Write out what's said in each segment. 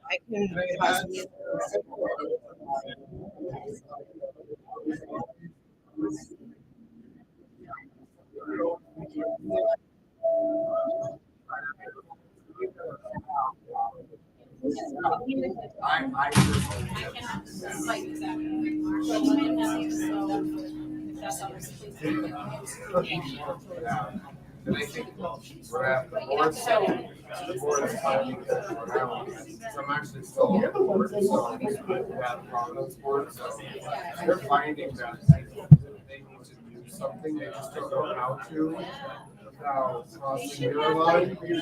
I can possibly. And I think we're at the board, so the board is finding that we're out. So I'm actually still on the board, so I'm just with that prominence board, so they're finding that they need to do something, they just don't know how to without crossing your line. You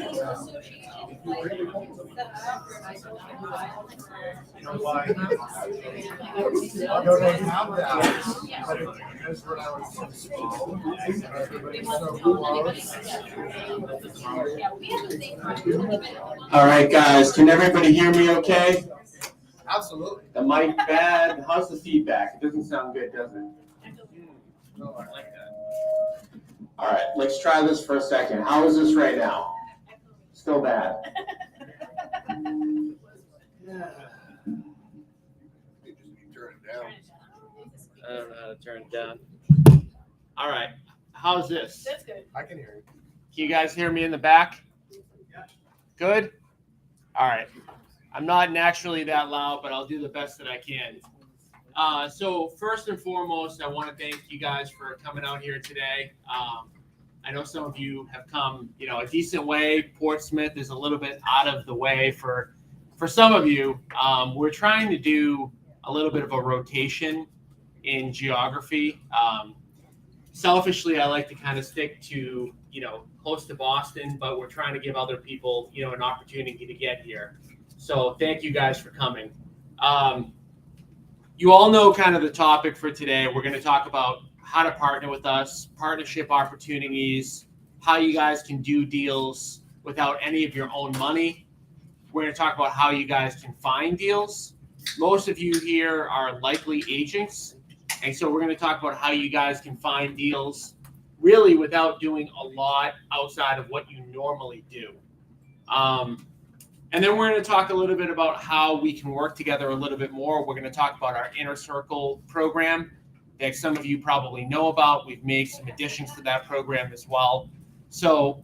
know why? No, they have that, but it's because when I was so small, and everybody's so close. All right, guys, can everybody hear me okay? Absolutely. The mic bad? How's the feedback? It doesn't sound good, does it? No, I like that. All right, let's try this for a second. How is this right now? Still bad. You just need to turn it down. I don't know how to turn it down. All right, how's this? That's good. I can hear you. Can you guys hear me in the back? Good? All right. I'm not naturally that loud, but I'll do the best that I can. So first and foremost, I want to thank you guys for coming out here today. I know some of you have come, a decent way. Portsmouth is a little bit out of the way for some of you. We're trying to do a little bit of a rotation in geography. Selfishly, I like to kind of stick to, close to Boston, but we're trying to give other people, an opportunity to get here. So thank you guys for coming. You all know kind of the topic for today. We're going to talk about how to partner with us, partnership opportunities, how you guys can do deals without any of your own money. We're going to talk about how you guys can find deals. Most of you here are likely agents. And so we're going to talk about how you guys can find deals really without doing a lot outside of what you normally do. And then we're going to talk a little bit about how we can work together a little bit more. We're going to talk about our Inner Circle program that some of you probably know about. We've made some additions to that program as well. So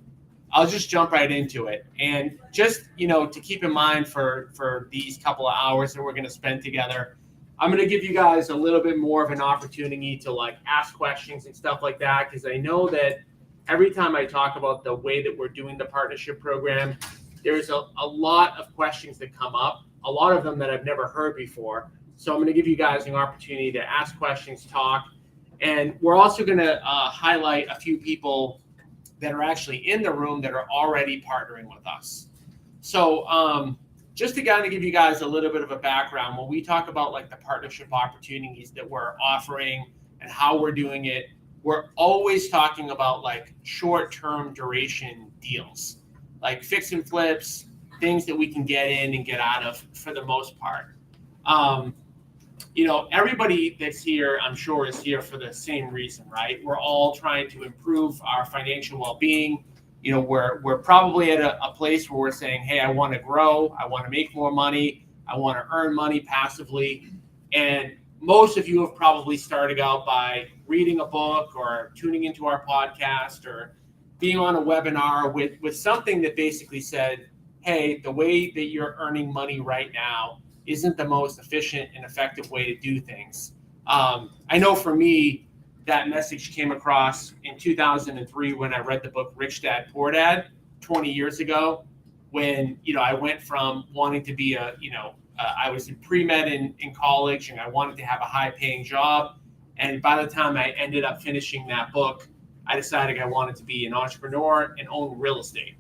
I'll just jump right into it. And just, to keep in mind for these couple of hours that we're going to spend together, I'm going to give you guys a little bit more of an opportunity to ask questions and stuff like that, because I know that every time I talk about the way that we're doing the partnership program, there's a lot of questions that come up, a lot of them that I've never heard before. So I'm going to give you guys an opportunity to ask questions, talk, and we're also going to highlight a few people that are actually in the room that are already partnering with us. So just to kind of give you guys a little bit of a background, when we talk about the partnership opportunities that we're offering and how we're doing it, we're always talking about short-term duration deals, like fix and flips, things that we can get in and get out of for the most part. Everybody that's here, I'm sure, is here for the same reason, right? We're all trying to improve our financial well-being. We're probably at a place where we're saying, hey, I want to grow, I want to make more money, I want to earn money passively. And most of you have probably started out by reading a book or tuning into our podcast or being on a webinar with something that basically said, hey, the way that you're earning money right now isn't the most efficient and effective way to do things. I know for me, that message came across in 2003 when I read the book Rich Dad Poor Dad 20 years ago, when I went from wanting to be I was in pre-med in college and I wanted to have a high-paying job. And by the time I ended up finishing that book, I decided I wanted to be an entrepreneur and own real estate.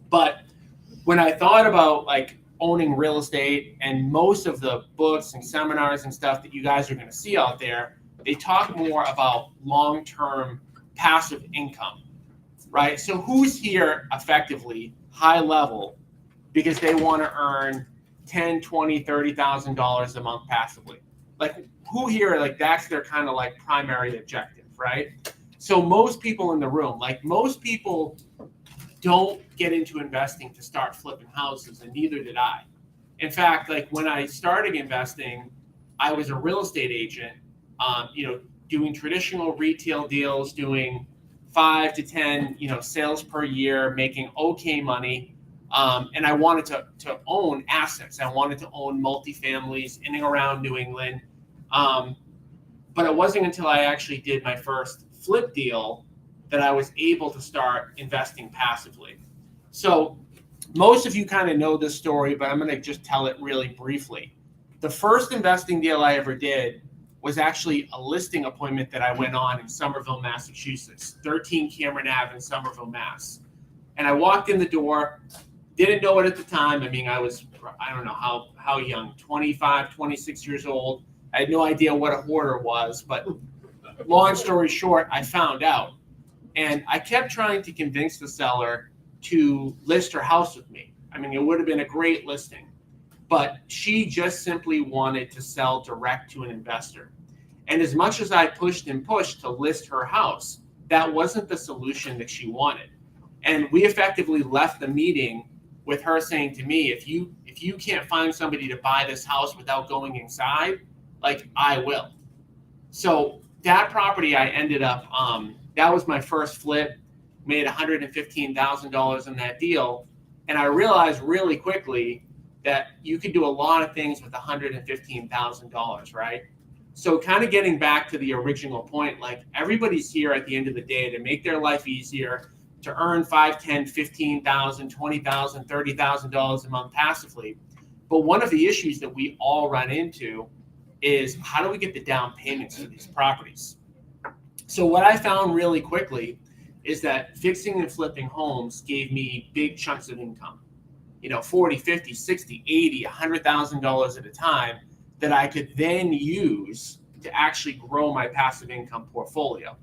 But when I thought about owning real estate, and most of the books and seminars and stuff that you guys are going to see out there, they talk more about long-term passive income. right? So who's here effectively, high level, because they want to earn $10, $20, $30,000 a month passively? Like who here, like that's their kind of like primary objective, right? So most people in the room, like most people don't get into investing to start flipping houses, and neither did I. In fact, like when I started investing, I was a real estate agent, doing traditional retail deals, doing 5 to 10, sales per year, making okay money. And I wanted to own assets. I wanted to own multifamilies in and around New England. But it wasn't until I actually did my first flip deal that I was able to start investing passively. So most of you kind of know this story, but I'm going to just tell it really briefly. The first investing deal I ever did was actually a listing appointment that I went on in Somerville, Massachusetts, 13 Cameron Ave in Somerville, Mass. And I walked in the door, didn't know it at the time. I mean, I don't know how young, 25, 26 years old. I had no idea what a hoarder was, but long story short, I found out. And I kept trying to convince the seller to list her house with me. I mean, it would have been a great listing, but she just simply wanted to sell direct to an investor. And as much as I pushed and pushed to list her house, that wasn't the solution that she wanted. And we effectively left the meeting with her saying to me, if you can't find somebody to buy this house without going inside, like I will. So that property I ended up, that was my first flip, made $115,000 in that deal. And I realized really quickly that you could do a lot of things with $115,000, right? So kind of getting back to the original point, like everybody's here at the end of the day to make their life easier, to earn $5,000, $10,000, $15,000, $20,000, $30,000 a month passively. But one of the issues that we all run into is how do we get the down payments for these properties? So what I found really quickly is that fixing and flipping homes gave me big chunks of income, $40,000, $50,000, $60,000, $80,000, $100,000 at a time that I could then use to actually grow my passive income portfolio.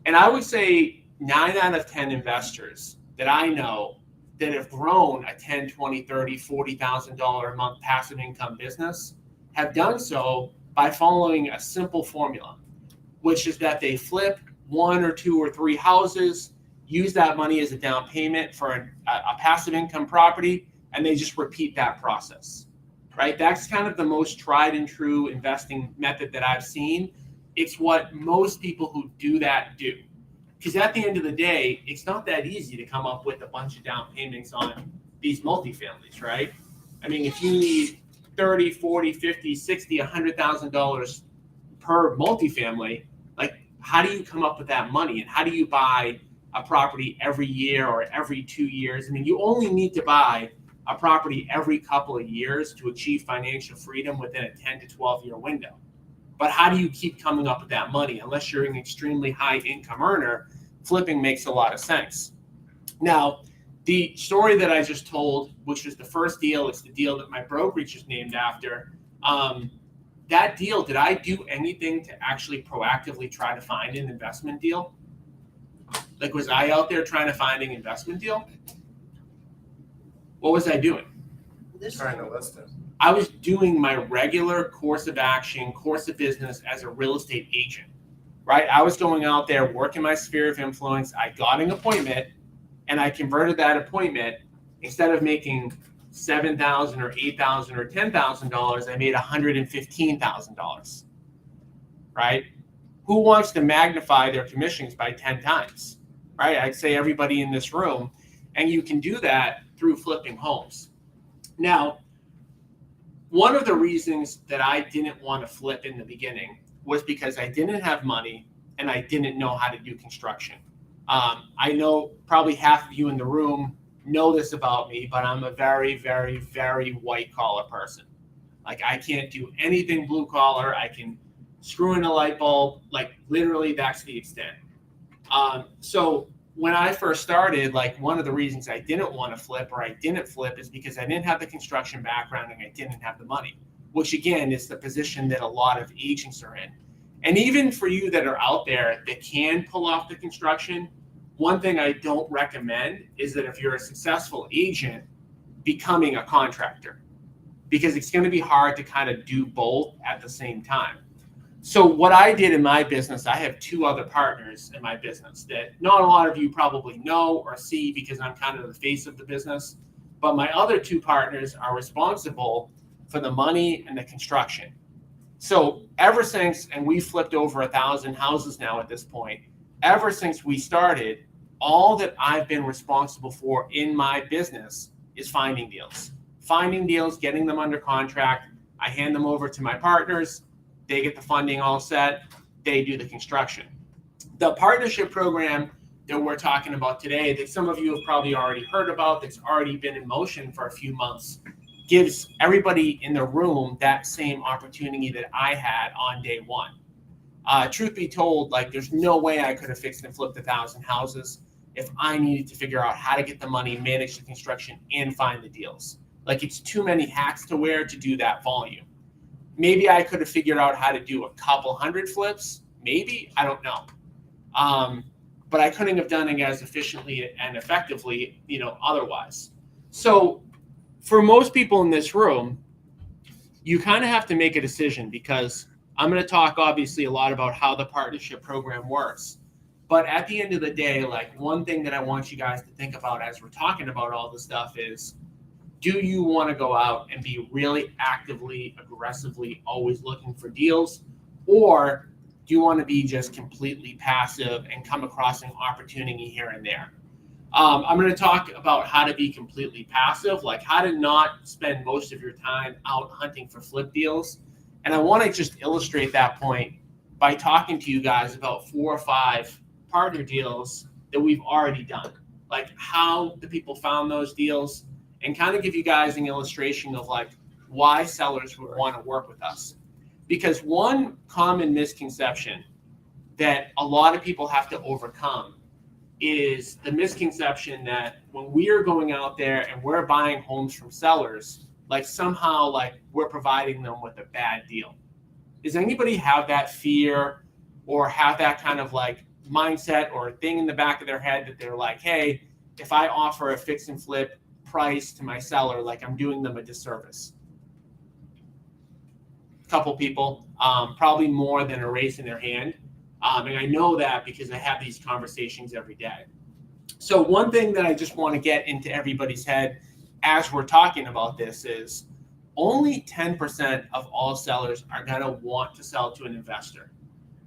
And I would say 9 out of 10 investors that I know that have grown a $10,000, $20,000, $30,000, $40,000 a month passive income business have done so by following a simple formula, which is that they flip 1 or 2 or 3 houses, use that money as a down payment for a passive income property, and they just repeat that process, right? That's kind of the most tried and true investing method that I've seen. It's what most people who do that do. Because at the end of the day, it's not that easy to come up with a bunch of down payments on these multifamilies, right? I mean, if you need $30,000, $40,000, $50,000, $60,000, $100,000 per multifamily, like how do you come up with that money? And how do you buy a property every year or every 2 years? I mean, you only need to buy a property every couple of years to achieve financial freedom within a 10 to 12 year window. But how do you keep coming up with that money? Unless you're an extremely high income earner, flipping makes a lot of sense. Now, the story that I just told, which was the first deal, it's the deal that my brokerage is named after. That deal, did I do anything to actually proactively try to find an investment deal? Like, was I out there trying to find an investment deal? What was I doing? Trying to list it. I was doing my regular course of action, course of business as a real estate agent, right? I was going out there, working my sphere of influence. I got an appointment, and I converted that appointment. Instead of making $7,000 or $8,000 or $10,000, I made $115,000, right? Who wants to magnify their commissions by 10 times, right? I'd say everybody in this room, and you can do that through flipping homes. Now, one of the reasons that I didn't want to flip in the beginning was because I didn't have money and I didn't know how to do construction. I know probably half of you in the room know this about me, but I'm a very, very, very white collar person. Like I can't do anything blue collar. I can screw in a light bulb. Like literally that's the extent. So when I first started, like one of the reasons I didn't want to flip or I didn't flip is because I didn't have the construction background and I didn't have the money, which again is the position that a lot of agents are in. And even for you that are out there that can pull off the construction, one thing I don't recommend is that if you're a successful agent, becoming a contractor, because it's going to be hard to kind of do both at the same time. So what I did in my business, I have two other partners in my business that not a lot of you probably know or see because I'm kind of the face of the business. But my other two partners are responsible for the money and the construction. So ever since, and we flipped over 1,000 houses now at this point, ever since we started, all that I've been responsible for in my business is finding deals, getting them under contract. I hand them over to my partners. They get the funding all set. They do the construction. The partnership program that we're talking about today, that some of you have probably already heard about, that's already been in motion for a few months, gives everybody in the room that same opportunity that I had on day one. Truth be told, like, there's no way I could have fixed and flipped 1,000 houses if I needed to figure out how to get the money, manage the construction, and find the deals. Like, it's too many hats to wear to do that volume. Maybe I could have figured out how to do a couple hundred flips. Maybe, I don't know. But I couldn't have done it as efficiently and effectively, otherwise. So for most people in this room, you kind of have to make a decision, because I'm going to talk obviously a lot about how the partnership program works. But at the end of the day, like, one thing that I want you guys to think about as we're talking about all this stuff is, do you want to go out and be really actively, aggressively, always looking for deals? Or do you want to be just completely passive and come across an opportunity here and there? I'm going to talk about how to be completely passive, like how to not spend most of your time out hunting for flip deals. And I want to just illustrate that point by talking to you guys about 4 or 5 partner deals that we've already done, like how the people found those deals, and kind of give you guys an illustration of like why sellers would want to work with us. Because one common misconception that a lot of people have to overcome is the misconception that when we are going out there and we're buying homes from sellers, like somehow like we're providing them with a bad deal. Does anybody have that fear or have that kind of like mindset or thing in the back of their head that they're like, hey, if I offer a fix and flip price to my seller, like I'm doing them a disservice? Couple people, probably more than are raising their hand. And I know that because I have these conversations every day. So one thing that I just want to get into everybody's head as we're talking about this is only 10% of all sellers are going to want to sell to an investor,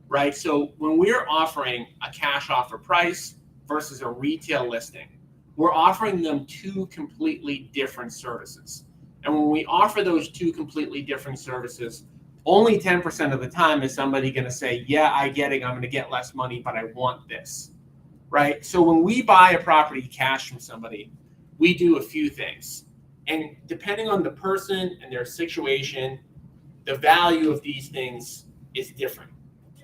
right? So when we're offering a cash offer price versus a retail listing, we're offering them 2 completely different services. And when we offer those 2 completely different services, only 10% of the time is somebody going to say, yeah, I get it, I'm going to get less money, but I want this, right? So when we buy a property cash from somebody, we do a few things. And depending on the person and their situation, the value of these things is different,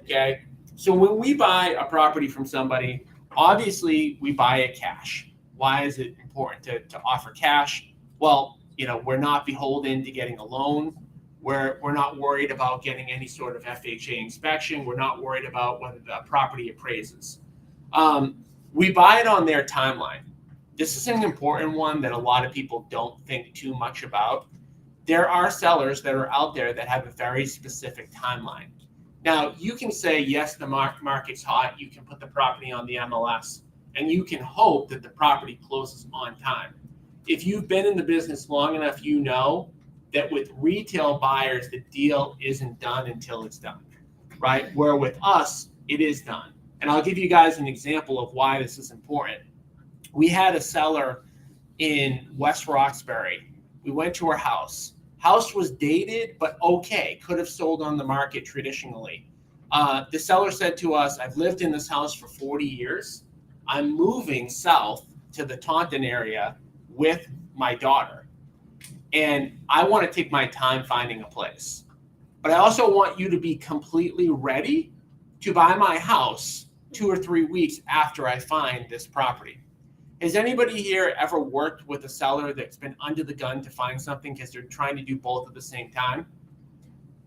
okay? So when we buy a property from somebody, obviously we buy it cash. Why is it important to offer cash? Well, we're not beholden to getting a loan. We're not worried about getting any sort of FHA inspection. We're not worried about whether the property appraises. We buy it on their timeline. This is an important one that a lot of people don't think too much about. There are sellers that are out there that have a very specific timeline. Now, you can say, yes, the market's hot. You can put the property on the MLS, and you can hope that the property closes on time. If you've been in the business long enough, you know that with retail buyers, the deal isn't done until it's done, right? Where with us, it is done. And I'll give you guys an example of why this is important. We had a seller in West Roxbury. We went to her house. House was dated, but okay, could have sold on the market traditionally. The seller said to us, I've lived in this house for 40 years. I'm moving south to the Taunton area with my daughter. And I want to take my time finding a place. But I also want you to be completely ready to buy my house 2 or 3 weeks after I find this property. Has anybody here ever worked with a seller that's been under the gun to find something because they're trying to do both at the same time?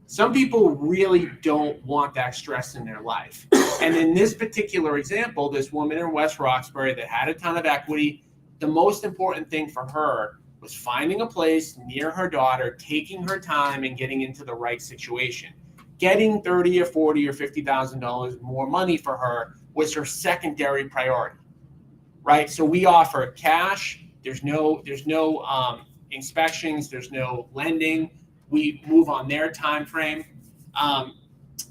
Some people really don't want that stress in their life. And in this particular example, this woman in West Roxbury that had a ton of equity, the most important thing for her was finding a place near her daughter, taking her time and getting into the right situation. Getting $30,000 or $40,000 or $50,000 more money for her was her secondary priority, right? So we offer cash. There's no inspections. There's no lending. We move on their time frame.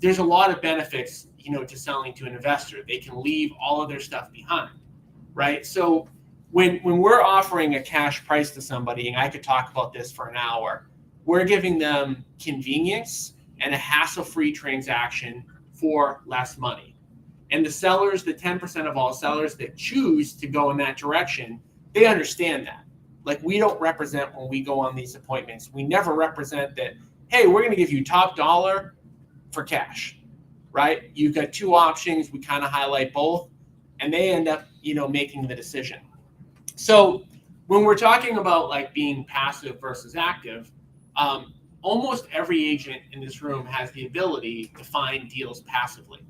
There's a lot of benefits, to selling to an investor. They can leave all of their stuff behind, right? So when we're offering a cash price to somebody, and I could talk about this for an hour, we're giving them convenience and a hassle-free transaction for less money. And the sellers, the 10% of all sellers that choose to go in that direction, they understand that. Like, we don't represent when we go on these appointments. We never represent that, hey, we're going to give you top dollar for cash, right? You've got two options. We kind of highlight both, and they end up, making the decision. So when we're talking about like being passive versus active, almost every agent in this room has the ability to find deals passively.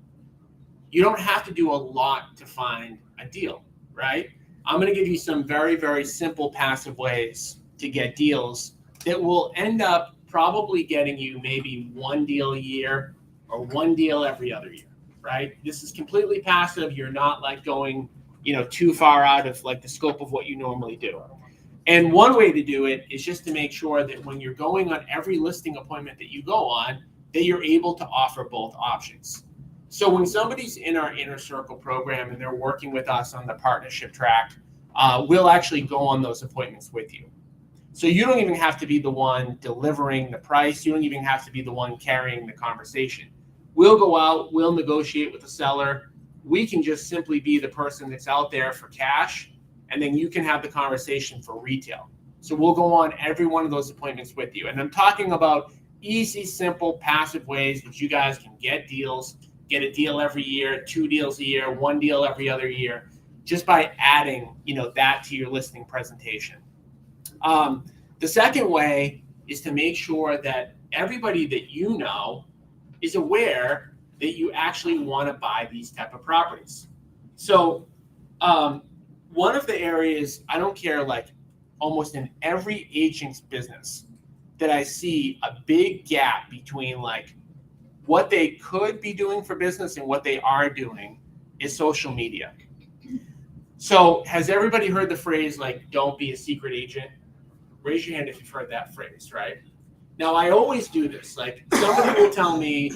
You don't have to do a lot to find a deal, right? I'm going to give you some very, very simple passive ways to get deals that will end up probably getting you maybe one deal a year or one deal every other year, right? This is completely passive. You're not like going, too far out of like the scope of what you normally do. And one way to do it is just to make sure that when you're going on every listing appointment that you go on, that you're able to offer both options. So when somebody's in our Inner Circle program and they're working with us on the partnership track, we'll actually go on those appointments with you. So you don't even have to be the one delivering the price. You don't even have to be the one carrying the conversation. We'll go out, we'll negotiate with the seller. We can just simply be the person that's out there for cash, and then you can have the conversation for retail. So we'll go on every one of those appointments with you. And I'm talking about easy, simple, passive ways that you guys can get deals, get a deal every year, 2 deals a year, 1 deal every other year, just by adding, that to your listing presentation. The second way is to make sure that everybody that you know is aware that you actually want to buy these type of properties. So one of the areas, I don't care, like almost in every agent's business, that I see a big gap between like what they could be doing for business and what they are doing is social media. So has everybody heard the phrase like, don't be a secret agent? Raise your hand if you've heard that phrase, right? Now, I always do this. Like, somebody will tell me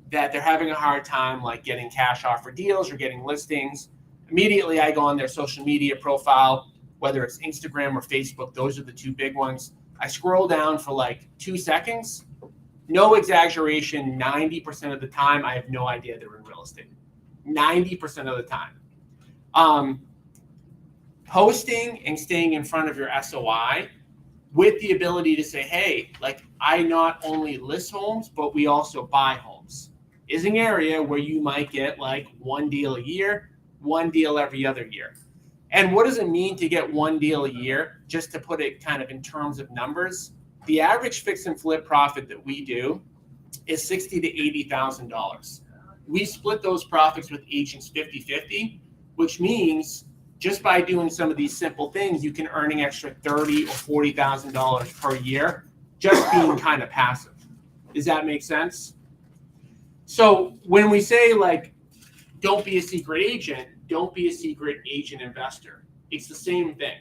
that they're having a hard time like getting cash offer deals or getting listings. Immediately, I go on their social media profile, whether it's Instagram or Facebook. Those are the two big ones. I scroll down for like 2 seconds. No exaggeration, 90% of the time, I have no idea they're in real estate. 90% of the time. Posting and staying in front of your SOI with the ability to say, hey, like, I not only list homes, but we also buy homes, is an area where you might get like 1 deal a year, 1 deal every other year. And what does it mean to get 1 deal a year? Just to put it kind of in terms of numbers, the average fix and flip profit that we do is $60,000 to $80,000. We split those profits with agents 50-50, which means just by doing some of these simple things, you can earn an extra $30,000 or $40,000 per year, just being kind of passive. Does that make sense? So when we say like, don't be a secret agent, don't be a secret agent investor. It's the same thing,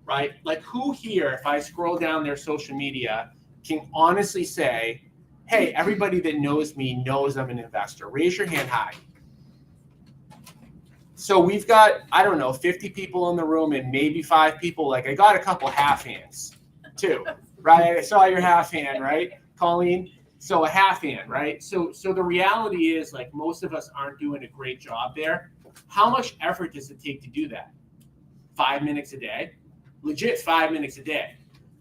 right? Like, who here, if I scroll down their social media, can honestly say, hey, everybody that knows me knows I'm an investor. Raise your hand high. So we've got, I don't know, 50 people in the room and maybe 5 people. Like, I got a couple half hands too, right? I saw your half hand, right, Colleen? So a half hand, right? So the reality is, like, most of us aren't doing a great job there. How much effort does it take to do that? 5 minutes a day? Legit 5 minutes a day.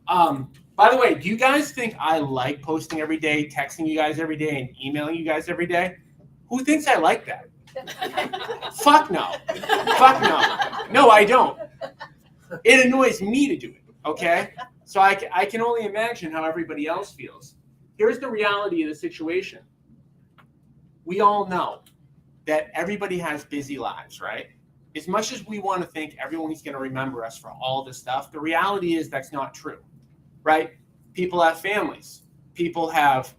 By the way, do you guys think I like posting every day, texting you guys every day, and emailing you guys every day? Who thinks I like that? Fuck no. Fuck no. No, I don't. It annoys me to do it, okay? So I can only imagine how everybody else feels. here's the reality of the situation. We all know that everybody has busy lives, right? As much as we want to think everyone's going to remember us for all this stuff, the reality is that's not true, right? People have families. People have,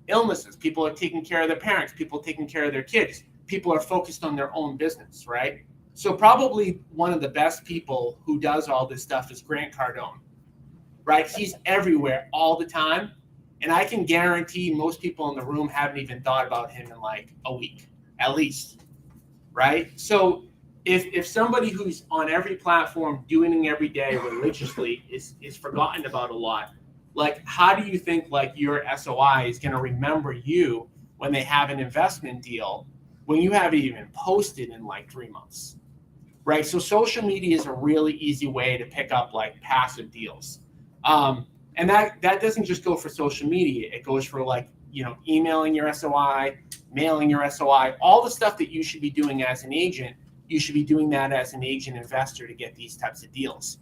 illnesses. People are taking care of their parents. People are taking care of their kids. People are focused on their own business, right? So probably one of the best people who does all this stuff is Grant Cardone, right? He's everywhere all the time. And I can guarantee most people in the room haven't even thought about him in like a week, at least, right? So if somebody who's on every platform doing it every day religiously is forgotten about a lot, like how do you think like your SOI is going to remember you when they have an investment deal when you haven't even posted in like 3 months, right? So social media is a really easy way to pick up like passive deals. And that doesn't just go for social media. It goes for like, emailing your SOI, mailing your SOI, all the stuff that you should be doing as an agent. You should be doing that as an agent investor to get these types of deals.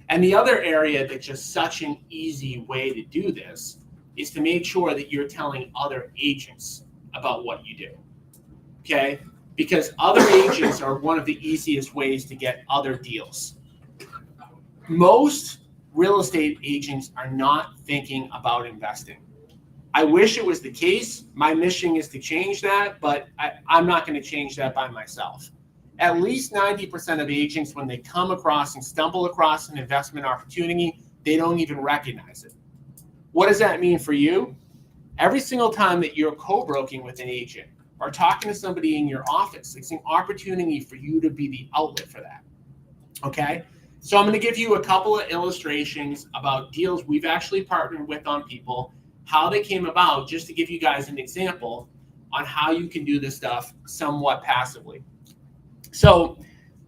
And the other area that's just such an easy way to do this is to make sure that you're telling other agents about what you do, okay? Because other agents are one of the easiest ways to get other deals. Most real estate agents are not thinking about investing. I wish it was the case. My mission is to change that, but I'm not going to change that by myself. At least 90% of agents, when they come across and stumble across an investment opportunity, they don't even recognize it. What does that mean for you? Every single time that you're co-broking with an agent or talking to somebody in your office, it's an opportunity for you to be the outlet for that, okay? So I'm going to give you a couple of illustrations about deals we've actually partnered with on people, how they came about, just to give you guys an example on how you can do this stuff somewhat passively. So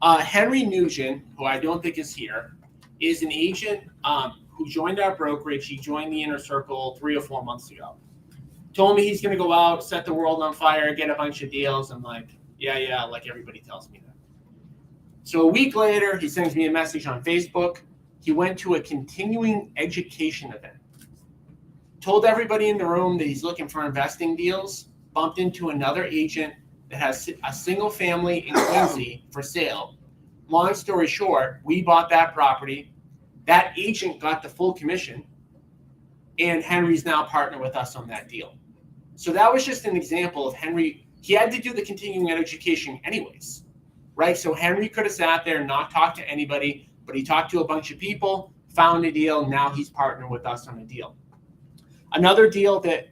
Henry Nugent, who I don't think is here, is an agent who joined our brokerage. He joined the Inner Circle 3 or 4 months ago. Told me he's going to go out, set the world on fire, get a bunch of deals. I'm like, yeah, like everybody tells me that. So a week later, he sends me a message on Facebook. He went to a continuing education event. Told everybody in the room that he's looking for investing deals, bumped into another agent that has a single family in Quincy for sale. Long story short, we bought that property. That agent got the full commission, and Henry's now partnered with us on that deal. So that was just an example of Henry. He had to do the continuing education anyways, right? So Henry could have sat there and not talked to anybody, but he talked to a bunch of people, found a deal. Now he's partnered with us on a deal. Another deal that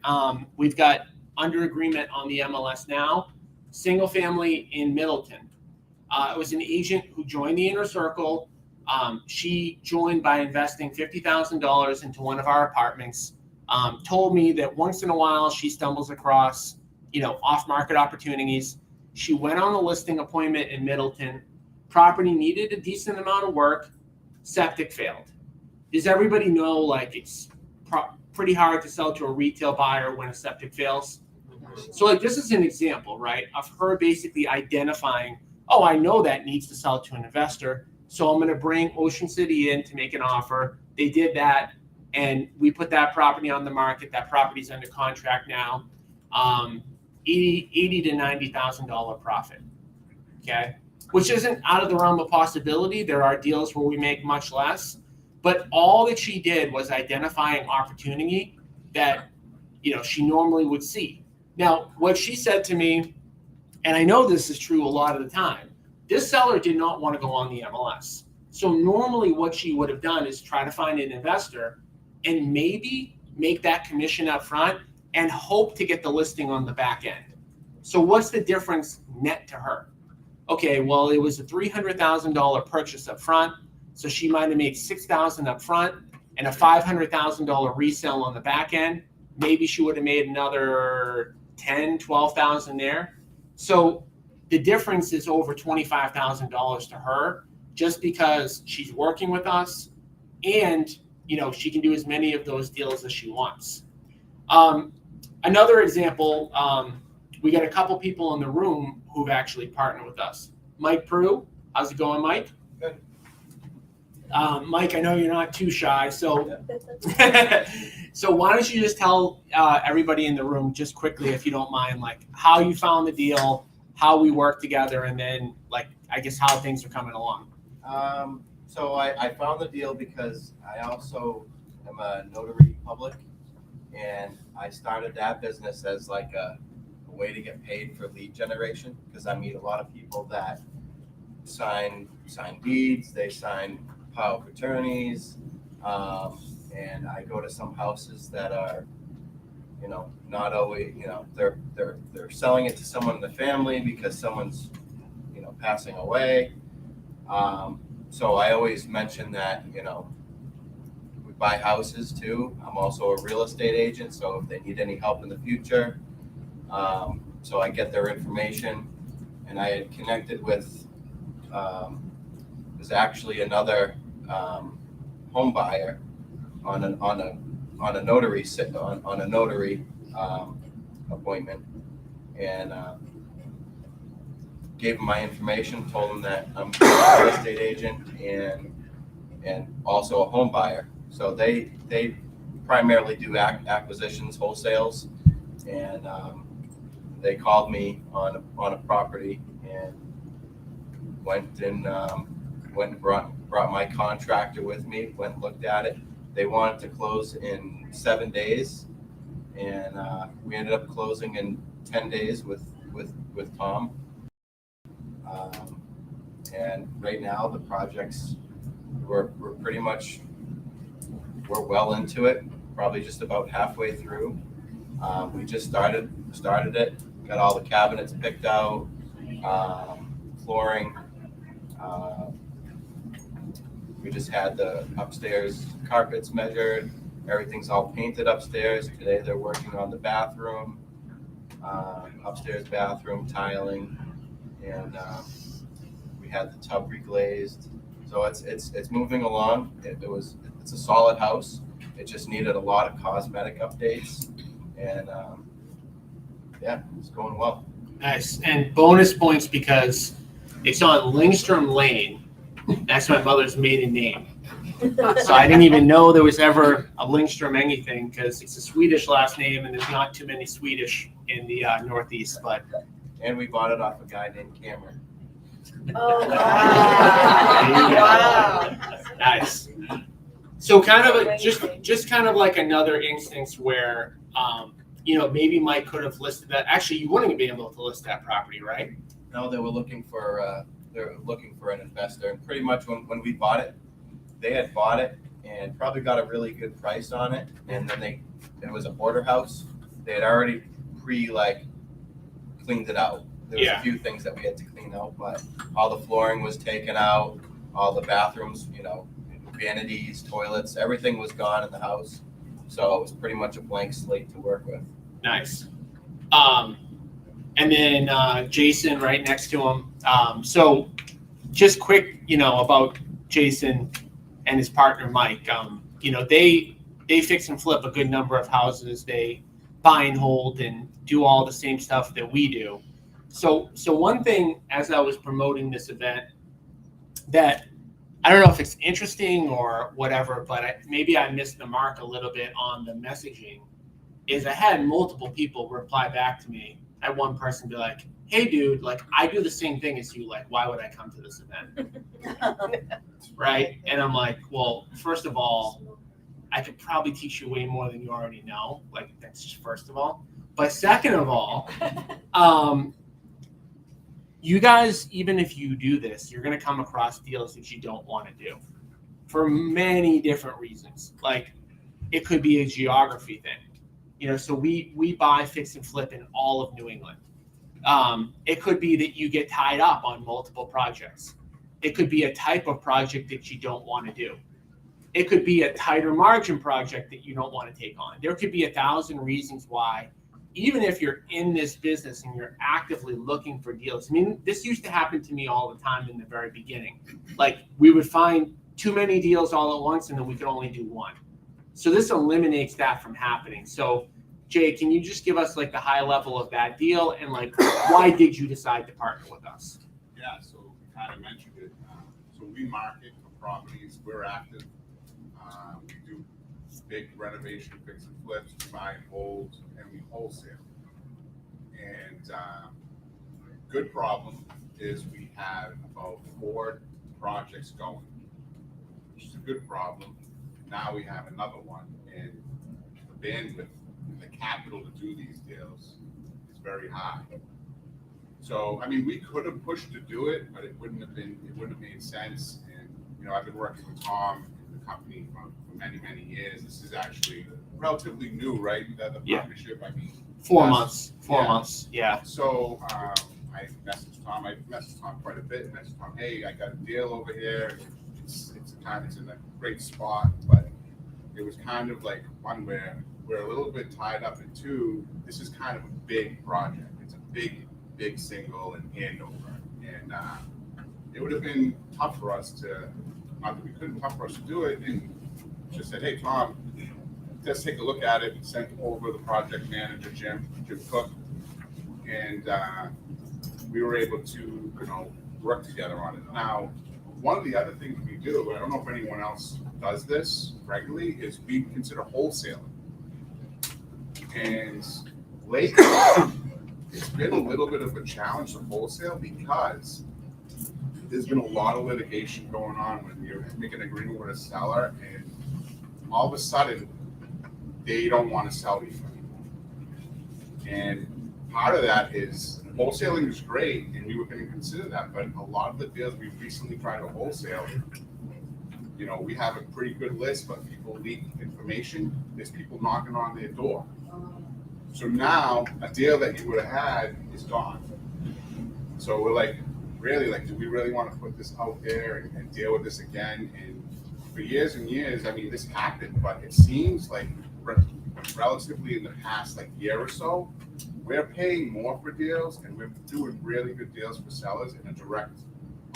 we've got under agreement on the MLS now, single family in Middleton. It was an agent who joined the Inner Circle. She joined by investing $50,000 into one of our apartments. Told me that once in a while she stumbles across, off-market opportunities. She went on a listing appointment in Middleton. Property needed a decent amount of work. Septic failed. Does everybody know, like, it's pretty hard to sell to a retail buyer when a septic fails? So, like, this is an example, right, of her basically identifying, oh, I know that needs to sell to an investor, so I'm going to bring Ocean City in to make an offer. They did that, and we put that property on the market. That property's under contract now. $80,000 to $90,000 profit, okay? Which isn't out of the realm of possibility. There are deals where we make much less, but all that she did was identifying opportunity that, she normally would see. Now, what she said to me, and I know this is true a lot of the time, this seller did not want to go on the MLS. So normally what she would have done is try to find an investor and maybe make that commission up front and hope to get the listing on the back end. So what's the difference net to her? Okay, well, it was a $300,000 purchase up front, so she might have made $6,000 up front and a $500,000 resale on the back end. Maybe she would have made another $10,000, $12,000 there. So the difference is over $25,000 to her, just because she's working with us and, she can do as many of those deals as she wants. Another example, we got a couple people in the room who've actually partnered with us. Mike Prue, how's it going, Mike? Good. Mike, I know you're not too shy, so so why don't you just tell everybody in the room just quickly, if you don't mind, like how you found the deal, how we work together, and then like I guess how things are coming along. So I found the deal because I also am a notary public, and I started that business as like a way to get paid for lead generation, because I meet a lot of people that sign deeds, they sign power of attorneys, and I go to some houses that are, not always, they're selling it to someone in the family because someone's, passing away. So I always mention that, we buy houses too. I'm also a real estate agent, so if they need any help in the future, so I get their information. And I had connected with, there's actually another home buyer on a notary appointment, and gave him my information, told him that I'm a real estate agent and also a home buyer. So they primarily do acquisitions, wholesales, and they called me on a property and went and brought my contractor with me, went and looked at it. They wanted to close in 7 days, and we ended up closing in 10 days with Tom. And right now the projects, we're well into it, probably just about halfway through. We just started it, got all the cabinets picked out, flooring. We just had the upstairs carpets measured. Everything's all painted upstairs. Today they're working on the bathroom, upstairs bathroom tiling, and we had the tub reglazed. So it's moving along. It's a solid house. It just needed a lot of cosmetic updates, and it's going well. Nice. And bonus points because it's on Lindstrom Lane. That's my mother's maiden name. So I didn't even know there was ever a Lindstrom anything, because it's a Swedish last name and there's not too many Swedish in the Northeast. And we bought it off a guy named Cameron. Oh, wow. Nice. So kind of just kind of like another instance where maybe Mike could have listed that. Actually, you wouldn't be able to list that property, right? No, they were looking for an investor, and pretty much when we bought it, they had bought it and probably got a really good price on it, and then it was a border house. They had already cleaned it out. There was a few things that we had to clean out, but all the flooring was taken out, all the bathrooms, vanities, toilets, everything was gone in the house. So it was pretty much a blank slate to work with. Nice. And then Jason right next to him. So just quick, about Jason and his partner, Mike. They fix and flip a good number of houses. They buy and hold and do all the same stuff that we do. So one thing, as I was promoting this event, that I don't know if it's interesting or whatever, but maybe I missed the mark a little bit on the messaging, is I had multiple people reply back to me. I had one person be like, "Hey dude, I do the same thing as you, why would I come to this event?" Right? And I'm like, well, first of all, I could probably teach you way more than you already know. That's just first of all. But second of all, you guys, even if you do this, you're going to come across deals that you don't want to do for many different reasons. It could be a geography thing. So we buy, fix, and flip in all of New England. It could be that you get tied up on multiple projects. It could be a type of project that you don't want to do. It could be a tighter margin project that you don't want to take on. There could be 1,000 reasons why, even if you're in this business and you're actively looking for deals. I mean, this used to happen to me all the time in the very beginning. We would find too many deals all at once and then we could only do one. So this eliminates that from happening. So Jay, can you just give us the high level of that deal and why did you decide to partner with us? Yeah, so kind of mentioned it. So we market for properties. We're active. We do big renovation, fix and flips, we buy and hold, and we wholesale. And good problem is we have about 4 projects going, which is a good problem. Now we have another one, and the bandwidth and the capital to do these deals is very high. So, I mean, we could have pushed to do it, but it wouldn't have made sense. And, you know, I've been working with Tom and the company for many, many years. This is actually relatively new, right? The Yeah. partnership, I mean. 4 Yes. months. 4 Yeah. months. Yeah. So, I messaged Tom quite a bit, and messaged Tom, hey, I got a deal over here. It's in a great spot, but it was kind of like one where we're a little bit tied up, and 2, this is kind of a big project. It's a big single in Andover, and it would have been tough for us to, not that we couldn't, tough for us to do it, and just said, hey, Tom, let's take a look at it, and sent over the project manager, Jim Cook, and we were able to, you know, work together on it. Now, one of the other things we do, I don't know if anyone else does this regularly, is we consider wholesaling. And lately, it's been a little bit of a challenge to wholesale because there's been a lot of litigation going on when you make an agreement with a seller, and all of a sudden, they don't want to sell to you anymore. And part of that is wholesaling is great, and we were going to consider that, but a lot of the deals we've recently tried to wholesale, you know, we have a pretty good list, but people leak information. There's people knocking on their door. So now a deal that you would have had is gone. So we're like, really, like, do we really want to put this out there and deal with this again? And for years and years, I mean, this happened, but it seems like relatively in the past, like, year or so, we're paying more for deals, and we're doing really good deals for sellers in a direct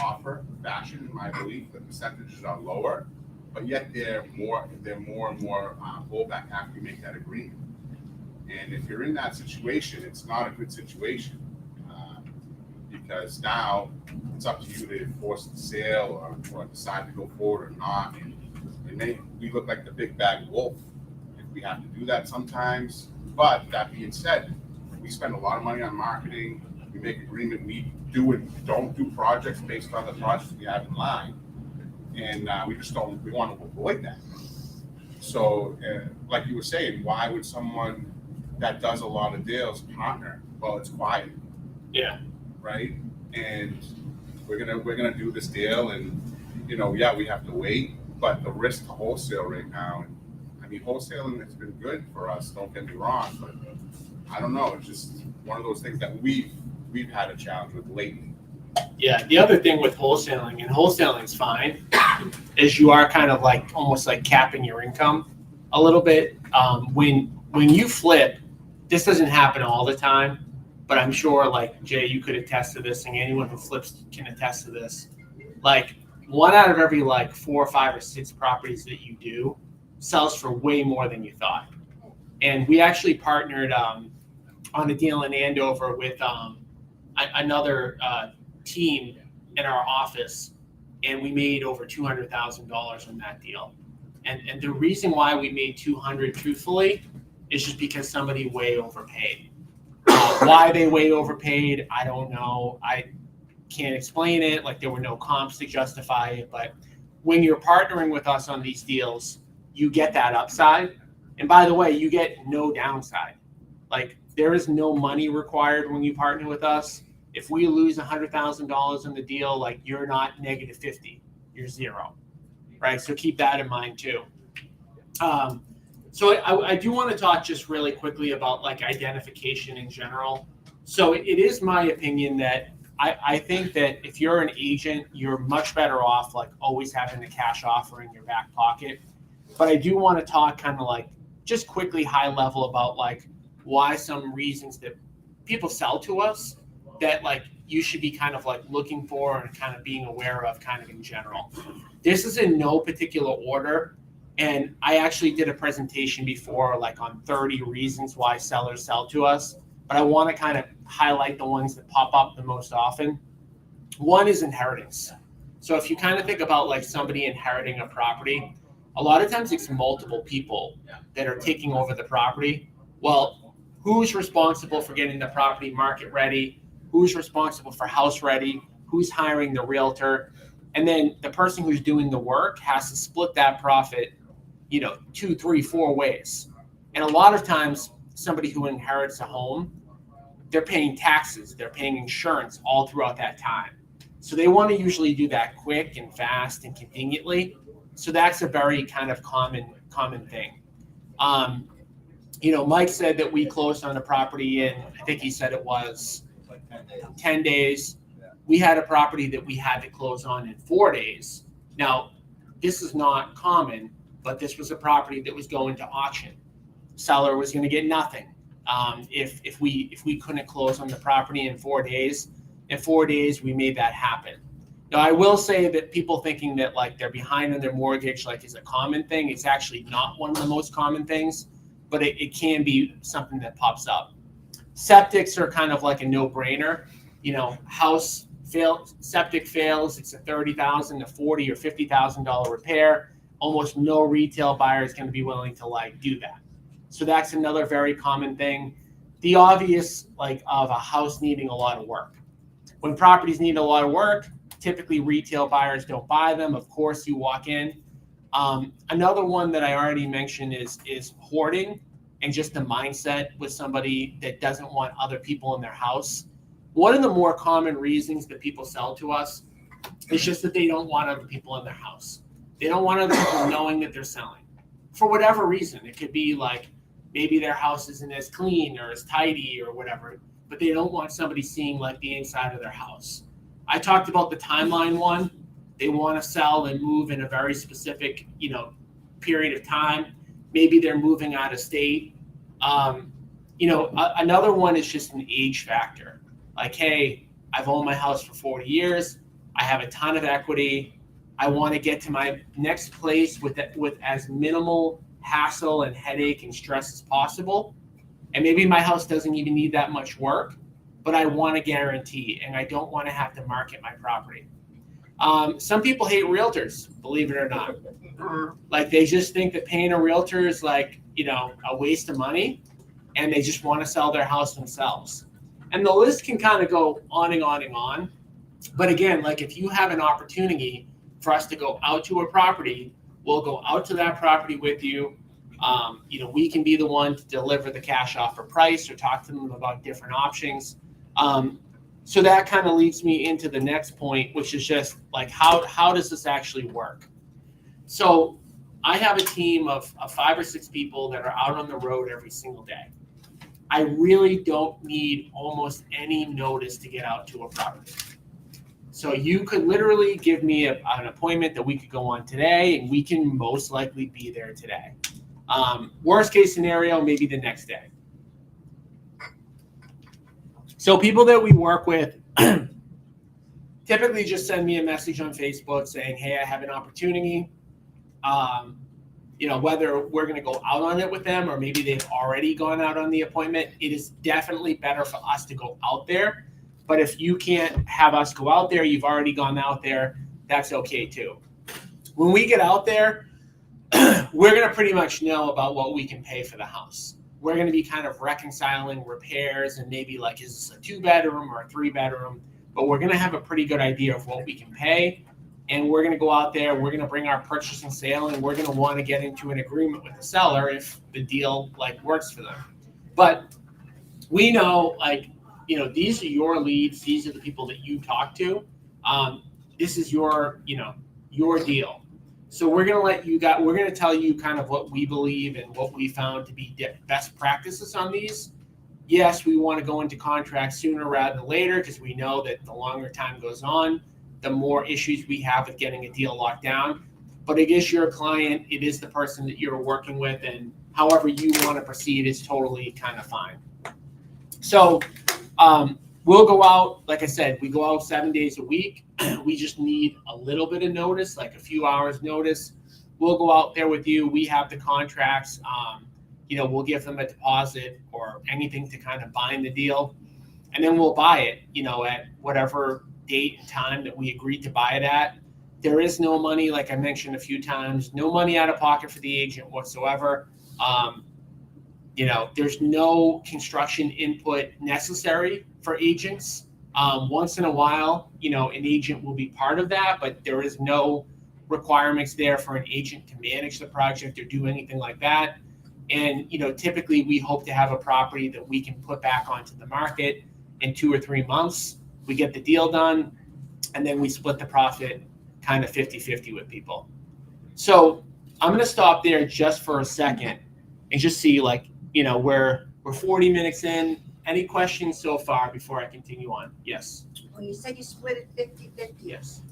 offer fashion. In my belief, the percentages are lower, but yet they're more and more pullback after you make that agreement. And if you're in that situation, it's not a good situation, because now it's up to you to enforce the sale or decide to go forward or not. And then we look like the big bad wolf if we have to do that sometimes. But that being said, we spend a lot of money on marketing. We make agreement. We do and don't do projects based on the projects we have in line, and we just don't. We want to avoid that. So, like you were saying, why would someone that does a lot of deals partner? Well, it's quiet. Yeah. Right. And we're gonna do this deal, and you know, yeah, we have to wait. But the risk to wholesale right now, I mean, wholesaling has been good for us. Don't get me wrong, but I don't know. It's just one of those things that we've had a challenge with lately. Yeah. The other thing with wholesaling, and wholesaling's fine, is you are kind of like almost like capping your income a little bit. When you flip, this doesn't happen all the time, but I'm sure, like, Jay, you could attest to this, and anyone who flips can attest to this. Like, 1 out of every, like, 4 or 5 or 6 properties that you do sells for way more than you thought. And we actually partnered on a deal in Andover with another team in our office, and we made over $200,000 on that deal. And the reason why we made $200,000, truthfully, is just because somebody way overpaid. Why they way overpaid, I don't know. I can't explain it. Like, there were no comps to justify it. But when you're partnering with us on these deals, you get that upside. And by the way, you get no downside. Like, there is no money required when you partner with us. If we lose $100,000 in the deal, like, you're not -50, you're 0, right? So keep that in mind too. So I do want to talk just really quickly about, like, identification in general. So it is my opinion that I think that if you're an agent, you're much better off, like, always having a cash offer in your back pocket. But I do want to talk kind of, like, just quickly high level about, like, why some reasons that people sell to us that, like, you should be kind of, like, looking for and kind of being aware of kind of in general. This is in no particular order. And I actually did a presentation before, like, on 30 reasons why sellers sell to us. But I want to kind of highlight the ones that pop up the most often. One is inheritance. So if you kind of think about like somebody inheriting a property, a lot of times it's multiple people that are taking over the property. Well, who's responsible for getting the property market ready? Who's responsible for house ready? Who's hiring the realtor? And then the person who's doing the work has to split that profit, 2, 3, 4 ways. And a lot of times somebody who inherits a home, they're paying taxes, they're paying insurance all throughout that time. So they want to usually do that quick and fast and conveniently. So that's a very kind of common thing. Mike said that we closed on a property in, I think he said it was Like 10 days. 10 days. Yeah. We had a property that we had to close on in 4 days. Now, this is not common, but this was a property that was going to auction. Seller was going to get nothing if we couldn't close on the property in 4 days. In 4 days, we made that happen. Now, I will say that people thinking that like they're behind on their mortgage like is a common thing. It's actually not one of the most common things, but it can be something that pops up. Septics are kind of like a no-brainer. House septic fails, it's a $30,000 to $40,000 or $50,000 repair. Almost no retail buyer is going to be willing to like do that. So that's another very common thing. The obvious of a house needing a lot of work. When properties need a lot of work, typically retail buyers don't buy them. Of course, you walk in. Another one that I already mentioned is hoarding and just the mindset with somebody that doesn't want other people in their house. One of the more common reasons that people sell to us is just that they don't want other people in their house. They don't want other people knowing that they're selling for whatever reason. It could be like maybe their house isn't as clean or as tidy or whatever, but they don't want somebody seeing like the inside of their house. I talked about the timeline one. They want to sell and move in a very specific, period of time. Maybe they're moving out of state. Another one is just an age factor. Like, hey, I've owned my house for 40 years. I have a ton of equity. I want to get to my next place with as minimal hassle and headache and stress as possible. And maybe my house doesn't even need that much work, but I want a guarantee and I don't want to have to market my property. Some people hate realtors, believe it or not. Like they just think that paying a realtor is like, a waste of money and they just want to sell their house themselves. And the list can kind of go on and on and on. But again, like if you have an opportunity for us to go out to a property, we'll go out to that property with you. We can be the one to deliver the cash offer price or talk to them about different options. So that kind of leads me into the next point, which is just like, how does this actually work? So I have a team of 5 or 6 people that are out on the road every single day. I really don't need almost any notice to get out to a property. So you could literally give me an appointment that we could go on today, and we can most likely be there today. Worst case scenario, maybe the next day. So people that we work with typically just send me a message on Facebook saying, hey, I have an opportunity. Whether we're going to go out on it with them or maybe they've already gone out on the appointment, it is definitely better for us to go out there. But if you can't have us go out there, you've already gone out there, that's okay too. When we get out there, we're going to pretty much know about what we can pay for the house. We're going to be kind of reconciling repairs and maybe like, is this a 2-bedroom or a 3-bedroom? But we're going to have a pretty good idea of what we can pay. And we're going to go out there, we're going to bring our purchase and sale, and we're going to want to get into an agreement with the seller if the deal works for them. But we know these are your leads. These are the people that you talk to. This is your deal. So we're going to tell you kind of what we believe and what we found to be best practices on these. Yes, we want to go into contract sooner rather than later because we know that the longer time goes on, the more issues we have with getting a deal locked down. But it is your client. It is the person that you're working with, and however you want to proceed is totally kind of fine. So we'll go out, like I said, we go out 7 days a week. We just need a little bit of notice, like a few hours notice. We'll go out there with you. We have the contracts. We'll give them a deposit or anything to kind of bind the deal. And then we'll buy it, at whatever date and time that we agreed to buy it at. There is no money, like I mentioned a few times, no money out of pocket for the agent whatsoever. There's no construction input necessary for agents. Once in a while, an agent will be part of that, but there is no requirements there for an agent to manage the project or do anything like that. And, typically we hope to have a property that we can put back onto the market in 2 or 3 months. We get the deal done, and then we split the profit kind of 50-50 with people. So I'm going to stop there just for a second and just see, we're 40 minutes in. Any questions so far before I continue on? Yes. When you said you split it 50-50, Yes.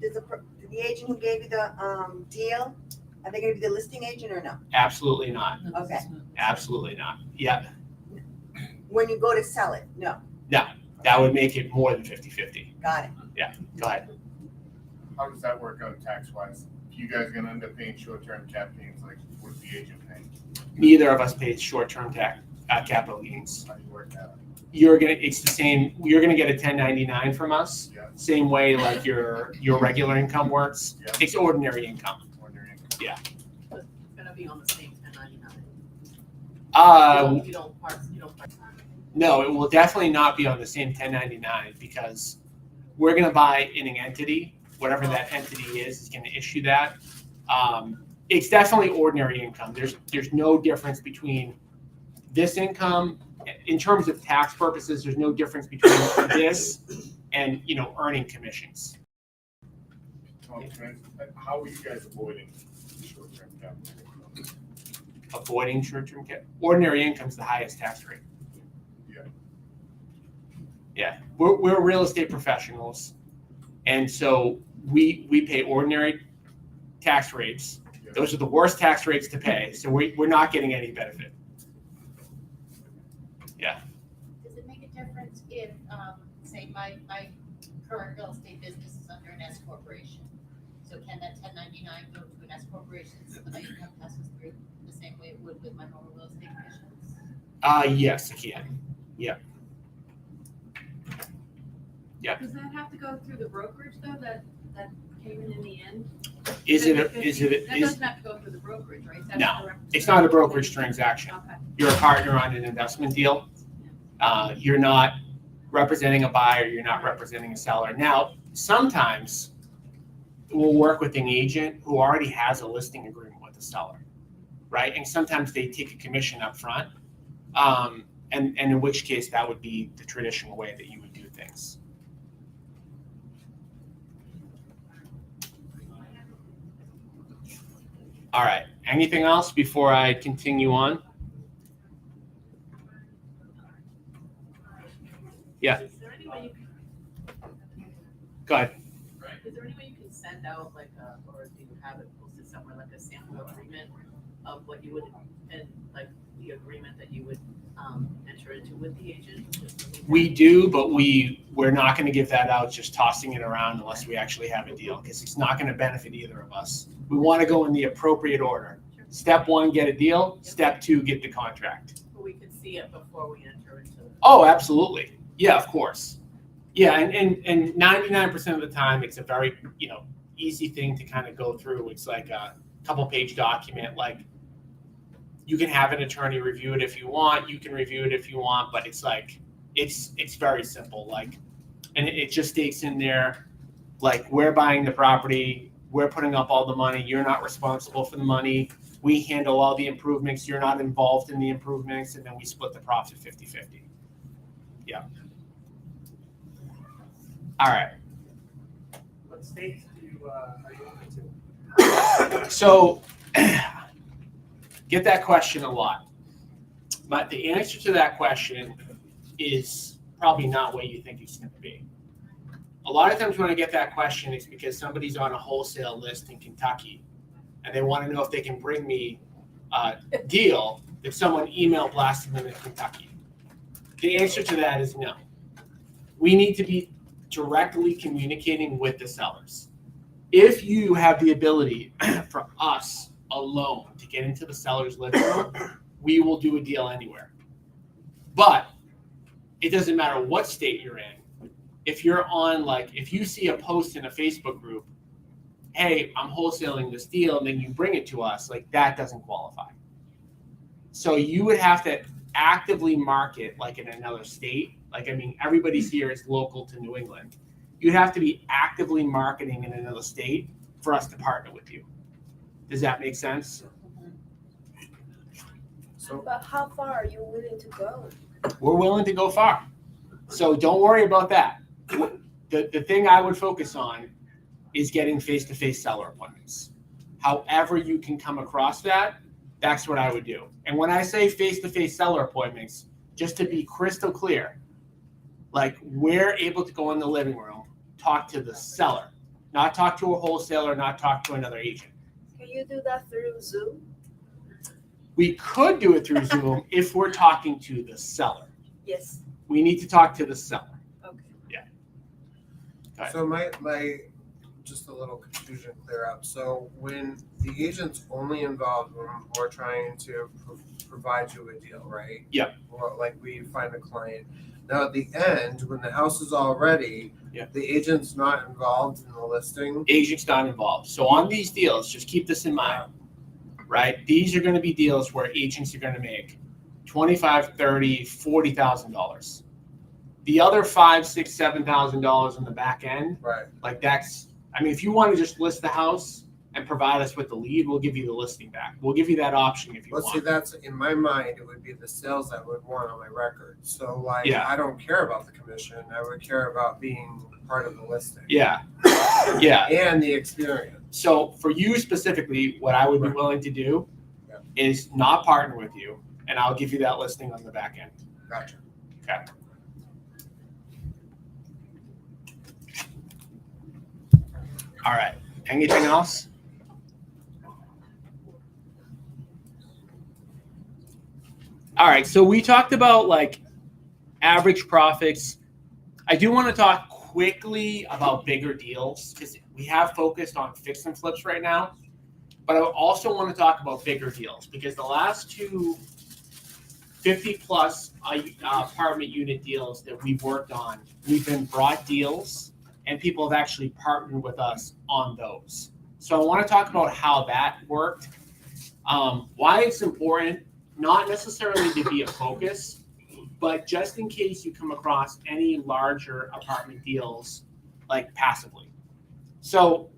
did the agent who gave you the deal, are they gonna be the listing agent or no? Absolutely not. Okay. Absolutely not. Yeah. When you go to sell it, no, That would make it more than 50-50. got it. Go ahead. How does that work out tax wise? You guys gonna end up paying short-term cap gains, like what's the agent paying? Neither of us pays short-term capital gains. How do you work that out? It's the same. You're gonna get a 1099 from us. Yeah. Same way like your regular income works. Yeah. It's ordinary income. Wondering. It's gonna be on the same 1099. You don't parse. No, it will definitely not be on the same 1099 because we're going to buy in an entity. Whatever that entity is going to issue that. It's definitely ordinary income. There's no difference between this income in terms of tax purposes. There's no difference between this and earning commissions. How are you guys avoiding short-term cap? Avoiding short-term cap. Ordinary income is the highest tax rate. Yeah, we're real estate professionals, and so we pay ordinary tax rates. Yeah. Those are the worst tax rates to pay, so we're not getting any benefit. Does it make a difference if, say, my current real estate business is under an S corporation? So can that 1099 go to an S corporation so that my income passes through the same way it would with my normal real estate commissions? Yes, it can. Does that have to go through the brokerage though, that came in the end? That That doesn't have to go through the brokerage, right? That's No, direct- it's not a brokerage transaction. Okay. You're a partner on an investment deal. You're not representing a buyer. You're not representing a seller. Now, sometimes we'll work with an agent who already has a listing agreement with the seller, right? And sometimes they take a commission up front. And in which case that would be the traditional way that you would do things. All right. Anything else before I continue on? Yeah. Is there any way you can, Go ahead. is there any way you can send out or do you have it posted somewhere, like a sample agreement of what you would, and like the agreement that you would enter into with the agent? We do, but we're not going to give that out just tossing it around unless we actually have a deal, because it's not going to benefit either of us. We want to go in the appropriate order. Step 1, get a deal. Step 2, get the contract. But we could see it before we enter into. Oh, absolutely. Yeah, of course. Yeah, and 99% of the time, it's a very easy thing to kind of go through. It's like a couple-page document. Like, you can have an attorney review it if you want. You can review it if you want, but it's like it's very simple. Like, and it just states in there, like, we're buying the property, we're putting up all the money. You're not responsible for the money. We handle all the improvements. You're not involved in the improvements, and then we split the profit 50-50. Yeah. All right. What states are you open to? So, get that question a lot. But the answer to that question is probably not what you think it's going to be. A lot of times when I get that question, it's because somebody's on a wholesale list in Kentucky and they want to know if they can bring me a deal if someone email blasted them in Kentucky. The answer to that is no. We need to be directly communicating with the sellers. If you have the ability for us alone to get into the seller's living room, we will do a deal anywhere. But it doesn't matter what state you're in. if you're on, like, if you see a post in a Facebook group, hey, I'm wholesaling this deal, and then you bring it to us, like, that doesn't qualify. So you would have to actively market like in another state. Like, I mean, everybody's here is local to New England. You'd have to be actively marketing in another state for us to partner with you. Does that make sense? But how far are you willing to go? We're willing to go far. So don't worry about that. The thing I would focus on is getting face-to-face seller appointments. However you can come across that, that's what I would do. And when I say face-to-face seller appointments, just to be crystal clear, like, we're able to go in the living room, talk to the seller, not talk to a wholesaler, not talk to another agent. Can you do that through Zoom? We could do it through Zoom if we're talking to the seller. Yes. We need to talk to the seller. Okay. Right. So my just a little confusion clear up. So when the agent's only involved when we're trying to provide you a deal, right? Yep. Or like we find a client. Now at the end, when the house is all ready, Yep. the agent's not involved in the listing. Agent's not involved. So on these deals, just keep this in mind, right? These are going to be deals where agents are going to make $25,000, $30,000, $40,000. The other $5,000, $6,000, $7,000 on the back end, Right. like, that's, I mean, if you want to just list the house and provide us with the lead, we'll give you the listing back. We'll give you that option if you Let's see, want. that's in my mind, it would be the sales that would want on my record. So like, Yeah. I don't care about the commission. I would care about being part of the listing. Yeah. Yeah. And the experience. So for you specifically, what I would be willing to do Yeah. is not partner with you, and I'll give you that listing on the back end. Gotcha. Okay. All right. Anything else? All right. So we talked about, like, average profits. I do want to talk quickly about bigger deals because we have focused on fix and flips right now. But I also want to talk about bigger deals because the last two 50-plus apartment unit deals that we've worked on, we've been brought deals and people have actually partnered with us on those. So I want to talk about how that worked, why it's important, not necessarily to be a focus, but just in case you come across any larger apartment deals, like, passively. So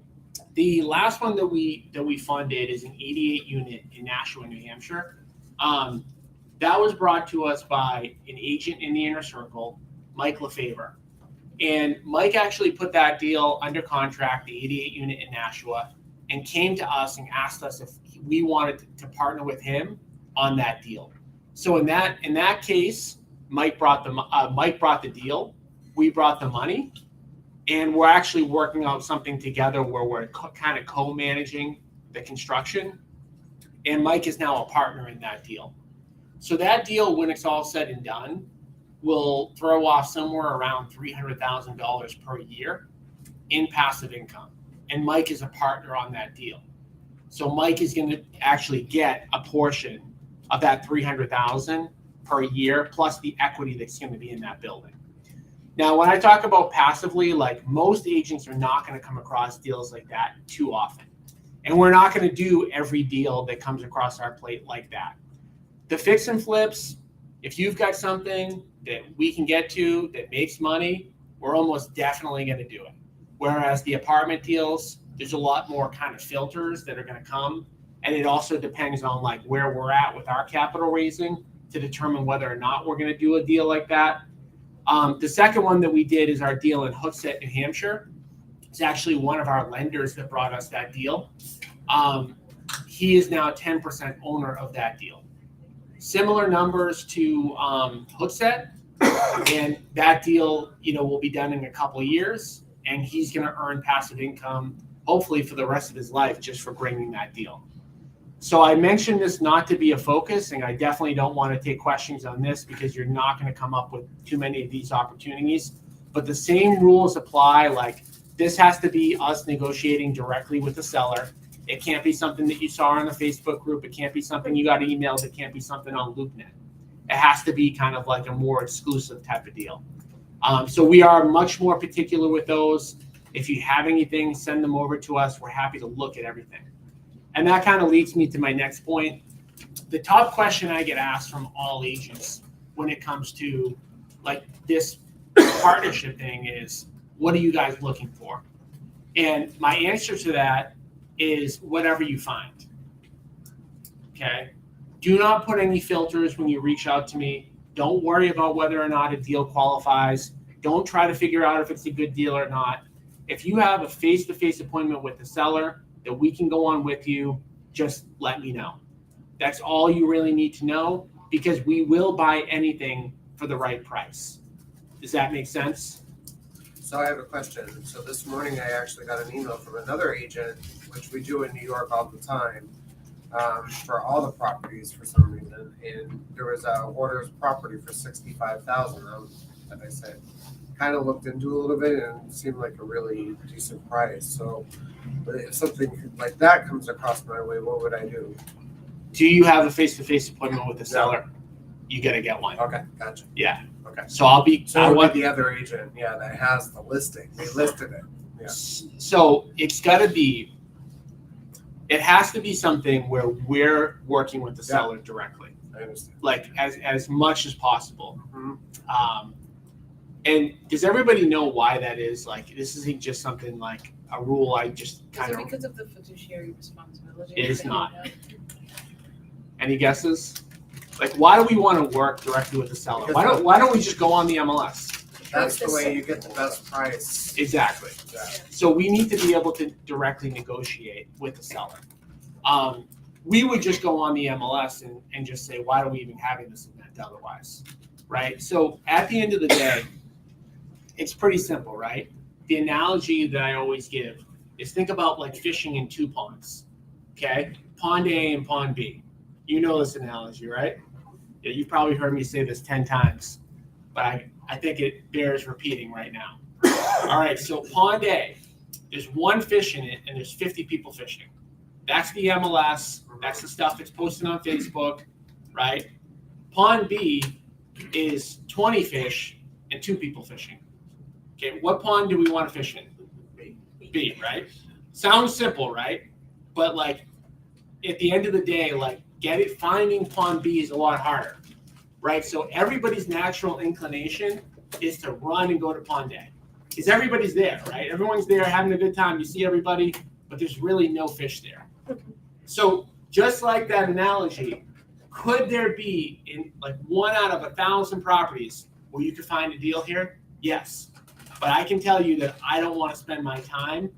the last one that we funded is an 88 unit in Nashua, New Hampshire. That was brought to us by an agent in the inner circle, Mike LaFavor. And Mike actually put that deal under contract, the 88 unit in Nashua, and came to us and asked us if we wanted to partner with him on that deal. So in that case, Mike brought the deal, we brought the money, and we're actually working out something together where we're kind of co-managing the construction. And Mike is now a partner in that deal. So that deal, when it's all said and done, will throw off somewhere around $300,000 per year in passive income. And Mike is a partner on that deal. So Mike is going to actually get a portion of that $300,000 per year, plus the equity that's going to be in that building. Now, when I talk about passively, like, most agents are not going to come across deals like that too often. And we're not going to do every deal that comes across our plate like that. The fix and flips, if you've got something that we can get to that makes money, we're almost definitely going to do it. Whereas the apartment deals, there's a lot more kind of filters that are going to come. And it also depends on, like, where we're at with our capital raising to determine whether or not we're going to do a deal like that. The second one that we did is our deal in Hooksett, New Hampshire. It's actually one of our lenders that brought us that deal. He is now 10% owner of that deal. Similar numbers to Hooksett, and that deal, will be done in a couple of years, and he's going to earn passive income, hopefully for the rest of his life, just for bringing that deal. So I mentioned this not to be a focus, and I definitely don't want to take questions on this because you're not going to come up with too many of these opportunities. But the same rules apply. Like, this has to be us negotiating directly with the seller. It can't be something that you saw on a Facebook group. It can't be something you got emailed. It can't be something on LoopNet. It has to be kind of like a more exclusive type of deal. So we are much more particular with those. If you have anything, send them over to us. We're happy to look at everything. And that kind of leads me to my next point. The top question I get asked from all agents when it comes to like this partnership thing is, what are you guys looking for? And my answer to that is whatever you find. Okay? Do not put any filters when you reach out to me. Don't worry about whether or not a deal qualifies. Don't try to figure out if it's a good deal or not. If you have a face-to-face appointment with the seller that we can go on with you, just let me know. That's all you really need to know, because we will buy anything for the right price. Does that make sense? So I have a question. So this morning I actually got an email from another agent, which we do in New York all the time, for all the properties for some reason. And there was a Hoarders property for $65,000. And I said, kind of looked into a little bit and it seemed like a really decent price. So but if something like that comes across my way, what would I do? Do you have a face-to-face appointment with the seller? You gotta get one. Okay, gotcha. Yeah. Okay. So I'll be. So I want the other agent, yeah, that has the listing. They listed it. Yeah. So it's got to be. It has to be something where we're working with the seller directly, I understand. like as much as possible. Mhm. And does everybody know why that is? Like, this isn't just something like a rule. I just Is kind it of. because of the fiduciary responsibility? It is that you not. know? Any guesses? Like, why do we want to work directly with the seller? Why don't we just go on the MLS? That's the way you get the best price. Exactly. Yeah. So we need to be able to directly negotiate with the seller. We would just go on the MLS and just say, why are we even having this event otherwise? Right? So at the end of the day, it's pretty simple, right? The analogy that I always give is think about like fishing in two ponds, okay? Pond A and Pond B. You know this analogy, right? Yeah, you've probably heard me say this 10 times, but I think it bears repeating right now. All right, so Pond A, there's one fish in it and there's 50 people fishing. That's the MLS, that's the stuff that's posted on Facebook, right? Pond B is 20 fish and 2 people fishing. Okay, what pond do we want to fish in? B, right? Sounds simple, right? But like at the end of the day, like finding Pond B is a lot harder, right? So everybody's natural inclination is to run and go to Pond A. Because everybody's there, right? Everyone's there having a good time. You see everybody, but there's really no fish there. So just like that analogy, could there be in like 1 out of 1,000 properties where you could find a deal here? Yes. But I can tell you that I don't want to spend my time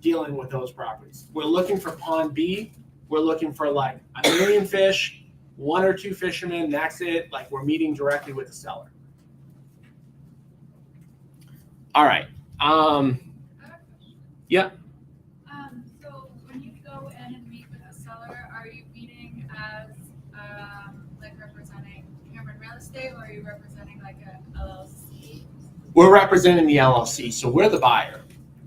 dealing with those properties. We're looking for Pond B. We're looking for like 1 million fish, 1 or 2 fishermen. That's it. Like we're meeting directly with the seller. All right. Yeah. So when you go in and meet with a seller, are you meeting as like representing Cameron Real Estate, or are you representing like a LLC? We're representing the LLC, so we're the buyer,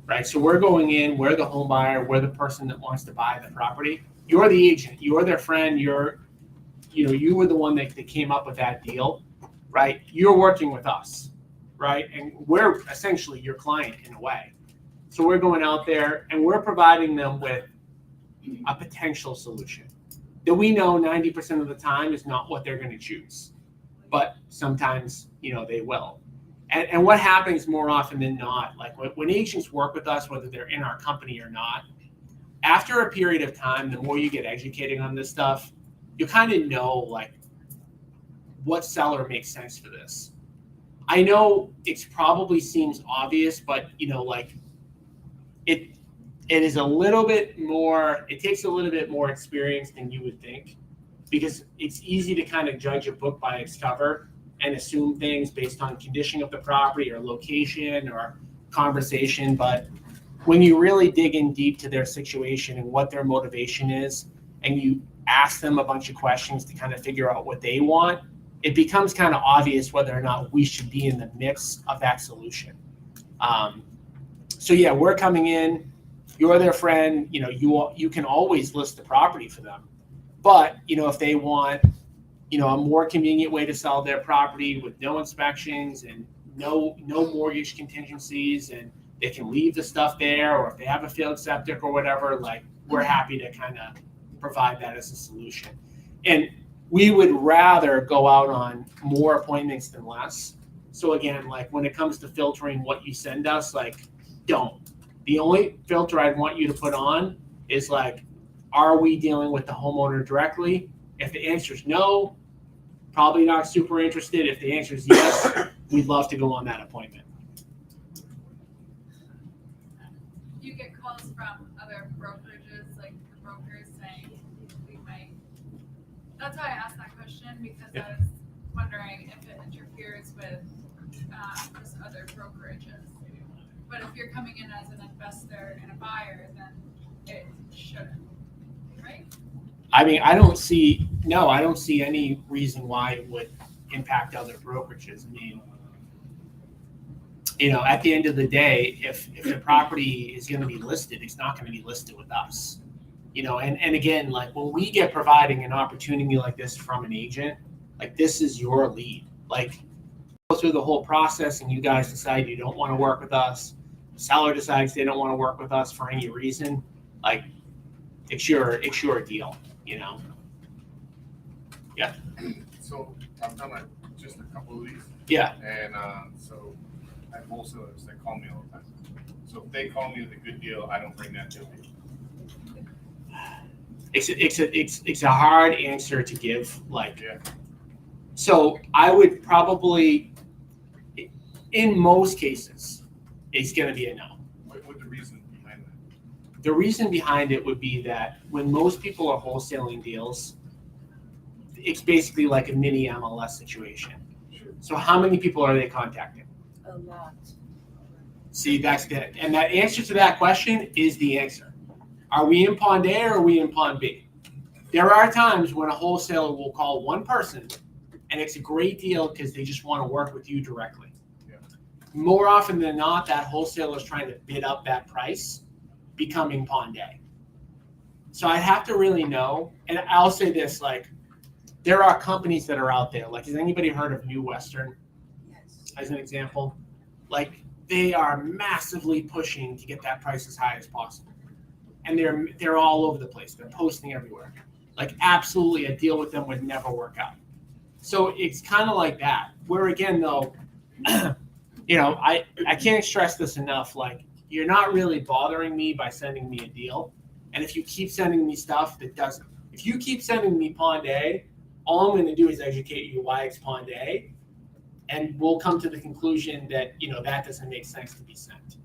right? So we're going in, we're the home buyer, we're the person that wants to buy the property. You're the agent, you're their friend, you were the one that came up with that deal, right? You're working with us, right? And we're essentially your client in a way. So we're going out there and we're providing them with a potential solution that we know 90% of the time is not what they're going to choose, but sometimes, they will. And what happens more often than not, like when agents work with us, whether they're in our company or not, after a period of time, the more you get educated on this stuff, you kind of know like what seller makes sense for this. I know it probably seems obvious, but it is a little bit more, it takes a little bit more experience than you would think, because it's easy to kind of judge a book by its cover and assume things based on condition of the property or location or conversation. But when you really dig in deep to their situation and what their motivation is, and you ask them a bunch of questions to kind of figure out what they want, it becomes kind of obvious whether or not we should be in the mix of that solution. So yeah, we're coming in, you're their friend, you can always list the property for them. But, if they want, a more convenient way to sell their property with no inspections and no mortgage contingencies, and they can leave the stuff there, or if they have a failed septic or whatever, like we're happy to kind of provide that as a solution. And we would rather go out on more appointments than less. So again, like when it comes to filtering what you send us, like don't. The only filter I'd want you to put on is like, are we dealing with the homeowner directly? If the answer is no, probably not super interested. If the answer is yes, we'd love to go on that appointment. You get calls from other brokerages, like the brokers saying we might. That's why I asked that question, because I was wondering if it interferes with just other brokerages. But if you're coming in as an investor and a buyer, then it shouldn't, right? I mean, I don't see any reason why it would impact other brokerages. I mean, you know, at the end of the day, if the property is going to be listed, it's not going to be listed with us. You know, and again, like when we get providing an opportunity like this from an agent, like this is your lead. Like go through the whole process and you guys decide you don't want to work with us. The seller decides they don't want to work with us for any reason. Like it's your deal, you know? Yeah. So I've done like just a couple of these. Yeah. And so I have wholesalers that call me all the time. So if they call me with a good deal, I don't bring that deal to you. It's a hard answer to give. Like, Yeah. so I would probably, in most cases, it's going to be a no. What the reason behind that? The reason behind it would be that when most people are wholesaling deals, it's basically like a mini MLS situation. So how many people are they contacting? A lot. See, that's it. And that answer to that question is the answer. Are we in Pond A or are we in Pond B? There are times when a wholesaler will call one person and it's a great deal because they just want to work with you directly. Yeah. More often than not, that wholesaler is trying to bid up that price, becoming Pond A. So I have to really know, and I'll say this, like, there are companies that are out there. Like, has anybody heard of New Western Yes. as an example? Like, they are massively pushing to get that price as high as possible. And they're all over the place. They're posting everywhere. Like, absolutely, a deal with them would never work out. So it's kind of like that. Where again, though, you know, I can't stress this enough. Like, you're not really bothering me by sending me a deal. And if you keep sending me stuff that doesn't, if you keep sending me Pond A, all I'm going to do is educate you why it's Pond A, and we'll come to the conclusion that, you know, that doesn't make sense to be sent.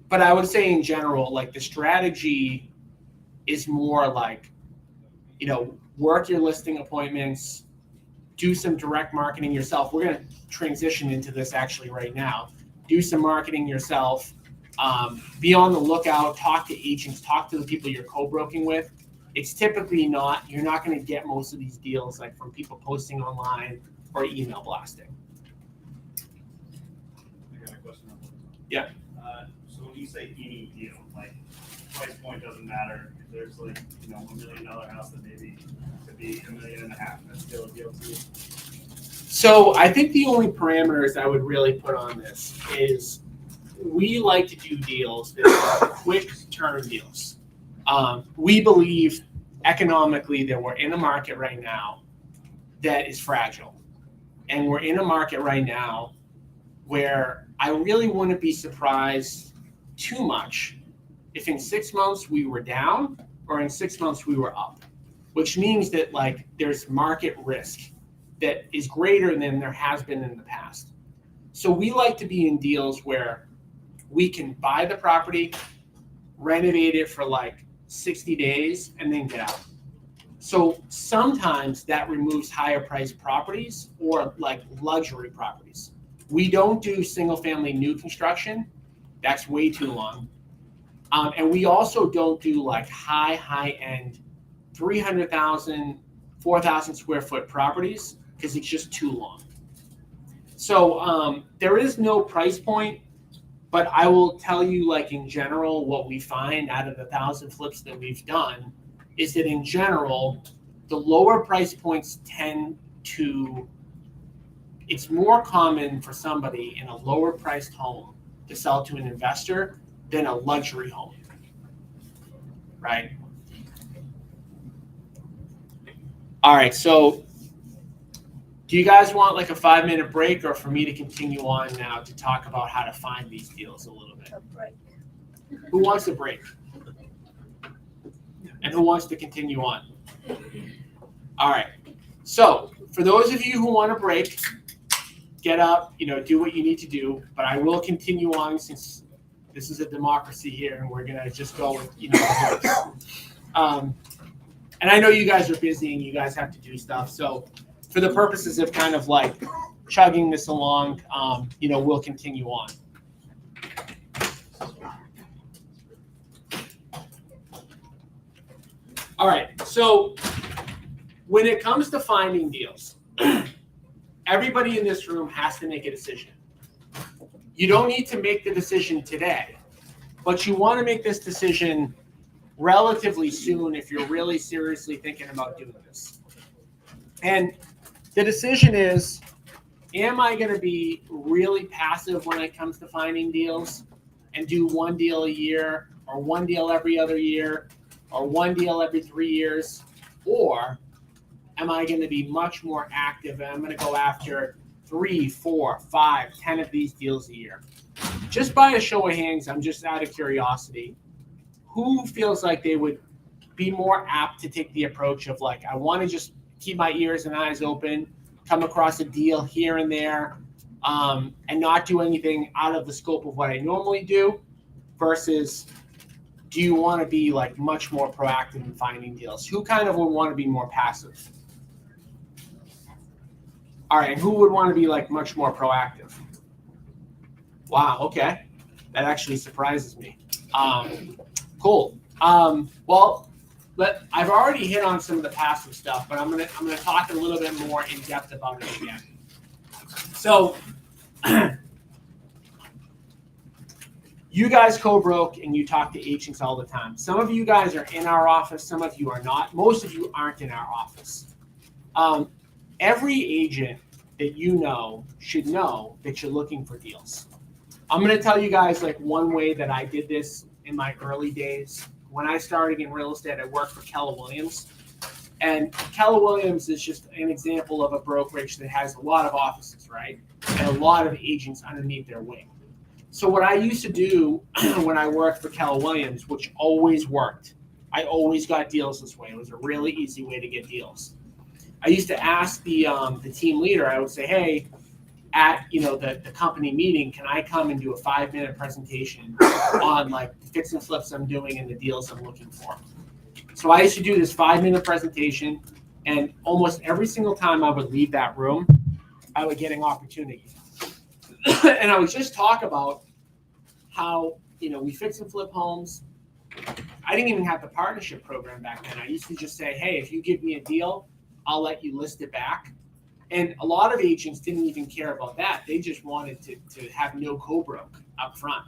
But I would say in general, like the strategy is more like, you know, work your listing appointments, do some direct marketing yourself. We're going to transition into this actually right now. Do some marketing yourself. Be on the lookout, talk to agents, talk to the people you're co-broking with. It's typically not, you're not going to get most of these deals like from people posting online or email blasting. I got a question. Yeah. So when you say any deal, like price point doesn't matter. If there's like, you know, $1 million house that maybe could be $1.5 million, that's still a deal to you? So I think the only parameters I would really put on this is we like to do deals that are quick turn deals. We believe economically that we're in a market right now that is fragile. And we're in a market right now where I really wouldn't be surprised too much if in 6 months we were down or in 6 months we were up, which means that like there's market risk that is greater than there has been in the past. So we like to be in deals where we can buy the property, renovate it for like 60 days, and then get out. So sometimes that removes higher priced properties or like luxury properties. We don't do single family new construction. That's way too long. And we also don't do like high end 300,000, 4,000 square foot properties because it's just too long. So there is no price point, but I will tell you, like in general, what we find out of the 1,000 flips that we've done is that in general, the lower price points tend to it's more common for somebody in a lower priced home to sell to an investor than a luxury home, right? All right, so do you guys want like a 5-minute break, or for me to continue on now to talk about how to find these deals a little bit? A break. Who wants a break? And who wants to continue on? All right. So for those of you who want a break, get up, do what you need to do. But I will continue on since this is a democracy here, and we're gonna just go with the votes. And I know you guys are busy and you guys have to do stuff. So for the purposes of kind of like chugging this along, we'll continue on. All right, so when it comes to finding deals, everybody in this room has to make a decision. You don't need to make the decision today, but you want to make this decision relatively soon if you're really seriously thinking about doing this. And the decision is, am I going to be really passive when it comes to finding deals and do one deal a year, or one deal every other year, or one deal every 3 years? Or am I going to be much more active and I'm going to go after 3, 4, 5, 10 of these deals a year? Just by a show of hands, I'm just out of curiosity, who feels like they would be more apt to take the approach of like, I want to just keep my ears and eyes open, come across a deal here and there, and not do anything out of the scope of what I normally do, versus do you want to be like much more proactive in finding deals? Who kind of would want to be more passive? All right, who would want to be like much more proactive? Wow, okay. That actually surprises me. Cool. Well, I've already hit on some of the passive stuff, but I'm gonna talk a little bit more in depth about it again. So you guys co-broke and you talk to agents all the time. Some of you guys are in our office, some of you are not. Most of you aren't in our office. Every agent that you know should know that you're looking for deals. I'm going to tell you guys like one way that I did this in my early days. When I started in real estate, I worked for Keller Williams. And Keller Williams is just an example of a brokerage that has a lot of offices, right? And a lot of agents underneath their wing. So what I used to do when I worked for Keller Williams, which always worked, I always got deals this way. It was a really easy way to get deals. I used to ask the team leader, I would say, hey, at the company meeting, can I come and do a 5-minute presentation on like the fix and flips I'm doing and the deals I'm looking for? So I used to do this 5-minute presentation, and almost every single time I would leave that room, I would get an opportunity. And I would just talk about how, we fix and flip homes. I didn't even have the partnership program back then. I used to just say, hey, if you give me a deal, I'll let you list it back. And a lot of agents didn't even care about that. They just wanted to have no co-broke up front.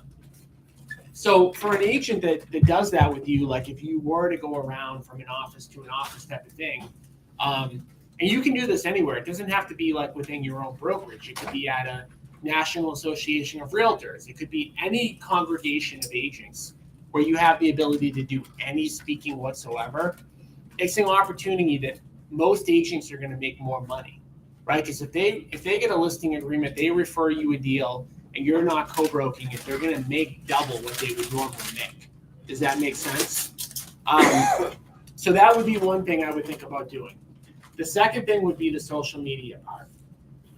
So for an agent that does that with you, like if you were to go around from an office to an office type of thing, and you can do this anywhere. It doesn't have to be like within your own brokerage. It could be at a National Association of Realtors. It could be any congregation of agents where you have the ability to do any speaking whatsoever. It's an opportunity that most agents are going to make more money, right? Because if they get a listing agreement, they refer you a deal, and you're not co-broking it, they're going to make double what they would normally make. Does that make sense? So that would be one thing I would think about doing. The second thing would be the social media part.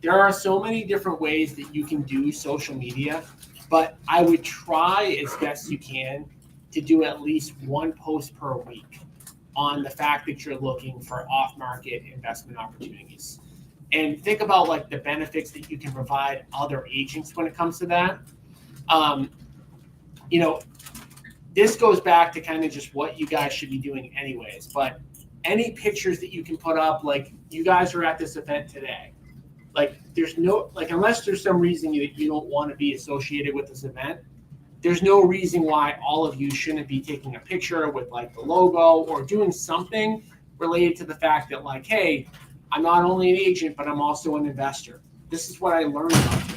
There are so many different ways that you can do social media, but I would try as best you can to do at least one post per week on the fact that you're looking for off-market investment opportunities. And think about like the benefits that you can provide other agents when it comes to that. This goes back to kind of just what you guys should be doing anyways, but any pictures that you can put up, like you guys are at this event today, like there's no, like unless there's some reason that you don't want to be associated with this event, there's no reason why all of you shouldn't be taking a picture with like the logo or doing something related to the fact that like, hey, I'm not only an agent, but I'm also an investor. this is what I learned about you.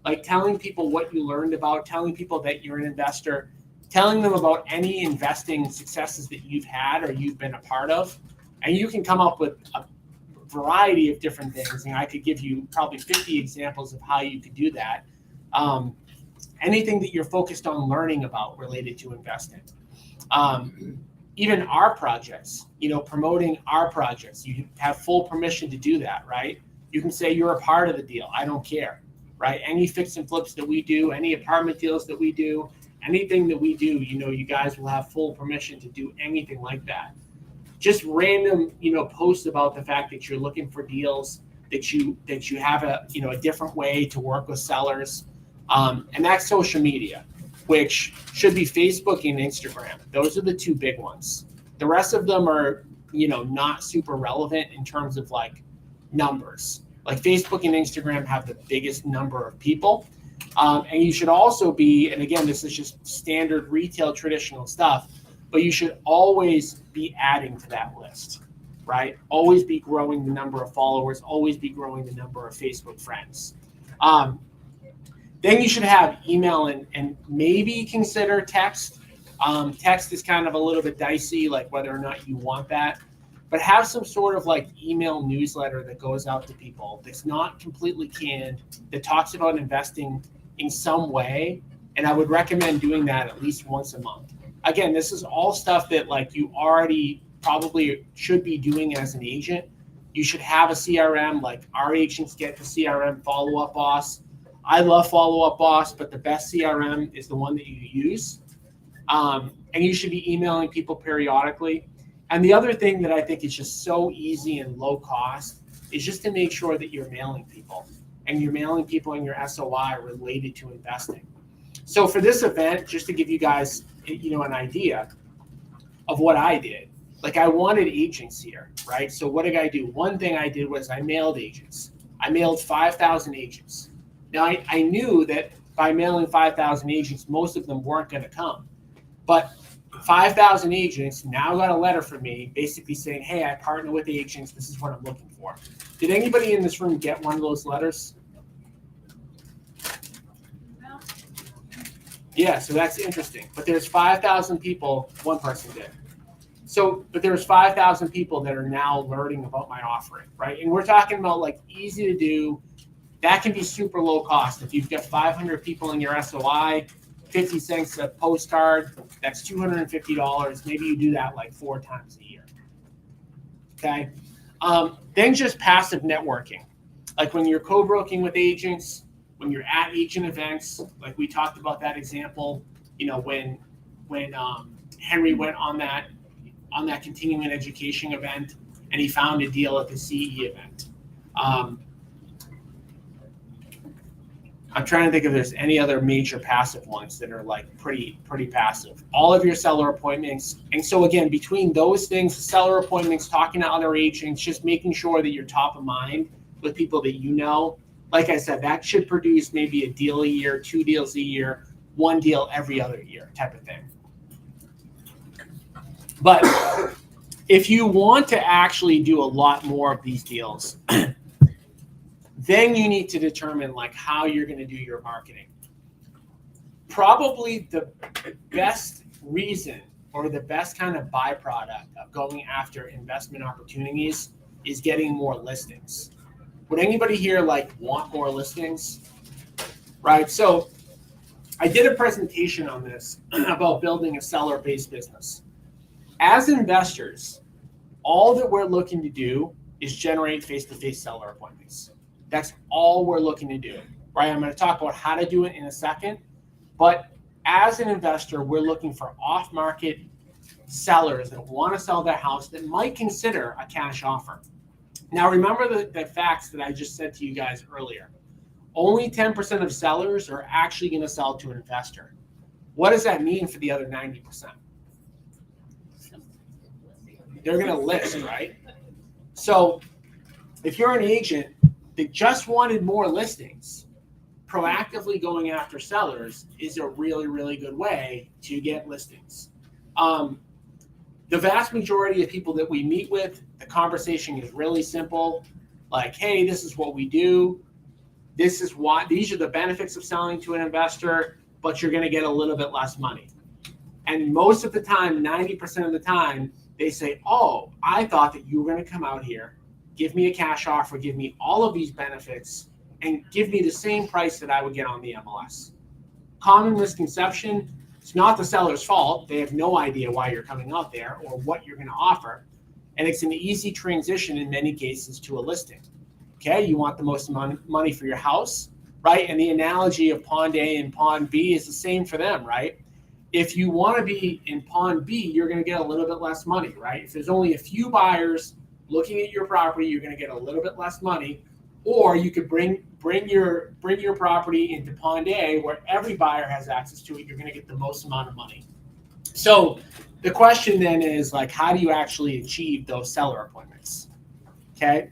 Like telling people what you learned about, telling people that you're an investor, telling them about any investing successes that you've had or you've been a part of. And you can come up with a variety of different things. And I could give you probably 50 examples of how you could do that. Anything that you're focused on learning about related to investing. Even our projects, promoting our projects, you have full permission to do that, right? You can say you're a part of the deal. I don't care, right? Any fix and flips that we do, any apartment deals that we do, anything that we do, you guys will have full permission to do anything like that. Just random, posts about the fact that you're looking for deals, that you have a different way to work with sellers. And that's social media, which should be Facebook and Instagram. Those are the two big ones. The rest of them are, not super relevant in terms of like numbers. Like Facebook and Instagram have the biggest number of people. And you should also be, and again, this is just standard retail traditional stuff, but you should always be adding to that list, right? Always be growing the number of followers, always be growing the number of Facebook friends. Then you should have email and maybe consider text. Text is kind of a little bit dicey, like whether or not you want that. But have some sort of like email newsletter that goes out to people that's not completely canned, that talks about investing in some way. And I would recommend doing that at least once a month. Again, this is all stuff that like you already probably should be doing as an agent. You should have a CRM, like our agents get the CRM Follow Up Boss. I love Follow Up Boss, but the best CRM is the one that you use. And you should be emailing people periodically. And the other thing that I think is just so easy and low cost is just to make sure that you're mailing people, and you're mailing people in your SOI related to investing. So for this event, just to give you guys, an idea of what I did, like I wanted agents here, right? So what did I do? One thing I did was I mailed agents. I mailed 5,000 agents. Now I knew that by mailing 5,000 agents, most of them weren't going to come, but 5,000 agents now got a letter from me basically saying, hey, I partner with agents. This is what I'm looking for. Did anybody in this room get one of those letters? No. Yeah, so that's interesting. But there's 5,000 people, one person did. So, but there's 5,000 people that are now learning about my offering, right? And we're talking about like easy to do. That can be super low cost. If you've got 500 people in your SOI, 50 cents a postcard, that's $250. Maybe you do that like 4 times a year. Okay. Then just passive networking. Like when you're co-broking with agents, when you're at agent events, like we talked about that example, when Henry went on that continuing education event and he found a deal at the CE event. I'm trying to think if there's any other major passive ones that are like pretty passive. All of your seller appointments. And so again, between those things, seller appointments, talking to other agents, just making sure that you're top of mind with people that you know. Like I said, that should produce maybe a deal a year, 2 deals a year, 1 deal every other year type of thing. But if you want to actually do a lot more of these deals, then you need to determine like how you're going to do your marketing. Probably the best reason or the best kind of byproduct of going after investment opportunities is getting more listings. Would anybody here like want more listings? Right. So I did a presentation on this about building a seller-based business. As investors, all that we're looking to do is generate face-to-face seller appointments. That's all we're looking to do, right? I'm going to talk about how to do it in a second. But as an investor, we're looking for off-market sellers that want to sell their house that might consider a cash offer. Now, remember the facts that I just said to you guys earlier. Only 10% of sellers are actually going to sell to an investor. What does that mean for the other 90%? They're going to list, right? So if you're an agent that just wanted more listings, proactively going after sellers is a really, really good way to get listings. The vast majority of people that we meet with, the conversation is really simple. Like, hey, this is what we do. This is why, these are the benefits of selling to an investor, but you're going to get a little bit less money. And most of the time, 90% of the time, they say, oh, I thought that you were going to come out here, give me a cash offer, give me all of these benefits, and give me the same price that I would get on the MLS. Common misconception, it's not the seller's fault. They have no idea why you're coming out there or what you're going to offer. And it's an easy transition in many cases to a listing. Okay, you want the most money for your house, right? And the analogy of pond A and pond B is the same for them, right? If you want to be in pond B, you're going to get a little bit less money, right? If there's only a few buyers looking at your property, you're going to get a little bit less money. Or you could bring your property into pond A, where every buyer has access to it. You're going to get the most amount of money. So the question then is, like, how do you actually achieve those seller appointments? Okay.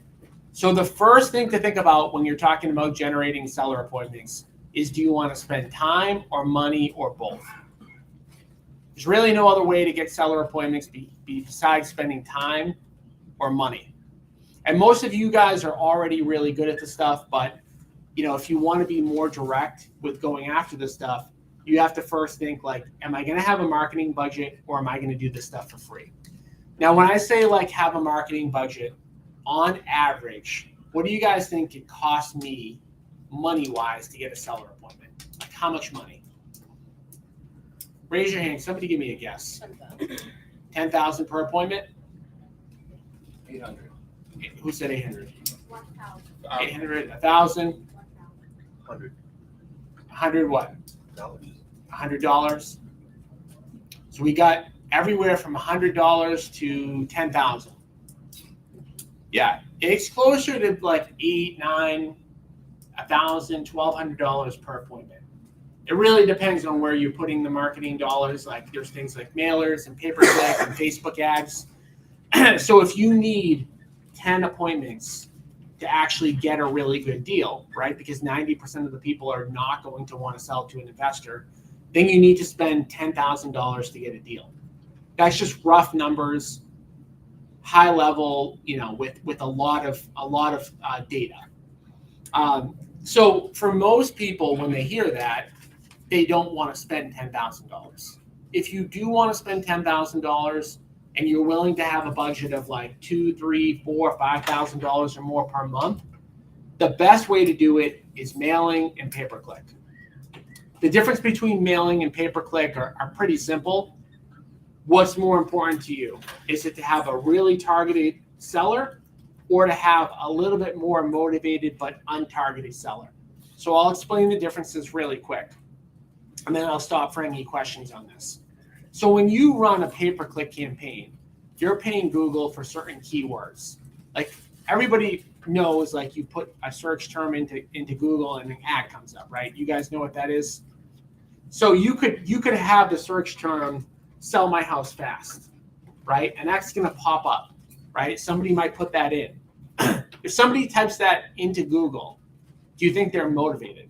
So the first thing to think about when you're talking about generating seller appointments is, do you want to spend time or money or both? There's really no other way to get seller appointments besides spending time or money. And most of you guys are already really good at this stuff, but if you want to be more direct with going after this stuff, you have to first think, like, am I going to have a marketing budget, or am I going to do this stuff for free? Now, when I say, like, have a marketing budget, on average, what do you guys think it costs me money-wise to get a seller appointment? Like, how much money? Raise your hand. Somebody give me a guess. $10,000 per appointment? 800. Who said 800? 1,000. 800, 1,000? 100. 100 what? Dollars. $100. So we got everywhere from $100 to 10,000. Yeah, it's closer to like $800, $900, $1,000, $1,200 per appointment. It really depends on where you're putting the marketing dollars. Like, there's things like mailers and pay-per-click and Facebook ads. So if you need 10 appointments to actually get a really good deal, right? Because 90% of the people are not going to want to sell to an investor. Then you need to spend $10,000 to get a deal. That's just rough numbers, high level, with a lot of data. So for most people, when they hear that, they don't want to spend $10,000. If you do want to spend $10,000 and you're willing to have a budget of like $2,000, $3,000, $4,000, $5,000 or more per month, the best way to do it is mailing and pay-per-click. The difference between mailing and pay-per-click are pretty simple. What's more important to you? Is it to have a really targeted seller, or to have a little bit more motivated but untargeted seller? So I'll explain the differences really quick, and then I'll stop for any questions on this. So when you run a pay-per-click campaign, you're paying Google for certain keywords. Like, everybody knows, like, you put a search term into Google and an ad comes up, right? You guys know what that is? So you could have the search term "sell my house fast," right? And that's going to pop up, right? Somebody might put that in. If somebody types that into Google, do you think they're motivated?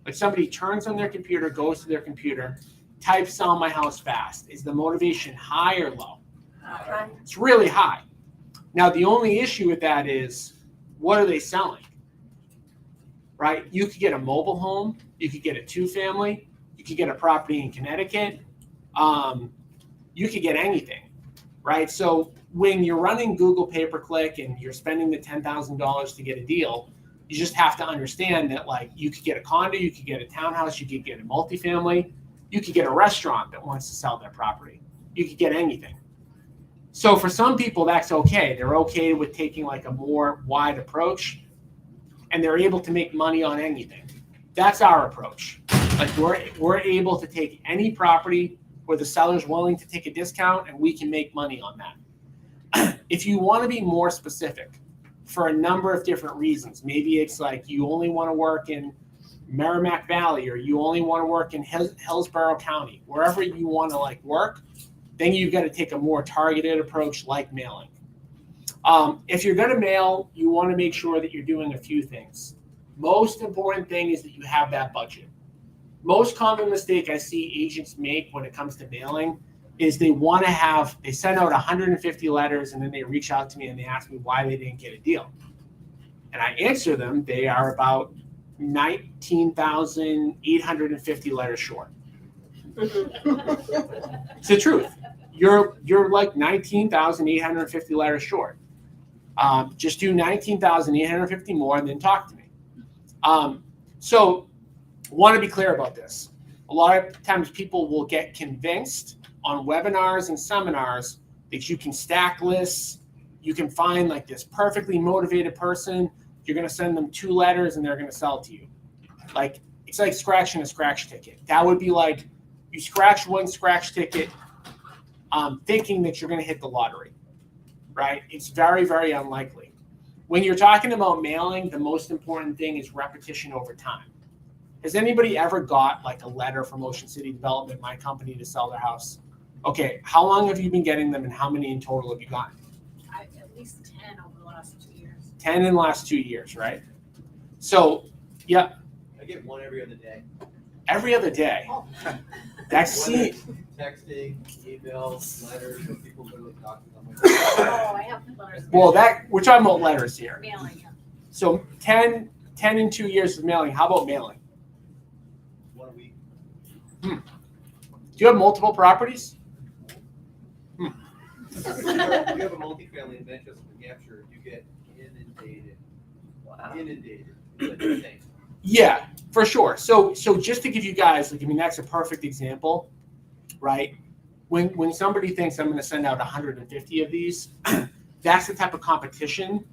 Like, somebody turns on their computer, goes to their computer, types "sell my house fast." Is the motivation high or low? High. It's really high. Now, the only issue with that is, what are they selling? Right? You could get a mobile home. You could get a 2-family. You could get a property in Connecticut. You could get anything, right? So when you're running Google pay-per-click and you're spending the $10,000 to get a deal, you just have to understand that, like, you could get a condo, you could get a townhouse, you could get a multifamily, you could get a restaurant that wants to sell their property. You could get anything. So for some people, that's okay. They're okay with taking like a more wide approach, and they're able to make money on anything. That's our approach. Like, we're able to take any property where the seller's willing to take a discount, and we can make money on that. If you want to be more specific for a number of different reasons, maybe it's like you only want to work in Merrimack Valley, or you only want to work in Hillsborough County, wherever you want to like work, then you've got to take a more targeted approach like mailing. If you're going to mail, you want to make sure that you're doing a few things. Most important thing is that you have that budget. Most common mistake I see agents make when it comes to mailing is they send out 150 letters, and then they reach out to me and they ask me why they didn't get a deal. and I answer them, they are about 19,850 letters short. It's the truth. You're like 19,850 letters short. Just do 19,850 more and then talk to me. So want to be clear about this. A lot of times people will get convinced on webinars and seminars that you can stack lists. You can find like this perfectly motivated person. You're going to send them 2 letters and they're going to sell to you. Like, it's like scratching a scratch ticket. That would be like you scratch one scratch ticket thinking that you're going to hit the lottery, right? It's very, very unlikely. When you're talking about mailing, the most important thing is repetition over time. Has anybody ever got like a letter from Ocean City Development, my company, to sell their house? Okay, how long have you been getting them and how many in total have you gotten? At least 10 over the last 2 years. 10 in the last 2 years, right? So, yeah. I get one every other day. Every other day. That's Whether it. Texting, emails, letters, and people literally talking. Oh, I have letters. Well, we're talking about letters here. Mailing, yeah. So 10 in 2 years of mailing. How about mailing? 1 a week. Do you have multiple properties? We have a multifamily in Manchester, New Hampshire. You get inundated. Wow. Inundated. It's like insane. Yeah, for sure. So just to give you guys, like, I mean, that's a perfect example, right? When somebody thinks I'm going to send out 150 of these, that's the type of competition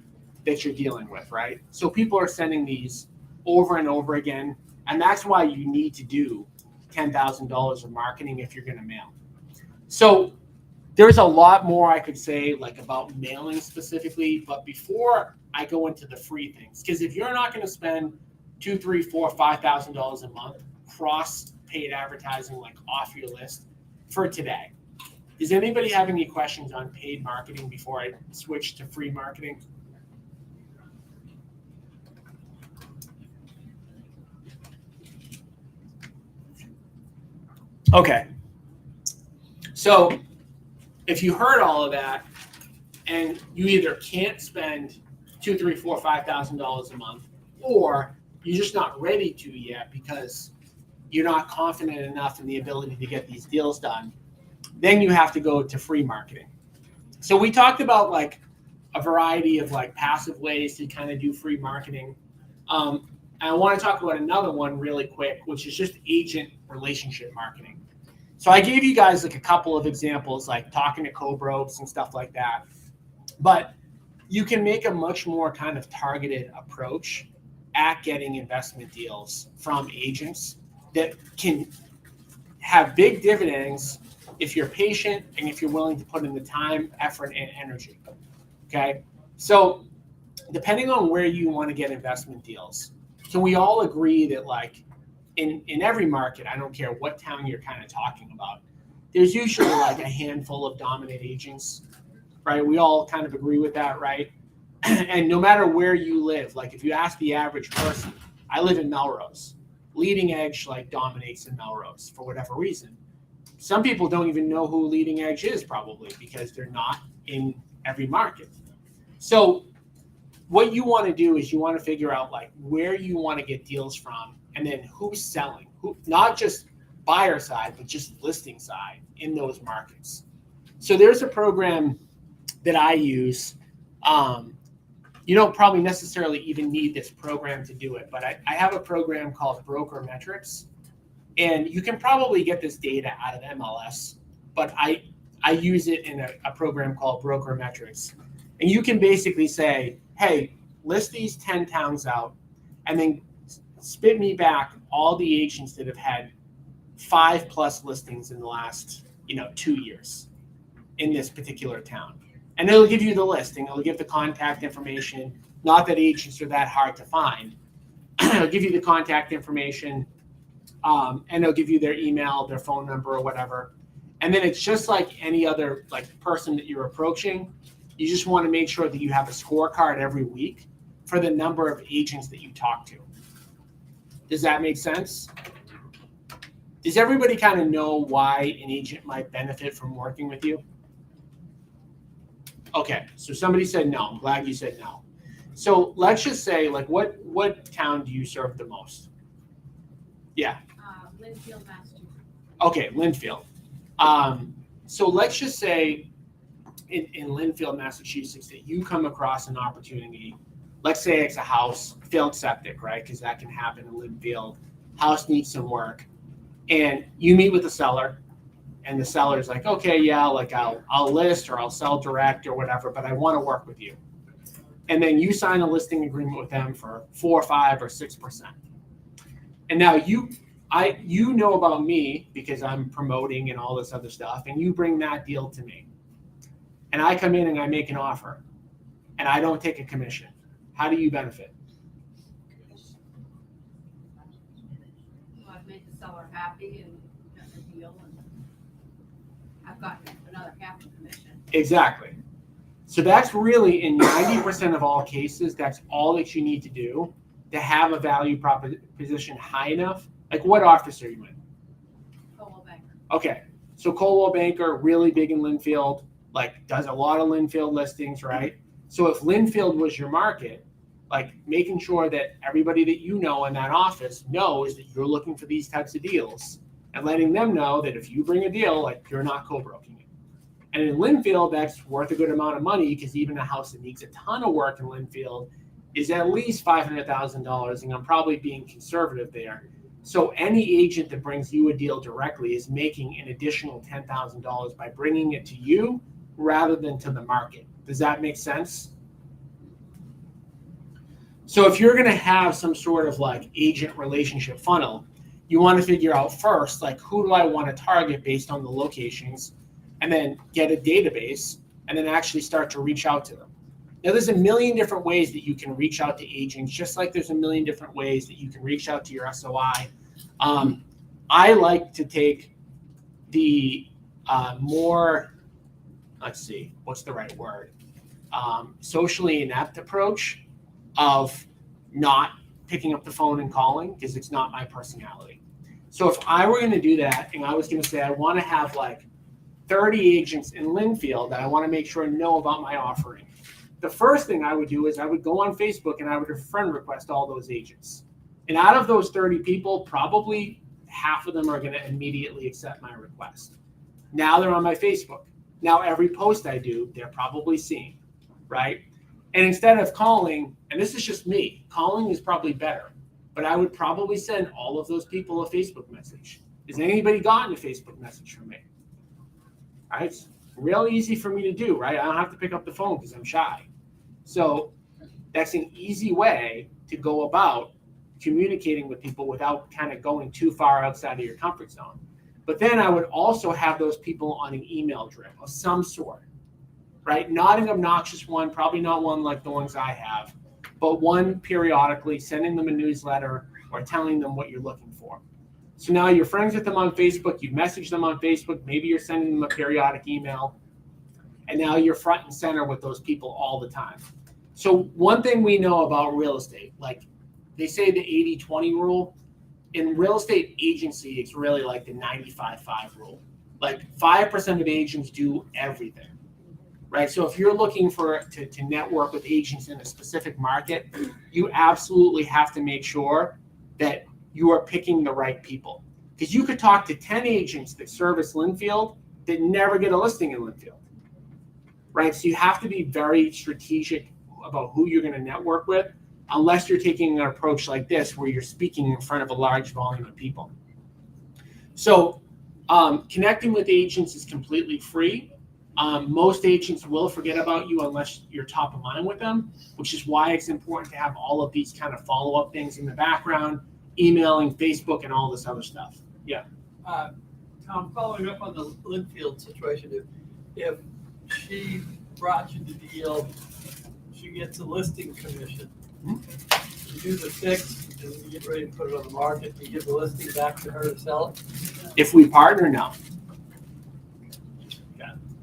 that you're dealing with, right? So people are sending these over and over again, and that's why you need to do $10,000 of marketing if you're going to mail. So there's a lot more I could say, like, about mailing specifically, but before I go into the free things, because if you're not going to spend $2,000, $3,000, $4,000, $5,000 a month cross paid advertising, like off your list for today, does anybody have any questions on paid marketing before I switch to free marketing? Okay. So if you heard all of that and you either can't spend $2,000, $3,000, $4,000, $5,000 a month, or you're just not ready to yet because you're not confident enough in the ability to get these deals done, then you have to go to free marketing. So we talked about like a variety of like passive ways to kind of do free marketing. And I want to talk about another one really quick, which is just agent relationship marketing. So I gave you guys like a couple of examples, like talking to co-brokes and stuff like that. But you can make a much more kind of targeted approach at getting investment deals from agents that can have big dividends if you're patient and if you're willing to put in the time, effort, and energy. Okay? So depending on where you want to get investment deals, can we all agree that like in every market, I don't care what town you're kind of talking about, there's usually like a handful of dominant agents, right? We all kind of agree with that, right? And no matter where you live, like if you ask the average person, I live in Melrose. Leading Edge like dominates in Melrose for whatever reason. Some people don't even know who Leading Edge is probably because they're not in every market. So what you want to do is you want to figure out like where you want to get deals from and then who's selling, who, not just buyer side, but just listing side in those markets. So there's a program that I use. You don't probably necessarily even need this program to do it, but I have a program called Broker Metrics, and you can probably get this data out of MLS, but I use it in a program called Broker Metrics. And you can basically say, hey, list these 10 towns out, and then spit me back all the agents that have had 5+ listings in the last 2 years in this particular town. And it'll give you the listing. It'll give the contact information. Not that agents are that hard to find. It'll give you the contact information, and it'll give you their email, their phone number, or whatever. And then it's just like any other like person that you're approaching. You just want to make sure that you have a scorecard every week for the number of agents that you talk to. Does that make sense? Does everybody kind of know why an agent might benefit from working with you? Okay, so somebody said no. I'm glad you said no. So let's just say, like, what town do you serve the most? Yeah. Linfield, Massachusetts. Okay, Linfield. So let's just say in Linfield, Massachusetts, that you come across an opportunity. Let's say it's a house, failed septic, right? Because that can happen in Linfield. House needs some work. And you meet with the seller, and the seller's like, okay, yeah, like I'll list or I'll sell direct or whatever, but I want to work with you. And then you sign a listing agreement with them for 4, 5, or 6%. And now you know about me because I'm promoting and all this other stuff, and you bring that deal to me. And I come in and I make an offer, and I don't take a commission. How do you benefit? Well, I've made the seller happy and got the deal, and I've gotten another half a commission. Exactly. So that's really, in 90% of all cases, that's all that you need to do to have a value proposition high enough. Like, what office are you in? Coldwell Banker. Okay, so Coldwell Banker, really big in Linfield, like does a lot of Linfield listings, right? So if Linfield was your market, like making sure that everybody that you know in that office knows that you're looking for these types of deals, and letting them know that if you bring a deal, like, you're not co-broking it. And in Linfield, that's worth a good amount of money, because even a house that needs a ton of work in Linfield is at least $500,000, and I'm probably being conservative there. So any agent that brings you a deal directly is making an additional $10,000 by bringing it to you rather than to the market. Does that make sense? So if you're going to have some sort of like agent relationship funnel, you want to figure out first, like, who do I want to target based on the locations, and then get a database, and then actually start to reach out to them. Now, there's a million different ways that you can reach out to agents, just like there's a million different ways that you can reach out to your SOI. I like to take the more, let's see, what's the right word? Socially inept approach of not picking up the phone and calling, because it's not my personality. So if I were going to do that, and I was going to say I want to have like 30 agents in Linfield that I want to make sure know about my offering, the first thing I would do is I would go on Facebook and I would friend request all those agents. And out of those 30 people, probably half of them are going to immediately accept my request. Now they're on my Facebook. Now every post I do, they're probably seeing, right? And instead of calling, and this is just me, calling is probably better, but I would probably send all of those people a Facebook message. Has anybody gotten a Facebook message from me? All right, it's real easy for me to do, right? I don't have to pick up the phone because I'm shy. So that's an easy way to go about communicating with people without kind of going too far outside of your comfort zone. But then I would also have those people on an email drip of some sort, right? Not an obnoxious one, probably not one like the ones I have, but one periodically, sending them a newsletter or telling them what you're looking for. So now you're friends with them on Facebook, you message them on Facebook, maybe you're sending them a periodic email, and now you're front and center with those people all the time. So one thing we know about real estate, like they say the 80-20 rule, in real estate agency, it's really like the 95-5 rule. Like 5% of agents do everything, right? So if you're looking to network with agents in a specific market, you absolutely have to make sure that you are picking the right people. Because you could talk to 10 agents that service Linfield that never get a listing in Linfield, right? So you have to be very strategic about who you're going to network with, unless you're taking an approach like this where you're speaking in front of a large volume of people. So connecting with agents is completely free. Most agents will forget about you unless you're top of mind with them, which is why it's important to have all of these kind of follow-up things in the background, emailing, Facebook, and all this other stuff. Yeah. Tom, following up on the Linfield situation, if she brought you the deal, she gets a listing commission. You do the fix, and you get ready to put it on the market, you give the listing back to her to sell it? If we partner, no.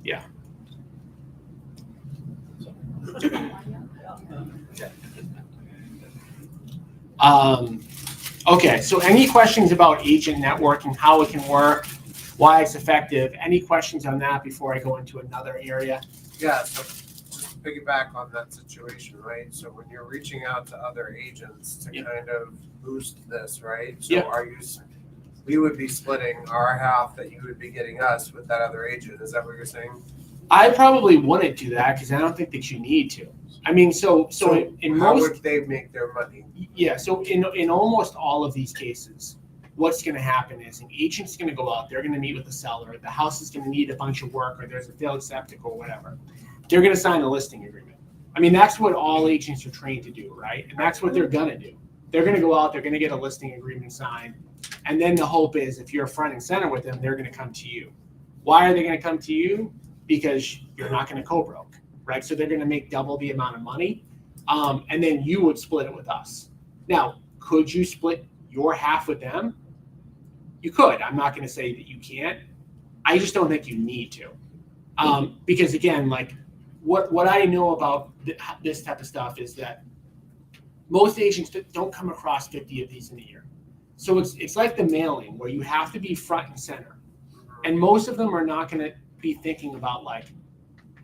Yeah. Okay, so any questions about agent networking, how it can work, why it's effective? Any questions on that before I go into another area? Yeah, so piggyback on that situation, right? So when you're reaching out to other agents to kind of boost this, right? So Yep. are you, we would be splitting our half that you would be getting us with that other agent. Is that what you're saying? I probably wouldn't do that because I don't think that you need to. I mean, so in how most, would they make their money? yeah, so in almost all of these cases, what's going to happen is an agent's going to go out, they're going to meet with the seller, the house is going to need a bunch of work, or there's a failed septic or whatever. They're going to sign a listing agreement. I mean, that's what all agents are trained to do, right? And that's what they're going to do. They're going to go out, they're going to get a listing agreement signed, and then the hope is if you're front and center with them, they're going to come to you. Why are they going to come to you? Because you're not going to co-broke, right? So they're going to make double the amount of money, and then you would split it with us. Now, could you split your half with them? You could. I'm not going to say that you can't. I just don't think you need to, because again, like what I know about this type of stuff is that most agents don't come across 50 of these in a year. So it's like the mailing where you have to be front and center, and most of them are not going to be thinking about like,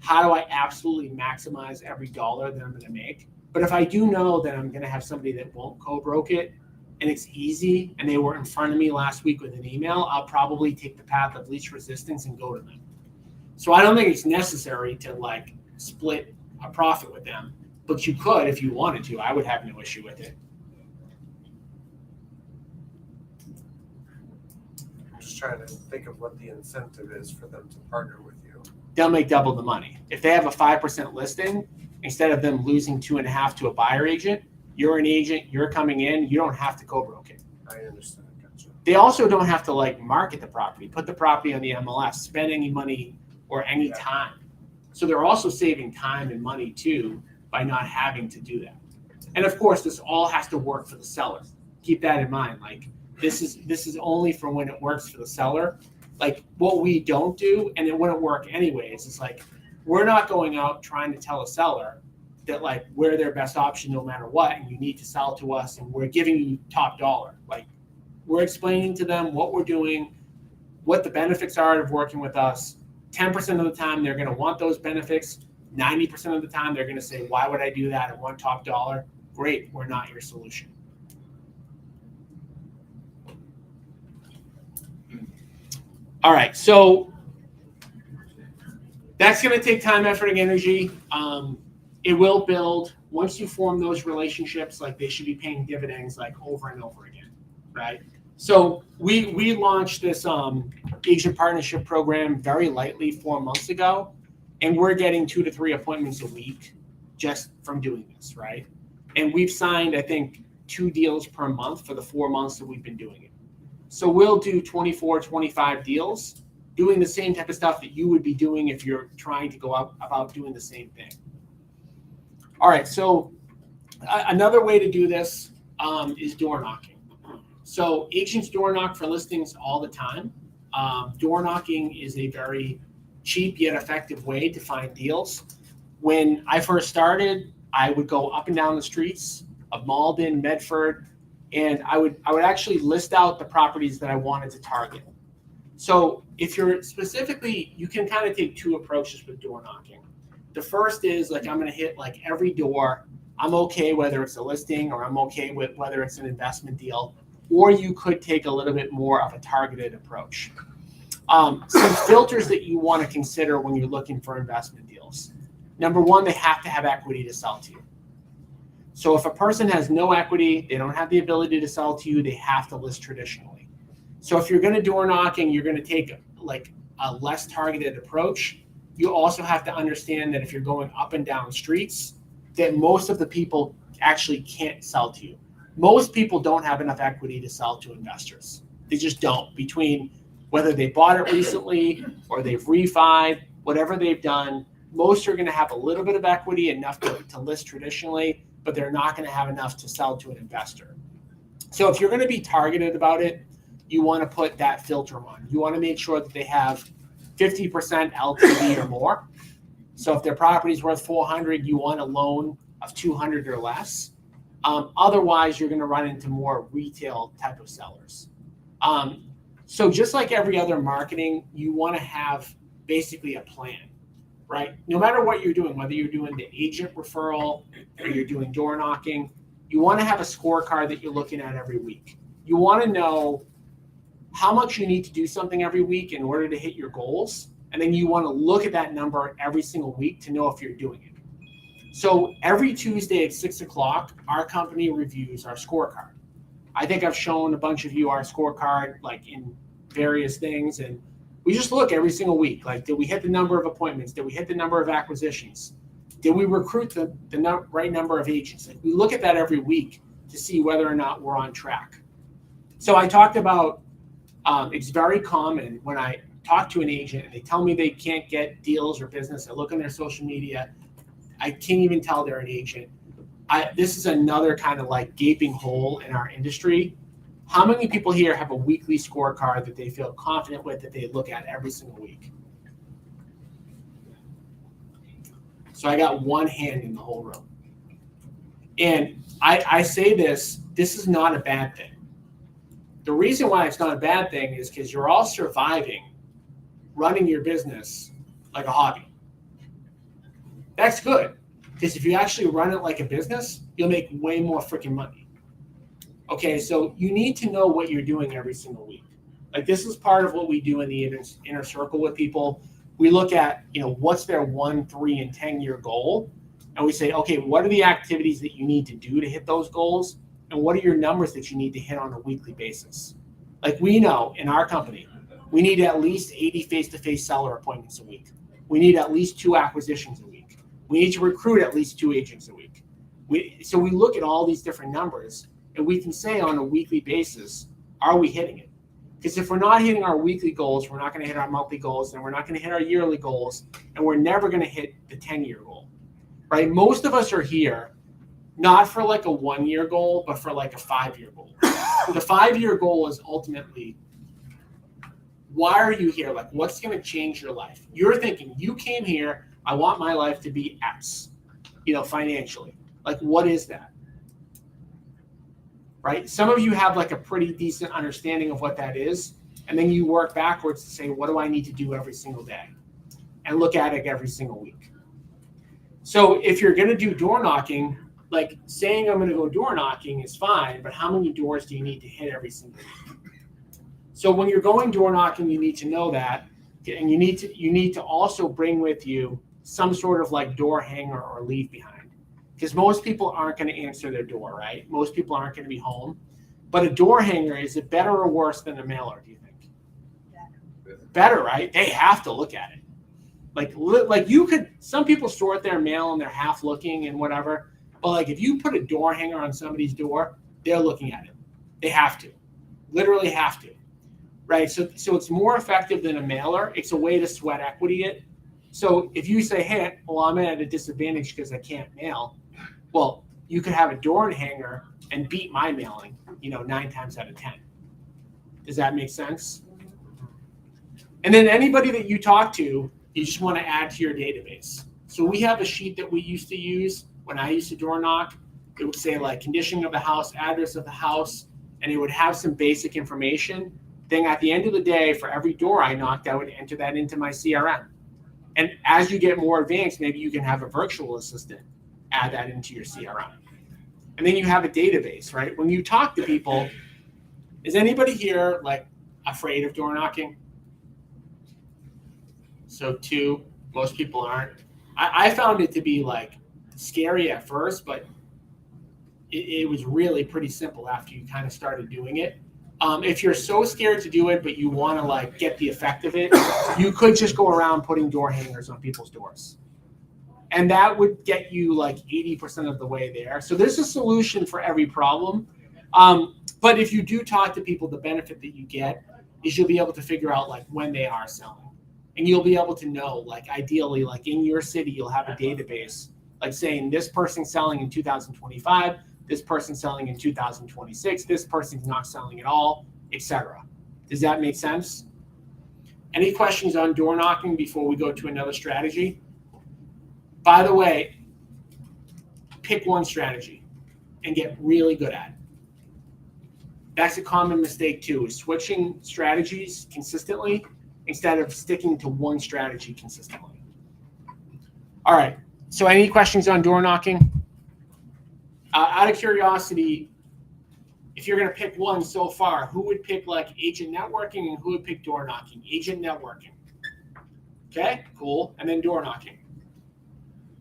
how do I absolutely maximize every dollar that I'm going to make? But if I do know that I'm going to have somebody that won't co-broke it and it's easy and they were in front of me last week with an email, I'll probably take the path of least resistance and go to them. So I don't think it's necessary to like split a profit with them, but you could if you wanted to. I would have no issue with it. I'm just trying to think of what the incentive is for them to partner with you. They'll make double the money. If they have a 5% listing, instead of them losing 2.5 to a buyer agent, you're an agent, you're coming in, you don't have to co-broke it. I understand. Gotcha. They also don't have to like market the property, put the property on the MLS, spend any money or any time. So they're also saving time and money too by not having to do that. And of course, this all has to work for the seller. Keep that in mind. Like this is only for when it works for the seller. Like what we don't do, and it wouldn't work anyways, is like we're not going out trying to tell a seller that like we're their best option no matter what, and you need to sell to us, and we're giving you top dollar. Like we're explaining to them what we're doing, what the benefits are of working with us. 10% of the time they're going to want those benefits. 90% of the time they're going to say, why would I do that? I want top dollar. Great, we're not your solution. All right, so that's going to take time, effort, and energy. It will build. Once you form those relationships, like they should be paying dividends like over and over again, right? So we launched this agent partnership program very lightly 4 months ago, and we're getting 2 to 3 appointments a week just from doing this, right? And we've signed, I think, 2 deals per month for the 4 months that we've been doing it. So we'll do 24, 25 deals, doing the same type of stuff that you would be doing if you're trying to go out about doing the same thing. All right, so another way to do this is door knocking. So agents door knock for listings all the time. Door knocking is a very cheap yet effective way to find deals. When I first started, I would go up and down the streets of Malden, Medford, and I would actually list out the properties that I wanted to target. So if you're specifically, you can kind of take 2 approaches with door knocking. The first is like, I'm going to hit like every door. I'm okay whether it's a listing or I'm okay with whether it's an investment deal, or you could take a little bit more of a targeted approach. Some filters that you want to consider when you're looking for investment deals. Number 1, they have to have equity to sell to you. So if a person has no equity, they don't have the ability to sell to you, they have to list traditionally. So if you're going to door knocking, you're going to take like a less targeted approach. You also have to understand that if you're going up and down streets, that most of the people actually can't sell to you. Most people don't have enough equity to sell to investors. They just don't. Between whether they bought it recently or they've refied, whatever they've done, most are going to have a little bit of equity, enough to list traditionally, but they're not going to have enough to sell to an investor. So if you're going to be targeted about it, you want to put that filter on. You want to make sure that they have 50% LTV or more. So if their property is worth 400, you want a loan of 200 or less. Otherwise, you're going to run into more retail type of sellers. So just like every other marketing, you want to have basically a plan. right? No matter what you're doing, whether you're doing the agent referral or you're doing door knocking, you want to have a scorecard that you're looking at every week. You want to know how much you need to do something every week in order to hit your goals. And then you want to look at that number every single week to know if you're doing it. So every Tuesday at 6 o'clock, our company reviews our scorecard. I think I've shown a bunch of you our scorecard, like in various things. And we just look every single week. Like, did we hit the number of appointments? Did we hit the number of acquisitions? Did we recruit the right number of agents? Like, we look at that every week to see whether or not we're on track. So I talked about, it's very common when I talk to an agent and they tell me they can't get deals or business. I look on their social media. I can't even tell they're an agent. This is another kind of like gaping hole in our industry. How many people here have a weekly scorecard that they feel confident with, that they look at every single week? So I got one hand in the whole room. And I say this is not a bad thing. The reason why it's not a bad thing is because you're all surviving running your business like a hobby. That's good, because if you actually run it like a business, you'll make way more freaking money. Okay, so you need to know what you're doing every single week. Like, this is part of what we do in the inner circle with people. We look at, what's their 1, 3, and 10-year goal, and we say, okay, what are the activities that you need to do to hit those goals, and what are your numbers that you need to hit on a weekly basis? Like, we know in our company, we need at least 80 face-to-face seller appointments a week. We need at least 2 acquisitions a week. We need to recruit at least 2 agents a week. So we look at all these different numbers, and we can say on a weekly basis, are we hitting it? Because if we're not hitting our weekly goals, we're not going to hit our monthly goals, and we're not going to hit our yearly goals, and we're never going to hit the 10-year goal, right? Most of us are here not for like a 1-year goal, but for like a 5-year goal. The 5-year goal is ultimately, why are you here? Like, what's going to change your life? You're thinking, you came here, I want my life to be X, financially. Like, what is that? Right? Some of you have like a pretty decent understanding of what that is. And then you work backwards to say, what do I need to do every single day? And look at it every single week. So if you're going to do door knocking, like saying I'm going to go door knocking is fine, but how many doors do you need to hit every single week? So when you're going door knocking, you need to know that. And you need to also bring with you some sort of like door hanger or leave behind. Because most people aren't going to answer their door, right? Most people aren't going to be home. But a door hanger, is it better or worse than a mailer, do you think? Better, right? They have to look at it. Like you could, some people sort their mail and they're half looking and whatever. But like if you put a door hanger on somebody's door, they're looking at it. They have to. Literally have to. Right? So it's more effective than a mailer. It's a way to sweat equity it. So if you say, hey, well, I'm at a disadvantage because I can't mail. Well, you could have a door hanger and beat my mailing, 9 times out of 10. Does that make sense? And then anybody that you talk to, you just want to add to your database. So we have a sheet that we used to use when I used to door knock. It would say like condition of the house, address of the house, and it would have some basic information. Then at the end of the day, for every door I knocked, I would enter that into my CRM. And as you get more advanced, maybe you can have a virtual assistant add that into your CRM. And then you have a database, right? When you talk to people, is anybody here like afraid of door knocking? So 2, most people aren't. I found it to be like scary at first, but it was really pretty simple after you kind of started doing it. If you're so scared to do it, but you want to like get the effect of it, you could just go around putting door hangers on people's doors. And that would get you like 80% of the way there. So there's a solution for every problem. But if you do talk to people, the benefit that you get is you'll be able to figure out like when they are selling. And you'll be able to know, like ideally, like in your city, you'll have a database like saying this person's selling in 2025, this person's selling in 2026, this person's not selling at all, etc. Does that make sense? Any questions on door knocking before we go to another strategy? By the way, pick one strategy and get really good at it. That's a common mistake too, is switching strategies consistently instead of sticking to one strategy consistently. All right. So any questions on door knocking? Out of curiosity, if you're going to pick one so far, who would pick like agent networking and who would pick door knocking? Agent networking. Okay, cool. And then door knocking.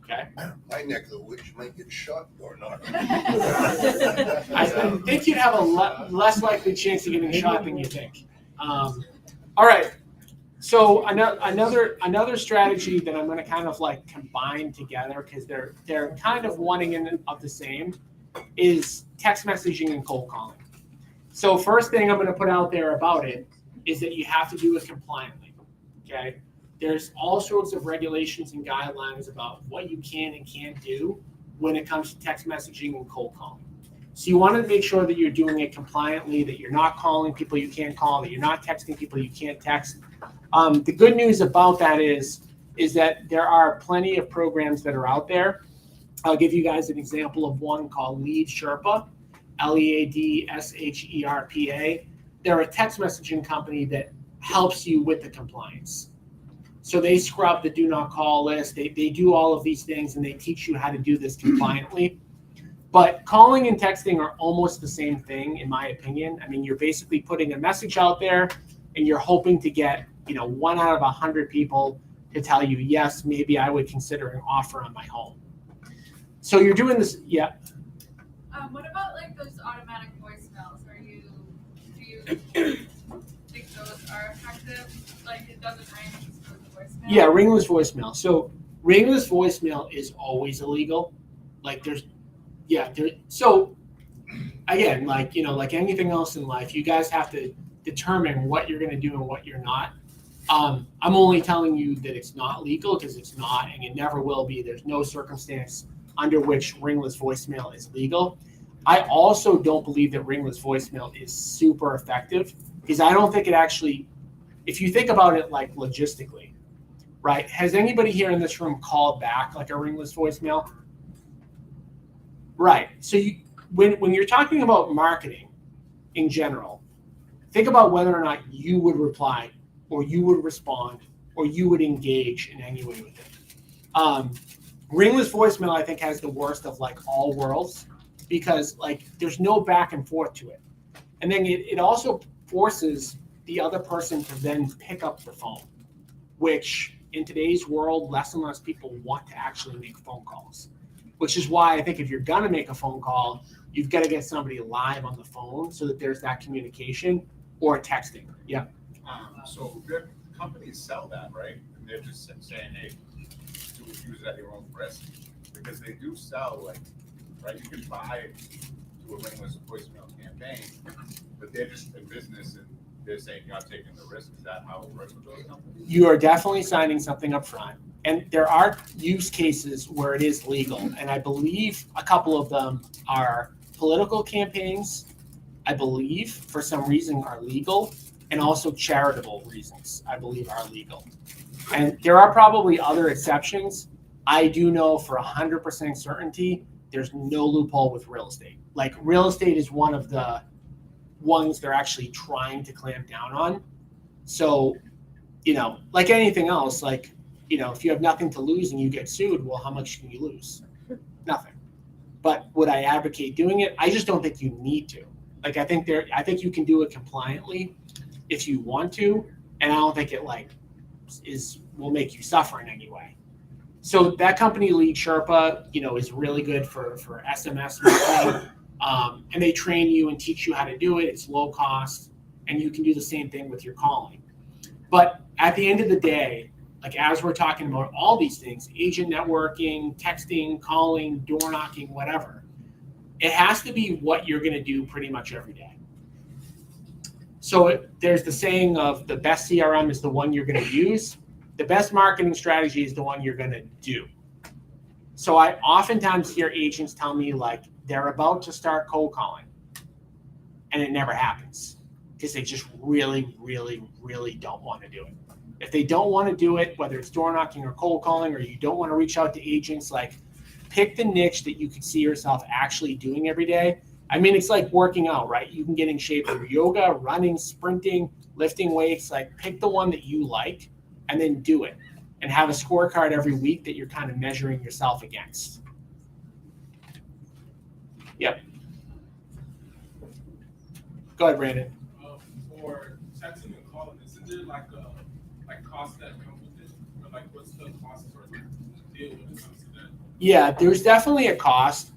Okay. My neck of the woods might get shot or not. I think you'd have a less likely chance of getting shot than you think. All right. So another strategy that I'm going to kind of like combine together because they're kind of one in of the same is text messaging and cold calling. So first thing I'm going to put out there about it is that you have to do it compliantly. Okay. There's all sorts of regulations and guidelines about what you can and can't do when it comes to text messaging and cold calling. So you want to make sure that you're doing it compliantly, that you're not calling people you can't call, that you're not texting people you can't text. The good news about that is that there are plenty of programs that are out there. I'll give you guys an example of one called Lead Sherpa, LEADSHERPA. They're a text messaging company that helps you with the compliance. So they scrub the do not call list. They do all of these things and they teach you how to do this compliantly. But calling and texting are almost the same thing, in my opinion. I mean, you're basically putting a message out there and you're hoping to get, 1 out of 100 people to tell you, yes, maybe I would consider an offer on my home. So you're doing this, yeah. What about like those automatic voicemails? Do you think those are effective? Like it doesn't ring, it just goes to voicemail? Yeah, ringless voicemail. So ringless voicemail is always illegal. Like so again, like anything else in life, you guys have to determine what you're going to do and what you're not. I'm only telling you that it's not legal because it's not, and it never will be. There's no circumstance under which ringless voicemail is legal. I also don't believe that ringless voicemail is super effective because I don't think it actually, if you think about it like logistically, right? Has anybody here in this room called back like a ringless voicemail? Right. So when you're talking about marketing in general, think about whether or not you would reply or you would respond or you would engage in any way with it. Ringless voicemail, I think, has the worst of like all worlds because like there's no back and forth to it. And then it also forces the other person to then pick up the phone, which in today's world, less and less people want to actually make phone calls, which is why I think if you're going to make a phone call, you've got to get somebody live on the phone so that there's that communication or texting. Yeah. So good companies sell that, right? And they're just saying, hey, use it at your own risk. Because they do sell, like, right? You can buy to a ringless voicemail campaign, but they're just in business and they're saying you're not taking the risk. Is that how it works with those companies? You are definitely signing something up front. And there are use cases where it is legal. And I believe a couple of them are political campaigns, I believe, for some reason are legal, and also charitable reasons, I believe, are legal. And there are probably other exceptions. I do know for 100% certainty, there's no loophole with real estate. Like real estate is one of the ones they're actually trying to clamp down on. So, like anything else, like, if you have nothing to lose and you get sued, well, how much can you lose? Nothing. But would I advocate doing it? I just don't think you need to. Like, I think you can do it compliantly if you want to, and I don't think it will make you suffer in any way. So that company, Lead Sherpa, is really good for SMS marketing, and they train you and teach you how to do it. It's low cost, and you can do the same thing with your calling. But at the end of the day, like as we're talking about all these things, agent networking, texting, calling, door knocking, whatever, it has to be what you're going to do pretty much every day. So there's the saying of the best CRM is the one you're going to use. The best marketing strategy is the one you're going to do. So I oftentimes hear agents tell me like they're about to start cold calling and it never happens because they just really, really, really don't want to do it. If they don't want to do it, whether it's door knocking or cold calling, or you don't want to reach out to agents, like pick the niche that you could see yourself actually doing every day. I mean, it's like working out, right? You can get in shape through yoga, running, sprinting, lifting weights. Like pick the one that you like and then do it. and have a scorecard every week that you're kind of measuring yourself against. Yep. Go ahead, Brandon. For texting and calling, isn't there like cost that come with it? Or like what's the cost for like deal when it comes to that? Yeah, there's definitely a cost.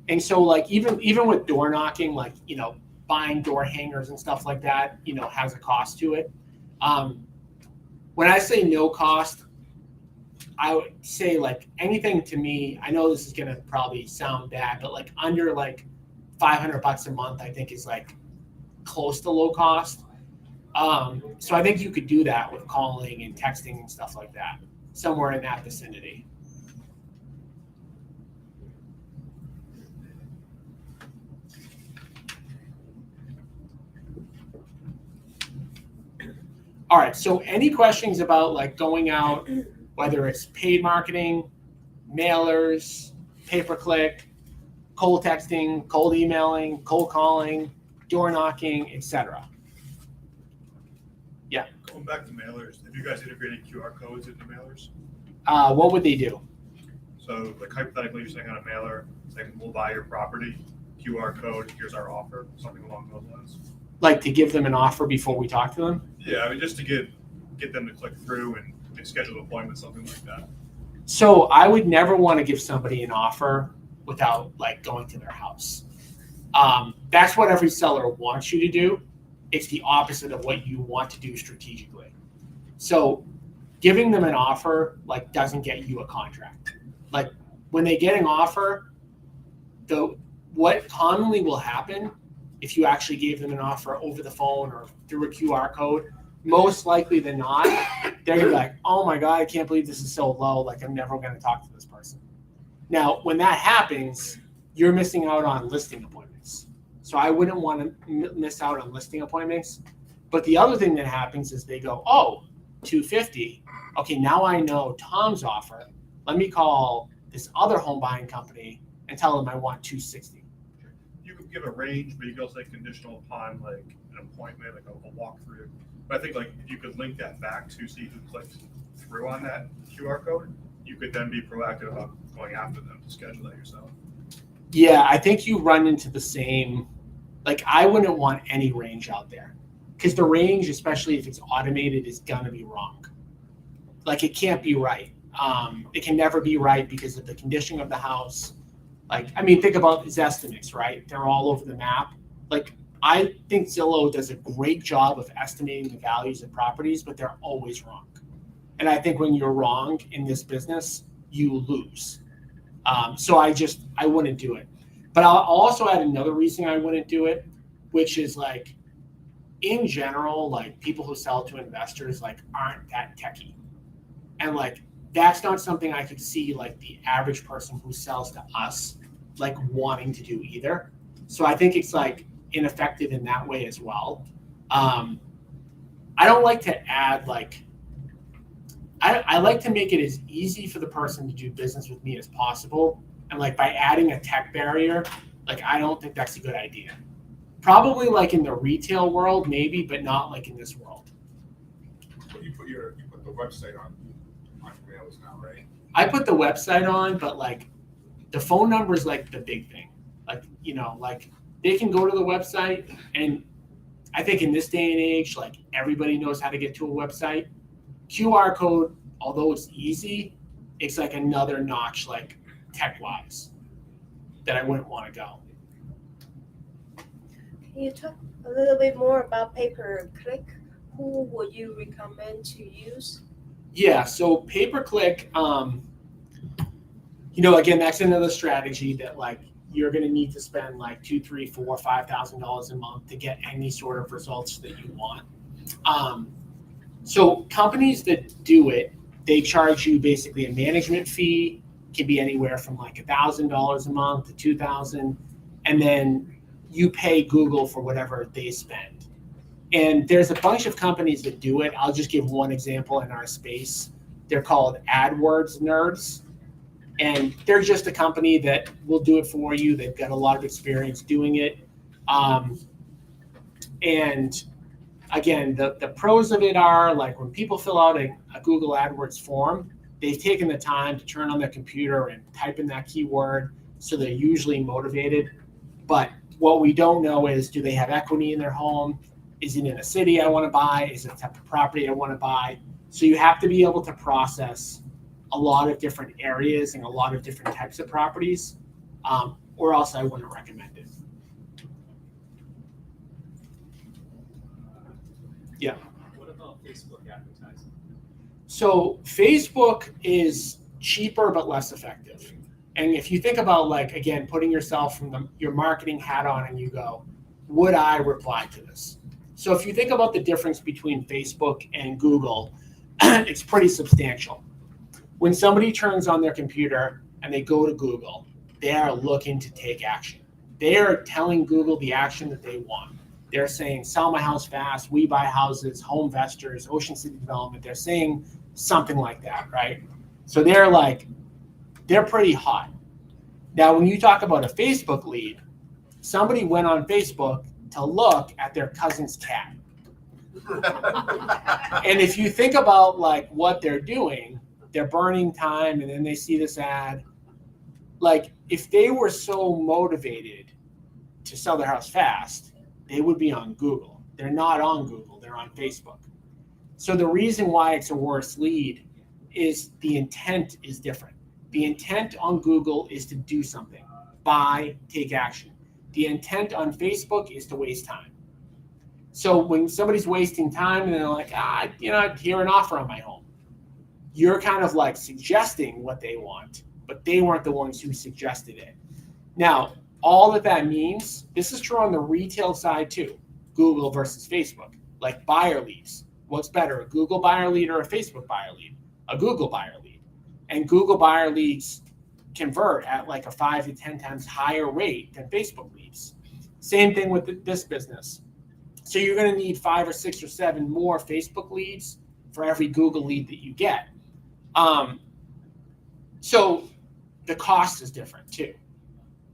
And so like even with door knocking, like, you know, buying door hangers and stuff like that, you know, has a cost to it. When I say no cost, I would say like anything to me, I know this is gonna probably sound bad, but like under like $500 a month, I think is like close to low cost. So I think you could do that with calling and texting and stuff like that, somewhere in that vicinity. All right, so any questions about like going out, whether it's paid marketing, mailers, pay-per-click, cold texting, cold emailing, cold calling, door knocking, etc. Yeah. Going back to mailers, have you guys integrated QR codes into mailers? What would they do? So like hypothetically, you're sending out a mailer saying, we'll buy your property, QR code, here's our offer, something along those lines. Like to give them an offer before we talk to them? Yeah, I mean, just to get them to click through and schedule an appointment, something like that. So I would never want to give somebody an offer without like going to their house. That's what every seller wants you to do. It's the opposite of what you want to do strategically. So giving them an offer like doesn't get you a contract. Like when they get an offer, what commonly will happen if you actually gave them an offer over the phone or through a QR code, most likely than not, they're gonna be like, oh my God, I can't believe this is so low. Like I'm never gonna talk to this person. Now, when that happens, you're missing out on listing appointments. So I wouldn't want to miss out on listing appointments. But the other thing that happens is they go, oh, $250. Okay, now I know Tom's offer. Let me call this other home buying company and tell them I want $260. You could give a range, but you could also say conditional upon like an appointment, like a walkthrough. But I think like if you could link that back to see who clicked through on that QR code, you could then be proactive about going after them to schedule that yourself. Yeah, I think you run into the same, like I wouldn't want any range out there because the range, especially if it's automated, is gonna be wrong. Like it can't be right. It can never be right because of the condition of the house. Like, I mean, think about Zestimates, right? They're all over the map. Like, I think Zillow does a great job of estimating the values of properties, but they're always wrong. And I think when you're wrong in this business, you lose. So I wouldn't do it. But I'll also add another reason I wouldn't do it, which is like, in general, like people who sell to investors like aren't that techie. And like, that's not something I could see like the average person who sells to us like wanting to do either. So I think it's like ineffective in that way as well. I don't like to add like, I like to make it as easy for the person to do business with me as possible. And like by adding a tech barrier, like I don't think that's a good idea. Probably like in the retail world, maybe, but not like in this world. But you put the website on mailers now, right? I put the website on, but like the phone number is like the big thing. Like, you know, like they can go to the website, and I think in this day and age, like everybody knows how to get to a website. QR code, although it's easy, it's like another notch, like tech-wise, that I wouldn't want to go. Can you talk a little bit more about pay-per-click? Who would you recommend to use? Yeah, so pay-per-click, you know, again, that's another strategy that like you're going to need to spend like $2,000, $3,000, $4,000, $5,000 a month to get any sort of results that you want. So companies that do it, they charge you basically a management fee, can be anywhere from like $1,000 a month to $2,000, and then you pay Google for whatever they spend. And there's a bunch of companies that do it. I'll just give one example in our space. They're called AdWords Nerds. And they're just a company that will do it for you. They've got a lot of experience doing it. again, the pros of it are like when people fill out a Google AdWords form, they've taken the time to turn on their computer and type in that keyword, so they're usually motivated. But what we don't know is, do they have equity in their home? Is it in a city I want to buy? Is it a type of property I want to buy? So you have to be able to process a lot of different areas and a lot of different types of properties, or else I wouldn't recommend it. Yeah. What about Facebook advertising? So Facebook is cheaper but less effective. And if you think about, like, again, putting yourself from your marketing hat on and you go, would I reply to this? So if you think about the difference between Facebook and Google, it's pretty substantial. When somebody turns on their computer and they go to Google, they are looking to take action. They are telling Google the action that they want. They're saying, sell my house fast, we buy houses, Homevestors, Ocean City Development. They're saying something like that, right? So they're pretty hot. Now, when you talk about a Facebook lead, somebody went on Facebook to look at their cousin's cat. And if you think about like what they're doing, they're burning time, and then they see this ad. Like, if they were so motivated to sell their house fast, they would be on Google. They're not on Google, they're on Facebook. So the reason why it's a worse lead is the intent is different. The intent on Google is to do something, buy, take action. The intent on Facebook is to waste time. So when somebody's wasting time and they're like, hear an offer on my home, you're kind of like suggesting what they want, but they weren't the ones who suggested it. Now, all that means, this is true on the retail side too, Google versus Facebook, like buyer leads. What's better, a Google buyer lead or a Facebook buyer lead? A Google buyer lead. And Google buyer leads convert at like a 5 to 10 times higher rate than Facebook leads. Same thing with this business. So you're going to need 5 or 6 or 7 more Facebook leads for every Google lead that you get. So the cost is different too.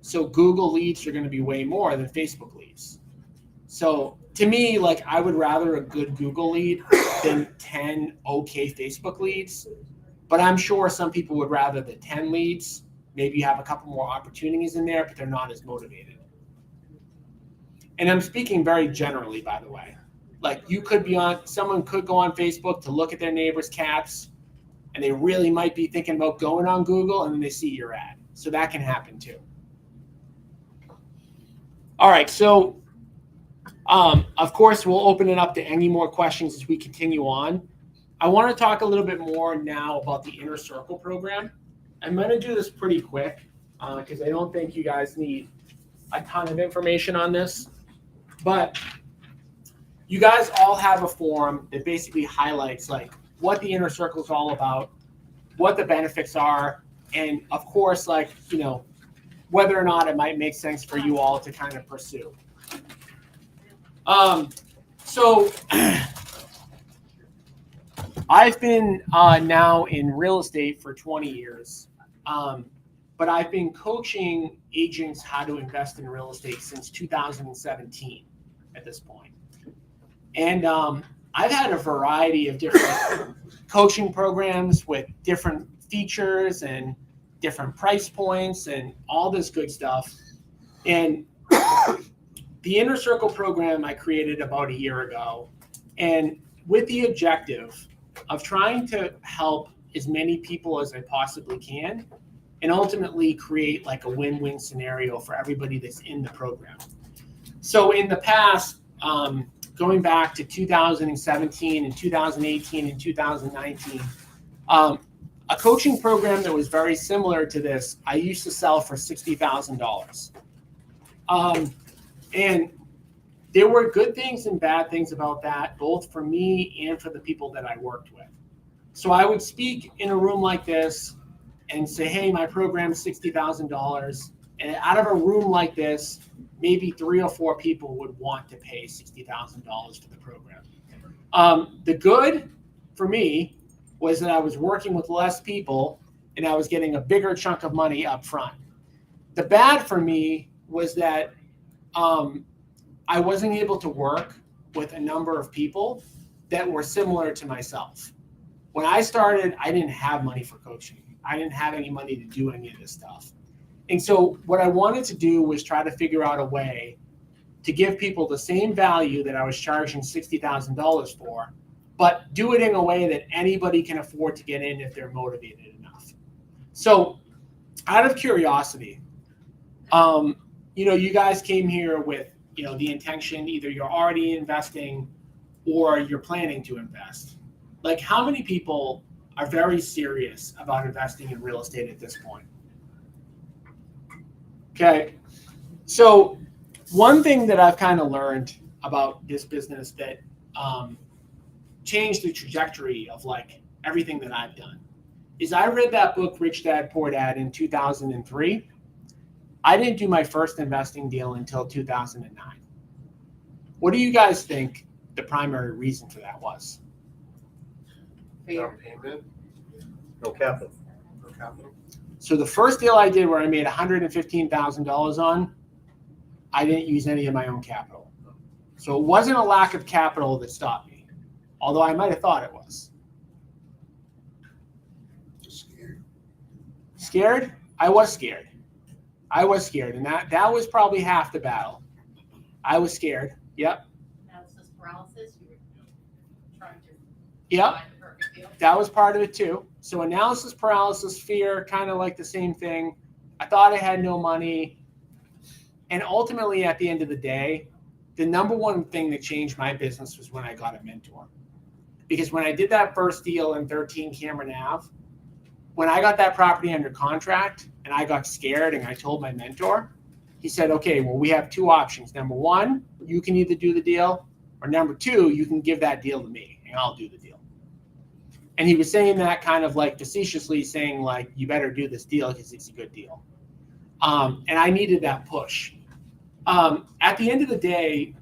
So Google leads are going to be way more than Facebook leads. So to me, like, I would rather a good Google lead than 10 okay Facebook leads. But I'm sure some people would rather the 10 leads. Maybe you have a couple more opportunities in there, but they're not as motivated. And I'm speaking very generally, by the way. Like, someone could go on Facebook to look at their neighbor's cats, and they really might be thinking about going on Google, and then they see your ad. So that can happen too. All right, so of course, we'll open it up to any more questions as we continue on. I want to talk a little bit more now about the Inner Circle program. I'm going to do this pretty quick because I don't think you guys need a ton of information on this. But you guys all have a form that basically highlights like what the Inner Circle is all about, what the benefits are, and of course, like, whether or not it might make sense for you all to kind of pursue. So I've been now in real estate for 20 years, but I've been coaching agents how to invest in real estate since 2017 at this point. And I've had a variety of different coaching programs with different features and different price points and all this good stuff. And the Inner Circle program I created about a year ago, and with the objective of trying to help as many people as I possibly can, and ultimately create like a win-win scenario for everybody that's in the program. So in the past, going back to 2017 and 2018 and 2019, a coaching program that was very similar to this, I used to sell for $60,000. And there were good things and bad things about that, both for me and for the people that I worked with. So I would speak in a room like this and say, hey, my program is $60,000. And out of a room like this, maybe 3 or 4 people would want to pay $60,000 for the program. The good for me was that I was working with less people and I was getting a bigger chunk of money up front. The bad for me was that I wasn't able to work with a number of people that were similar to myself. When I started, I didn't have money for coaching. I didn't have any money to do any of this stuff. And so what I wanted to do was try to figure out a way to give people the same value that I was charging $60,000 for, but do it in a way that anybody can afford to get in if they're motivated enough. So out of curiosity, you guys came here with, the intention, either you're already investing or you're planning to invest. Like, how many people are very serious about investing in real estate at this point? Okay. So one thing that I've kind of learned about this business that changed the trajectory of like everything that I've done is I read that book, Rich Dad, Poor Dad, in 2003. I didn't do my first investing deal until 2009. What do you guys think the primary reason for that was? Down payment, No capital. no capital. So the first deal I did where I made $115,000 on, I didn't use any of my own capital. So it wasn't a lack of capital that stopped me, although I might have thought it was. Scared. Scared? I was scared. And that was probably half the battle. I was scared. Yep. Analysis paralysis, you were trying to Yep. find the perfect deal. That was part of it too. So analysis paralysis, fear, kind of like the same thing. I thought I had no money. And ultimately, at the end of the day, the number one thing that changed my business was when I got a mentor. Because when I did that first deal in 13 Cameron Ave, when I got that property under contract and I got scared and I told my mentor, he said, okay, well, we have two options. Number one, you can either do the deal, or number two, you can give that deal to me and I'll do the deal. And he was saying that kind of like facetiously saying like, you better do this deal because it's a good deal. And I needed that push. At the end of the day,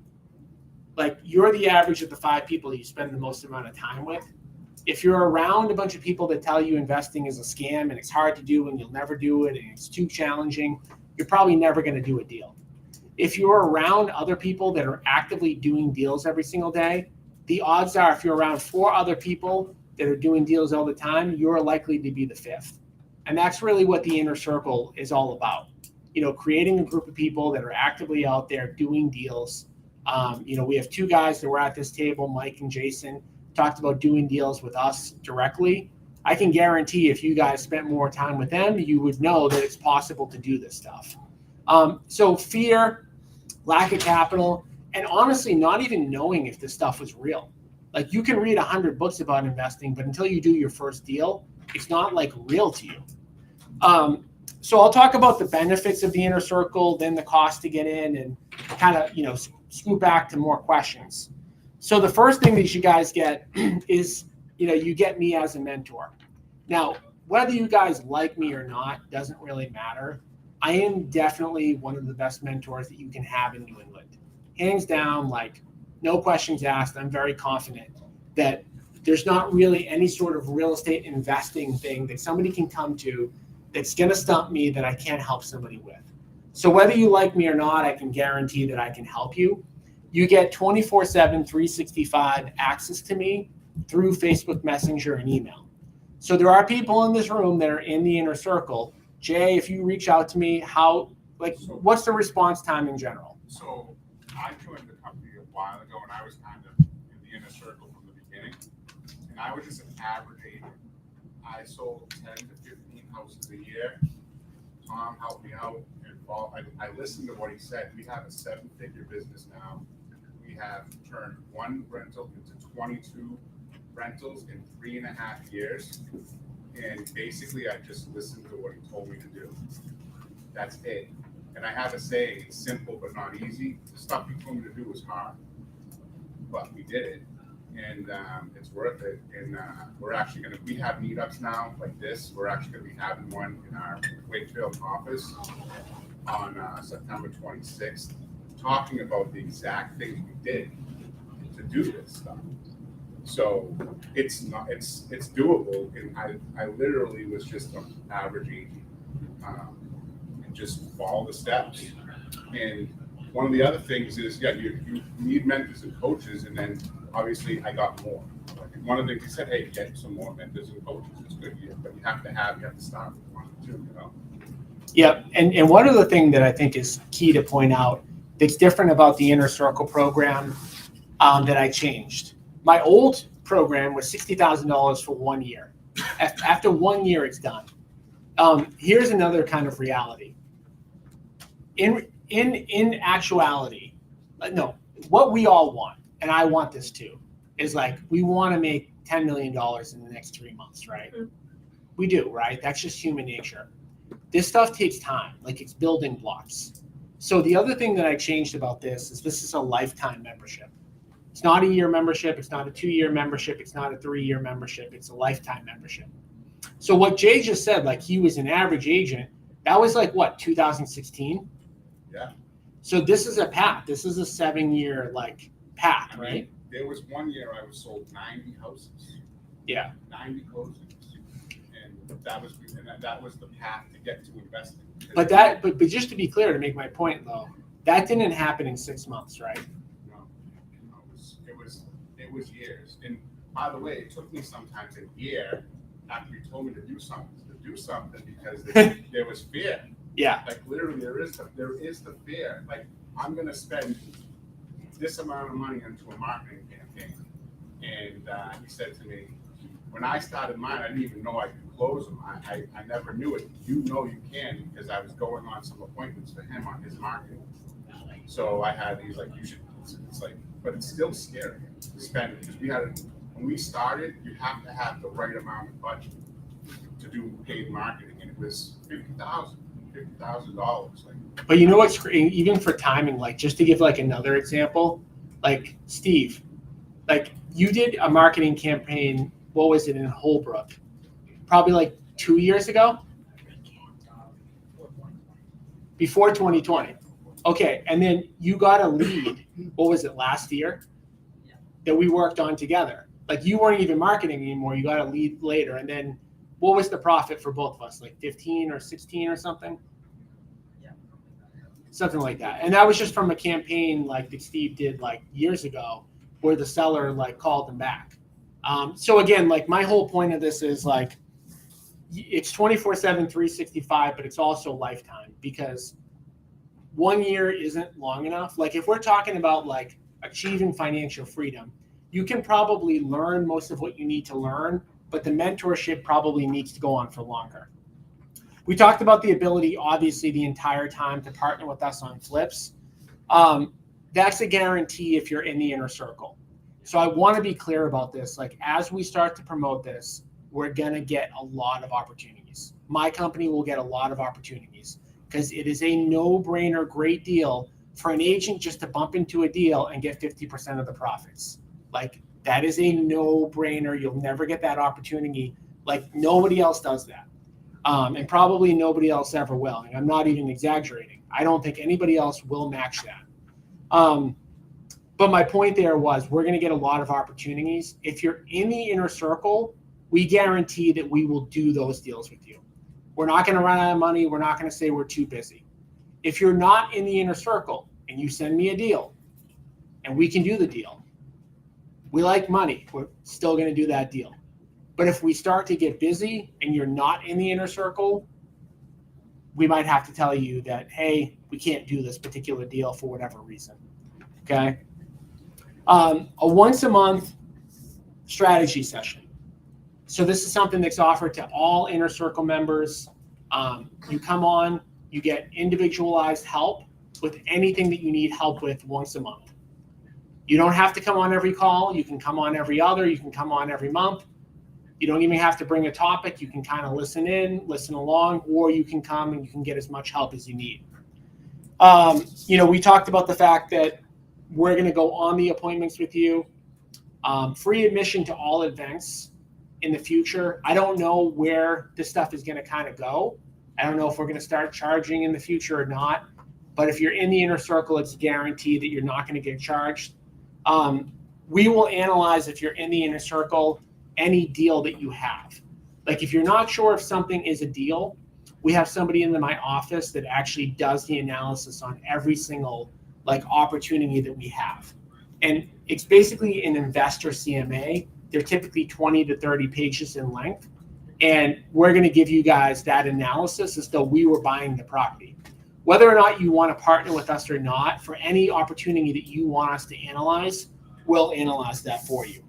like you're the average of the 5 people you spend the most amount of time with. If you're around a bunch of people that tell you investing is a scam and it's hard to do and you'll never do it and it's too challenging, you're probably never going to do a deal. If you're around other people that are actively doing deals every single day, the odds are if you're around 4 other people that are doing deals all the time, you're likely to be the 5th. And that's really what the inner circle is all about. Creating a group of people that are actively out there doing deals. We have 2 guys that were at this table, Mike and Jason, talked about doing deals with us directly. I can guarantee if you guys spent more time with them, you would know that it's possible to do this stuff. So fear, lack of capital, and honestly, not even knowing if this stuff was real. Like you can read 100 books about investing, but until you do your first deal, it's not like real to you. So I'll talk about the benefits of the inner circle, then the cost to get in, and kind of, scoot back to more questions. So the first thing that you guys get is, you get me as a mentor. Now, whether you guys like me or not doesn't really matter. I am definitely one of the best mentors that you can have in New England. Hands down, like no questions asked. I'm very confident that there's not really any sort of real estate investing thing that somebody can come to that's going to stump me that I can't help somebody with. So whether you like me or not, I can guarantee that I can help you. You get 24/7, 365 access to me through Facebook Messenger and email. So there are people in this room that are in the inner circle. Jay, if you reach out to me, what's the response time in general? So I joined the company a while ago and I was kind of in the inner circle from the beginning. And I was just an average agent. I sold 10 to 15 houses a year. Tom helped me out. I listened to what he said. We have a 7-figure business now. We have turned 1 rental into 22 rentals in 3.5 years. And basically, I just listened to what he told me to do. That's it. And I have a saying, it's simple but not easy. The stuff he told me to do was hard, but we did it. And it's worth it. And we're actually we have meetups now like this. We're actually going to be having one in our Wakefield office on September 26th, talking about the exact things we did to do this stuff. So it's doable. And I literally was just an average agent and just follow the steps. And one of the other things is, yeah, you need mentors and coaches, and then obviously I got more. Like, one of the things he said, hey, get some more mentors and coaches. It's good, but you have to start with one or two, you know. Yeah, and one other thing that I think is key to point out that's different about the Inner Circle program that I changed. My old program was $60,000 for 1 year. After 1 year, it's done. Here's another kind of reality. In actuality, no, what we all want, and I want this too, is like we want to make $10 million in the next 3 months, right? Mm-hmm. We do, right? That's just human nature. This stuff takes time, like it's building blocks. So the other thing that I changed about this is a lifetime membership. It's not a year membership. It's not a 2-year membership. It's not a 3-year membership. It's a lifetime membership. So what Jay just said, like he was an average agent, that was like what, 2016? Yeah. So this is a path. This is a 7-year like path, right? There was 1 year I was sold 90 houses. Yeah. 90 closings. And that was the path to get to investing. But just to be clear, to make my point though, that didn't happen in 6 months, right? No, it was years. And by the way, it took me sometimes a year after you told me to do something because there was fear. Yeah. Like literally there is the fear. Like I'm gonna spend this amount of money into a marketing campaign. And he said to me, when I started mine, I didn't even know I could close them. I never knew it. You know you can because I was going on some appointments for him on his marketing. So he's like, you should, it's like, but it's still scary to spend it because when we started, you have to have the right amount of budget to do paid marketing. And it was $50,000. Like, but you know what's great, even for timing, like just to give like another example, like Steve, like you did a marketing campaign, what was it in Holbrook? Probably like 2 years ago? Before 2020. Okay, and then you got a lead, what was it, last year? That we worked on together. Like you weren't even marketing anymore, you got a lead later. And then what was the profit for both of us? Like 15 or 16 or something? Something like that. And that was just from a campaign like that Steve did like years ago where the seller like called him back. So again, like my whole point of this is like, it's 24/7, 365, but it's also lifetime because 1 year isn't long enough. Like if we're talking about like achieving financial freedom, you can probably learn most of what you need to learn, but the mentorship probably needs to go on for longer. We talked about the ability, obviously, the entire time to partner with us on flips. That's a guarantee if you're in the Inner Circle. So I want to be clear about this. Like as we start to promote this, we're going to get a lot of opportunities. My company will get a lot of opportunities because it is a no-brainer, great deal for an agent just to bump into a deal and get 50% of the profits. Like that is a no-brainer. You'll never get that opportunity. Like nobody else does that. And probably nobody else ever will. And I'm not even exaggerating. I don't think anybody else will match that. But my point there was we're going to get a lot of opportunities. If you're in the Inner Circle, we guarantee that we will do those deals with you. We're not going to run out of money. We're not going to say we're too busy. If you're not in the Inner Circle and you send me a deal and we can do the deal, we like money. We're still going to do that deal. But if we start to get busy and you're not in the Inner Circle, we might have to tell you that, hey, we can't do this particular deal for whatever reason. Okay? A once a month strategy session. So this is something that's offered to all Inner Circle members. You come on, you get individualized help with anything that you need help with once a month. You don't have to come on every call. You can come on every other. You can come on every month. You don't even have to bring a topic. You can kind of listen in, listen along, or you can come and you can get as much help as you need. We talked about the fact that we're going to go on the appointments with you. Free admission to all events in the future. I don't know where this stuff is going to kind of go. I don't know if we're going to start charging in the future or not. But if you're in the Inner Circle, it's guaranteed that you're not going to get charged. We will analyze if you're in the Inner Circle, any deal that you have. Like if you're not sure if something is a deal, we have somebody in my office that actually does the analysis on every single like opportunity that we have. And it's basically an investor CMA. They're typically 20 to 30 pages in length. And we're going to give you guys that analysis as though we were buying the property. Whether or not you want to partner with us or not, for any opportunity that you want us to analyze, we'll analyze that for you.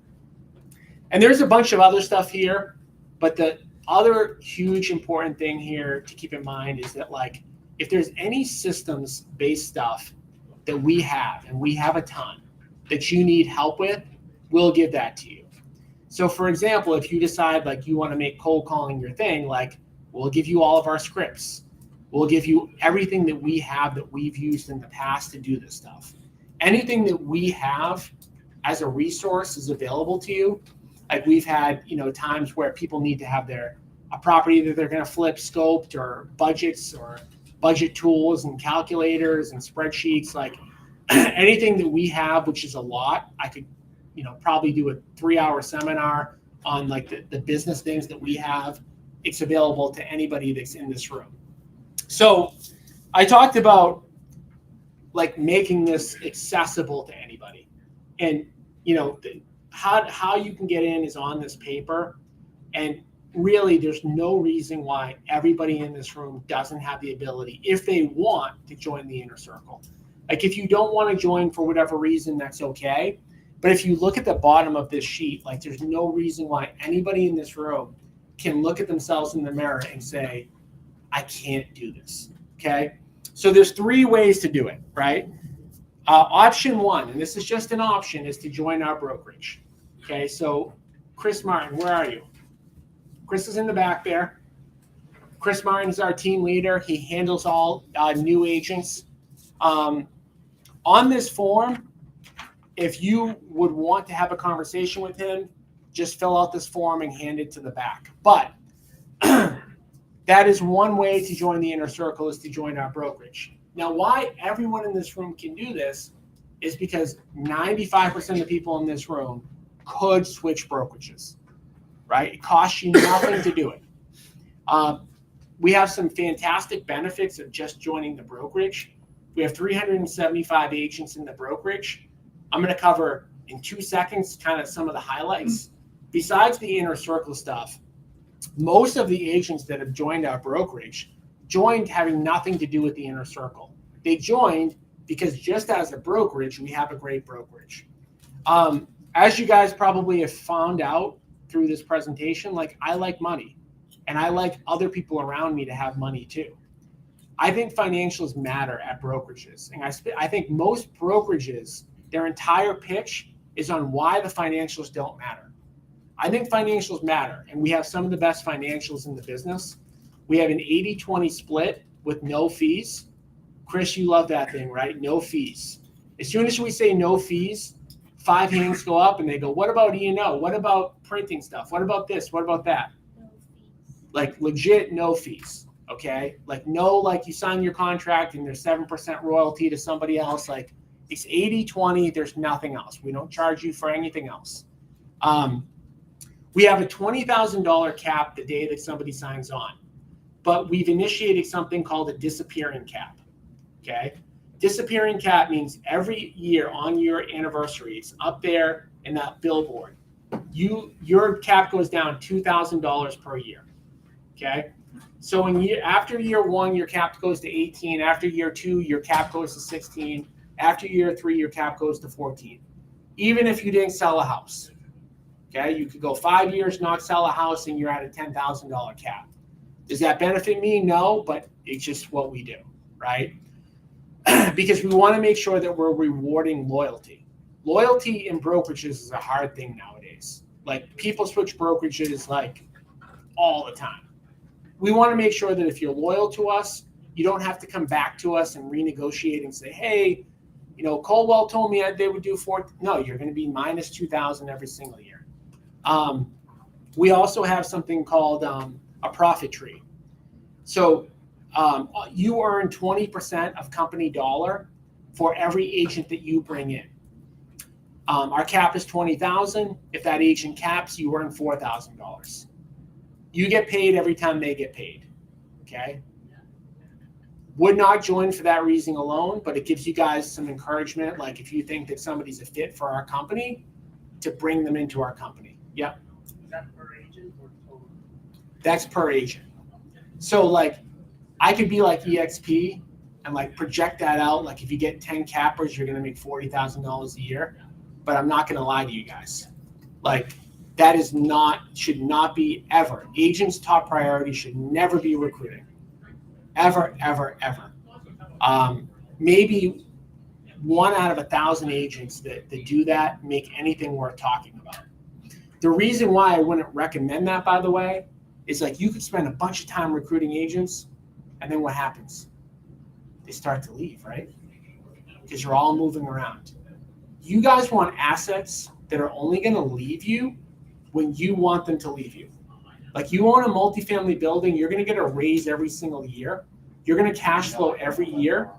And there's a bunch of other stuff here, but the other huge important thing here to keep in mind is that, like, if there's any systems-based stuff that we have, and we have a ton, that you need help with, we'll give that to you. So for example, if you decide like you want to make cold calling your thing, like we'll give you all of our scripts. We'll give you everything that we have that we've used in the past to do this stuff. Anything that we have as a resource is available to you. Like we've had, times where people need to have a property that they're going to flip scoped, or budgets or budget tools and calculators and spreadsheets, like anything that we have, which is a lot. I could, probably do a 3-hour seminar on like the business things that we have. It's available to anybody that's in this room. So I talked about like making this accessible to anybody, and how you can get in is on this paper. And really, there's no reason why everybody in this room doesn't have the ability, if they want, to join the inner circle. Like if you don't want to join for whatever reason, that's okay. But if you look at the bottom of this sheet, like there's no reason why anybody in this room can look at themselves in the mirror and say, I can't do this, okay? So there's 3 ways to do it, right? Option 1, and this is just an option, is to join our brokerage, okay? So Chris Martin, where are you? Chris is in the back there. Chris Martin is our team leader. He handles all new agents. On this form, if you would want to have a conversation with him, just fill out this form and hand it to the back. But that is one way to join the inner circle, is to join our brokerage. Now, why everyone in this room can do this is because 95% of the people in this room could switch brokerages, right? It costs you nothing to do it. We have some fantastic benefits of just joining the brokerage. We have 375 agents in the brokerage. I'm going to cover in 2 seconds kind of some of the highlights. Besides the inner circle stuff, most of the agents that have joined our brokerage joined having nothing to do with the inner circle. They joined because just as a brokerage, we have a great brokerage. As you guys probably have found out through this presentation, like I like money, and I like other people around me to have money too. I think financials matter at brokerages, and I think most brokerages, their entire pitch is on why the financials don't matter. I think financials matter, and we have some of the best financials in the business. We have an 80-20 split with no fees. Chris, you love that thing, right? No fees. As soon as we say no fees, 5 hands go up and they go, what about E&O? What about printing stuff? What about this? What about that? Like legit no fees, okay? Like no, like you sign your contract and there's 7% royalty to somebody else. Like it's 80-20, there's nothing else. We don't charge you for anything else. We have a $20,000 cap the day that somebody signs on, but we've initiated something called a disappearing cap, okay? Disappearing cap means every year on your anniversary, it's up there in that billboard. Your cap goes down $2,000 per year, okay? So after year 1, your cap goes to 18. After year 2, your cap goes to 16. After year 3, your cap goes to 14. Even if you didn't sell a house, okay? You could go 5 years, not sell a house, and you're at a $10,000 cap. Does that benefit me? No, but it's just what we do, right? Because we want to make sure that we're rewarding loyalty. Loyalty in brokerages is a hard thing nowadays. Like people switch brokerages like all the time. We want to make sure that if you're loyal to us, you don't have to come back to us and renegotiate and say, hey, Coldwell told me they would do 4. No, you're going to be minus 2,000 every single year. We also have something called a profit tree. So you earn 20% of company dollar for every agent that you bring in. Our cap is 20,000. If that agent caps, you earn $4,000. You get paid every time they get paid. Okay. Would not join for that reason alone, but it gives you guys some encouragement. Like if you think that somebody's a fit for our company, to bring them into our company. Yep. Is that per agent or total? That's per agent. So like I could be like EXP and like project that out. Like if you get 10 cappers, you're going to make $40,000 a year, but I'm not going to lie to you guys. Like that is not, should not be ever. Agents' top priority should never be recruiting. Ever, ever, ever. Maybe 1 out of 1,000 agents that do that make anything worth talking about. The reason why I wouldn't recommend that, by the way, is like you could spend a bunch of time recruiting agents, and then what happens? They start to leave, right? Because you're all moving around. You guys want assets that are only going to leave you when you want them to leave you. Like you own a multifamily building, you're going to get a raise every single year. You're going to cash flow every year,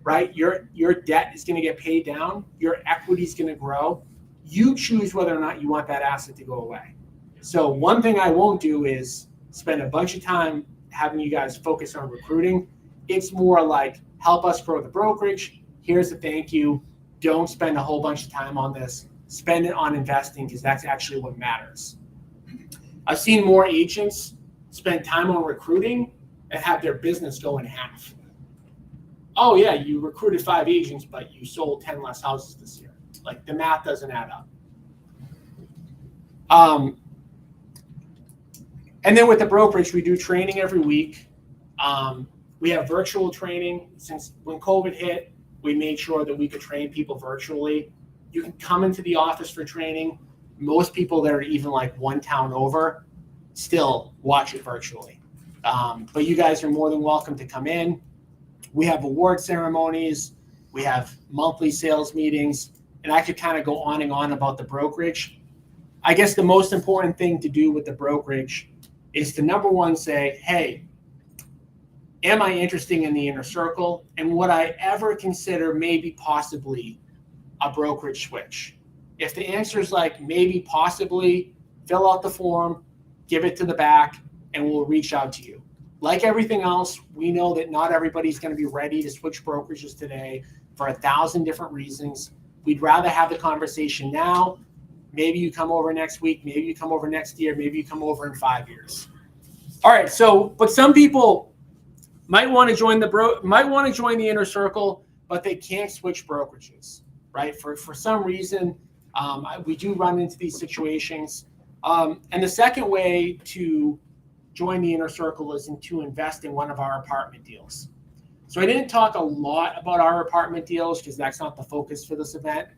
right? Your debt is going to get paid down. Your equity is going to grow. You choose whether or not you want that asset to go away. So one thing I won't do is spend a bunch of time having you guys focus on recruiting. It's more like help us grow the brokerage. Here's a thank you. Don't spend a whole bunch of time on this. Spend it on investing because that's actually what matters. I've seen more agents spend time on recruiting and have their business go in half. Oh yeah, you recruited 5 agents, but you sold 10 less houses this year. Like the math doesn't add up. And then with the brokerage, we do training every week. We have virtual training. Since when COVID hit, we made sure that we could train people virtually. You can come into the office for training. Most people that are even like one town over still watch it virtually. But you guys are more than welcome to come in. We have award ceremonies. We have monthly sales meetings. And I could kind of go on and on about the brokerage. I guess the most important thing to do with the brokerage is to number one say, hey, am I interested in the inner circle? And would I ever consider maybe possibly a brokerage switch? If the answer is like maybe possibly, fill out the form, give it to the back, and we'll reach out to you. Like everything else, we know that not everybody's going to be ready to switch brokerages today for 1,000 different reasons. We'd rather have the conversation now. Maybe you come over next week, maybe you come over next year, maybe you come over in 5 years. All right, so but some people might want to join the inner circle, but they can't switch brokerages, right? For some reason, we do run into these situations. And the second way to join the inner circle is to invest in one of our apartment deals. So I didn't talk a lot about our apartment deals because that's not the focus for this event.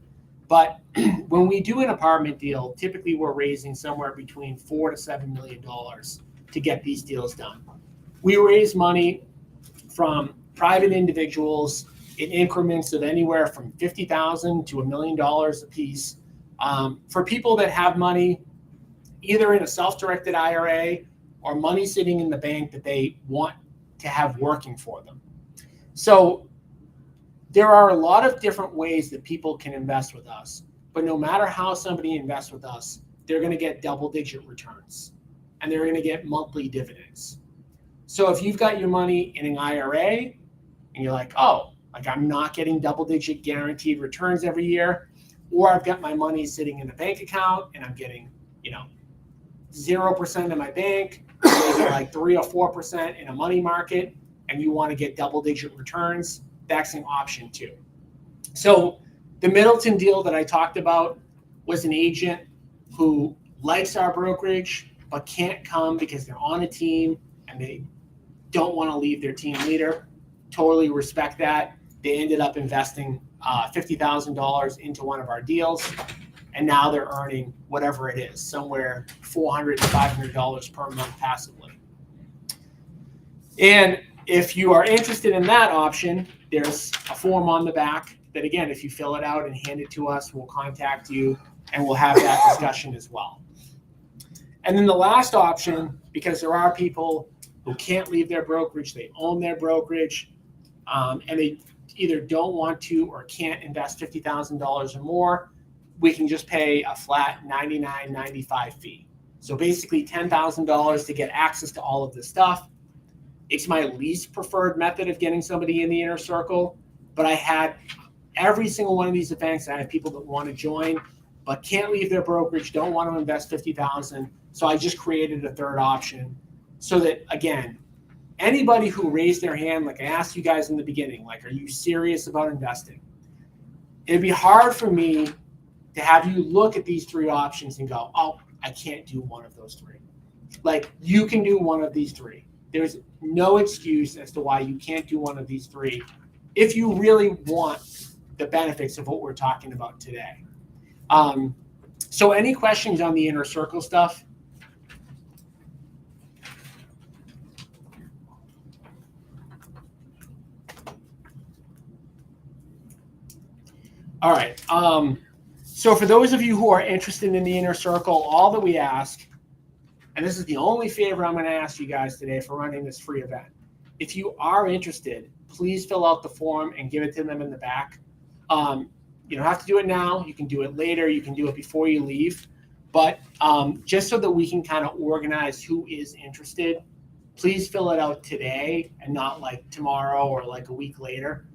But when we do an apartment deal, typically we're raising somewhere between $4 to $7 million to get these deals done. We raise money from private individuals in increments of anywhere from $50,000 to $1 million a piece. For people that have money, either in a self-directed IRA or money sitting in the bank that they want to have working for them. So there are a lot of different ways that people can invest with us, but no matter how somebody invests with us, they're going to get double-digit returns and they're going to get monthly dividends. So if you've got your money in an IRA and you're like, oh, like I'm not getting double-digit guaranteed returns every year, or I've got my money sitting in a bank account and I'm getting, 0% in my bank, maybe like 3 or 4% in a money market, and you want to get double-digit returns, that's an option too. So the Middleton deal that I talked about was an agent who likes our brokerage but can't come because they're on a team and they don't want to leave their team leader. Totally respect that. They ended up investing $50,000 into one of our deals, and now they're earning whatever it is, somewhere $400 to $500 per month passively. And if you are interested in that option, there's a form on the back that, again, if you fill it out and hand it to us, we'll contact you and we'll have that discussion as well. And then the last option, because there are people who can't leave their brokerage, they own their brokerage, and they either don't want to or can't invest $50,000 or more, we can just pay a flat $99.95 fee. So basically $10,000 to get access to all of this stuff. It's my least preferred method of getting somebody in the inner circle, but I had every single one of these events. I have people that want to join, but can't leave their brokerage, don't want to invest $50,000. So I just created a third option so that, again, anybody who raised their hand, like I asked you guys in the beginning, like, are you serious about investing? It'd be hard for me to have you look at these three options and go, oh, I can't do one of those three. Like, you can do one of these three. There's no excuse as to why you can't do one of these three if you really want the benefits of what we're talking about today. So any questions on the inner circle stuff? All right. So for those of you who are interested in the inner circle, all that we ask, and this is the only favor I'm going to ask you guys today for running this free event. If you are interested, please fill out the form and give it to them in the back. You don't have to do it now. You can do it later. You can do it before you leave. But just so that we can kind of organize who is interested, please fill it out today and not like tomorrow or like a week later.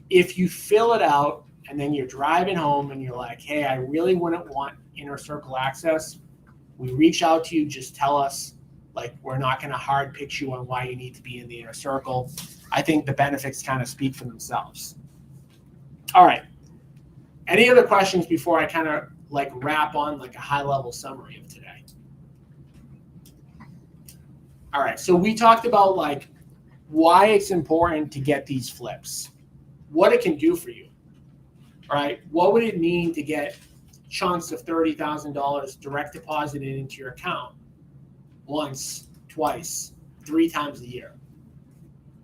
If you fill it out and then you're driving home and you're like, hey, I really wouldn't want inner circle access, we reach out to you, just tell us. Like, we're not going to hard pitch you on why you need to be in the inner circle. I think the benefits kind of speak for themselves. All right. Any other questions before I kind of like wrap on like a high level summary of today? All right. So we talked about like why it's important to get these flips, what it can do for you. All right. What would it mean to get chunks of $30,000 direct deposited into your account once, twice, 3 times a year?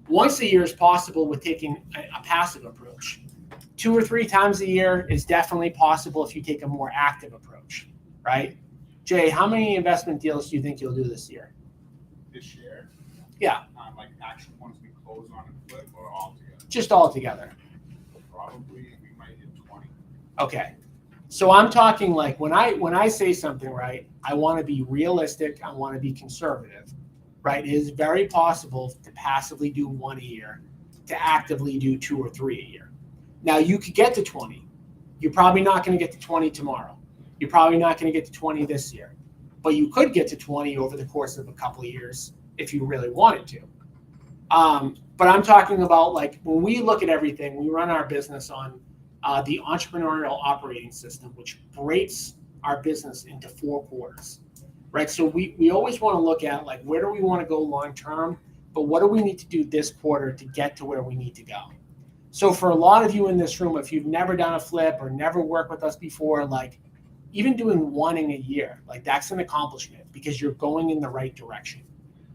Once a year is possible with taking a passive approach. 2 or 3 times a year is definitely possible if you take a more active approach, right? Jay, how many investment deals do you think you'll do this year? This year? Yeah. Like actual ones we close on and flip or all together? Just all together. Probably we might hit 20. Okay. So I'm talking like when I say something, right, I want to be realistic. I want to be conservative, right? It is very possible to passively do 1 a year, to actively do 2 or 3 a year. Now you could get to 20. You're probably not going to get to 20 tomorrow. You're probably not going to get to 20 this year, but you could get to 20 over the course of a couple of years if you really wanted to. But I'm talking about like when we look at everything, we run our business on the entrepreneurial operating system, which breaks our business into 4 quarters, right? So we always want to look at like, where do we want to go long term, but what do we need to do this quarter to get to where we need to go? So for a lot of you in this room, if you've never done a flip or never worked with us before, like even doing 1 in a year, like that's an accomplishment because you're going in the right direction.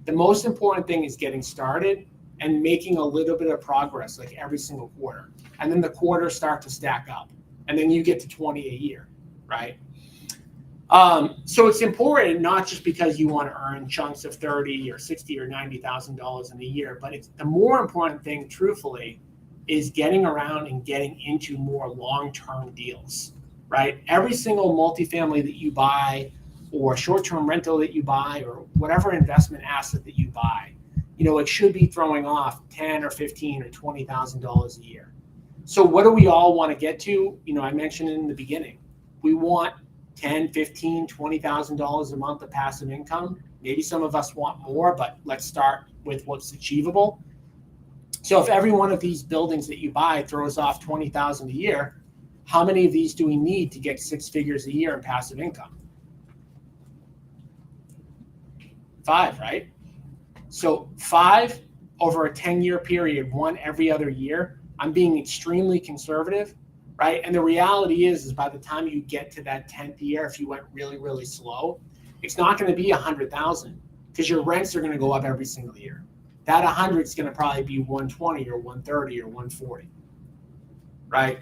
The most important thing is getting started and making a little bit of progress like every single quarter. And then the quarters start to stack up and then you get to 20 a year, right? So it's important not just because you want to earn chunks of 30 or 60 or $90,000 in a year, but it's the more important thing, truthfully, is getting around and getting into more long-term deals, right? Every single multifamily that you buy or short-term rental that you buy or whatever investment asset that you buy, you know, it should be throwing off $10 or $15 or $20,000 a year. So what do we all want to get to? You know, I mentioned in the beginning, we want $10, $15, $20,000 a month of passive income. Maybe some of us want more, but let's start with what's achievable. So if every one of these buildings that you buy throws off $20,000 a year, how many of these do we need to get 6 figures a year in passive income? 5, right? So 5 over a 10-year period, 1 every other year. I'm being extremely conservative, right? And the reality is by the time you get to that 10th year, if you went really, really slow, it's not going to be 100,000 because your rents are going to go up every single year. That 100 is going to probably be 120 or 130 or 140, right?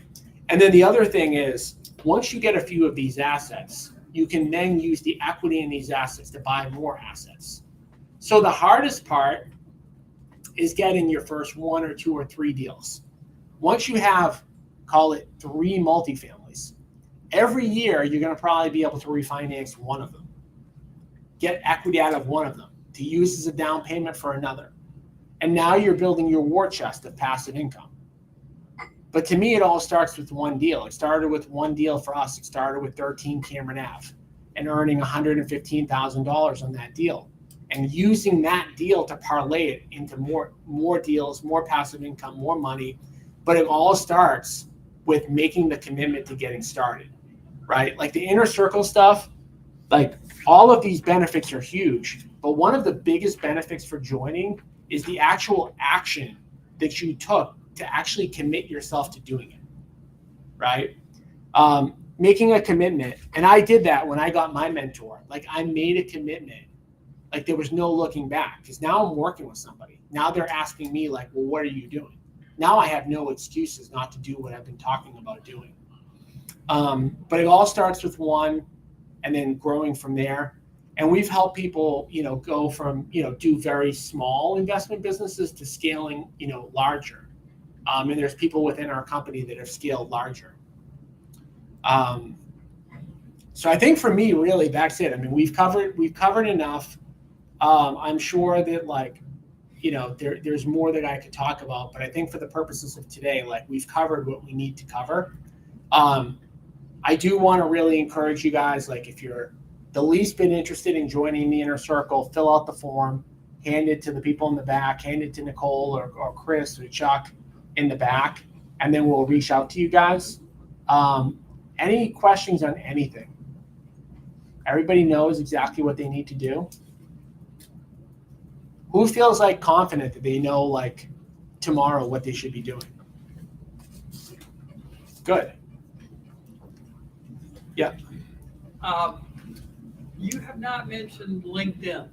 And then the other thing is, once you get a few of these assets, you can then use the equity in these assets to buy more assets. So the hardest part is getting your first 1 or 2 or 3 deals. Once you have, call it 3 multifamilies, every year you're going to probably be able to refinance one of them, get equity out of one of them to use as a down payment for another. And now you're building your war chest of passive income. But to me, it all starts with one deal. It started with one deal for us. It started with 13 Cameron Ave and earning $115,000 on that deal and using that deal to parlay it into more deals, more passive income, more money. But it all starts with making the commitment to getting started, right? Like the inner circle stuff, like all of these benefits are huge. But one of the biggest benefits for joining is the actual action that you took to actually commit yourself to doing it, right? Making a commitment. And I did that when I got my mentor. Like I made a commitment. Like there was no looking back because now I'm working with somebody. Now they're asking me like, well, what are you doing? Now I have no excuses not to do what I've been talking about doing. But it all starts with one and then growing from there. And we've helped people, go from, do very small investment businesses to scaling, larger. And there's people within our company that have scaled larger. So I think for me, really, that's it. I mean, we've covered enough. I'm sure that there's more that I could talk about, but I think for the purposes of today, we've covered what we need to cover. I do want to really encourage you guys, if you're the least bit interested in joining the inner circle, fill out the form, hand it to the people in the back, hand it to Nicole or Chris or Chuck in the back, and then we'll reach out to you guys. Any questions on anything? Everybody knows exactly what they need to do. Who feels confident that they know tomorrow what they should be doing? Good. Yeah. You have not mentioned LinkedIn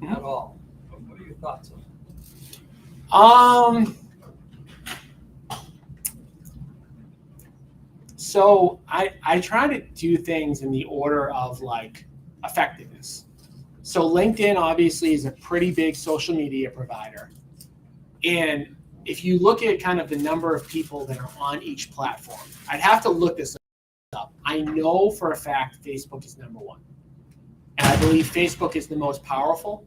at all. What are your thoughts on it? So I try to do things in the order of effectiveness. So LinkedIn obviously is a pretty big social media provider. And if you look at kind of the number of people that are on each platform, I'd have to look this up. I know for a fact Facebook is number one. And I believe Facebook is the most powerful.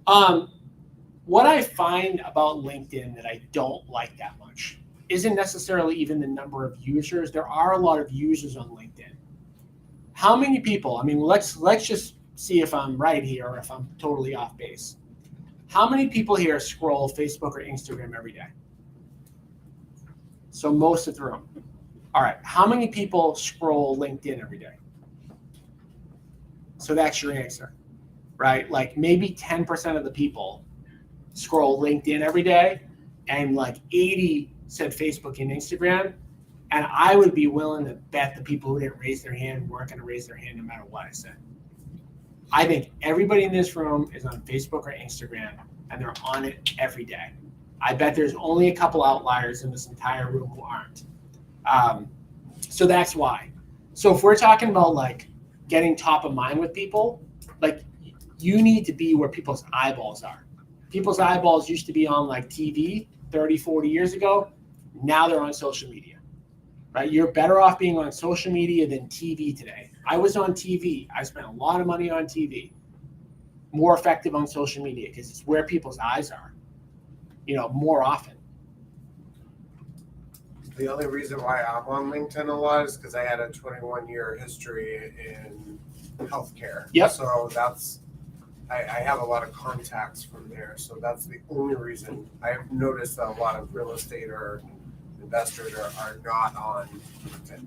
What I find about LinkedIn that I don't like that much isn't necessarily even the number of users. There are a lot of users on LinkedIn. How many people, I mean, let's just see if I'm right here or if I'm totally off base. How many people here scroll Facebook or Instagram every day? So most of the room. All right, how many people scroll LinkedIn every day? So that's your answer, right? Maybe 10% of the people scroll LinkedIn every day, and 80 said Facebook and Instagram. And I would be willing to bet the people who didn't raise their hand weren't going to raise their hand no matter what I said. I think everybody in this room is on Facebook or Instagram, and they're on it every day. I bet there's only a couple outliers in this entire room who aren't. So that's why. So if we're talking about getting top of mind with people, you need to be where people's eyeballs are. People's eyeballs used to be on TV 30, 40 years ago. Now they're on social media, right? You're better off being on social media than TV today. I was on TV. I spent a lot of money on TV. More effective on social media because it's where people's eyes are, more often. The only reason why I'm on LinkedIn a lot is because I had a 21-year history in healthcare. Yep. So I have a lot of contacts from there. So that's the only reason. I have noticed that a lot of real estate or investors are not on LinkedIn.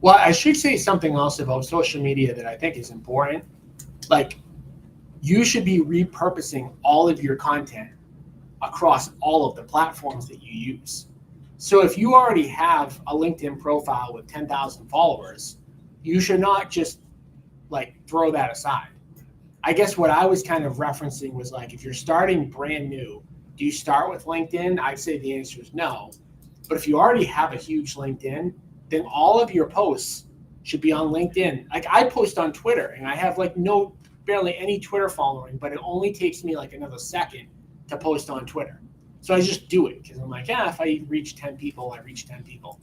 Well, I should say something else about social media that I think is important. You should be repurposing all of your content across all of the platforms that you use. So if you already have a LinkedIn profile with 10,000 followers, you should not just throw that aside. I guess what I was kind of referencing was if you're starting brand new, do you start with LinkedIn? I'd say the answer is no. But if you already have a huge LinkedIn, then all of your posts should be on LinkedIn. I post on Twitter and I have barely any Twitter following, but it only takes me another second to post on Twitter. So I just do it because I'm if I reach 10 people, I reach 10 people.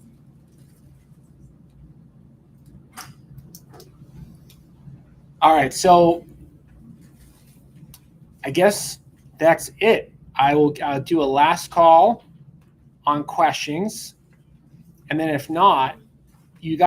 All right, so I guess that's it. I will do a last call on questions. And then if not, you guys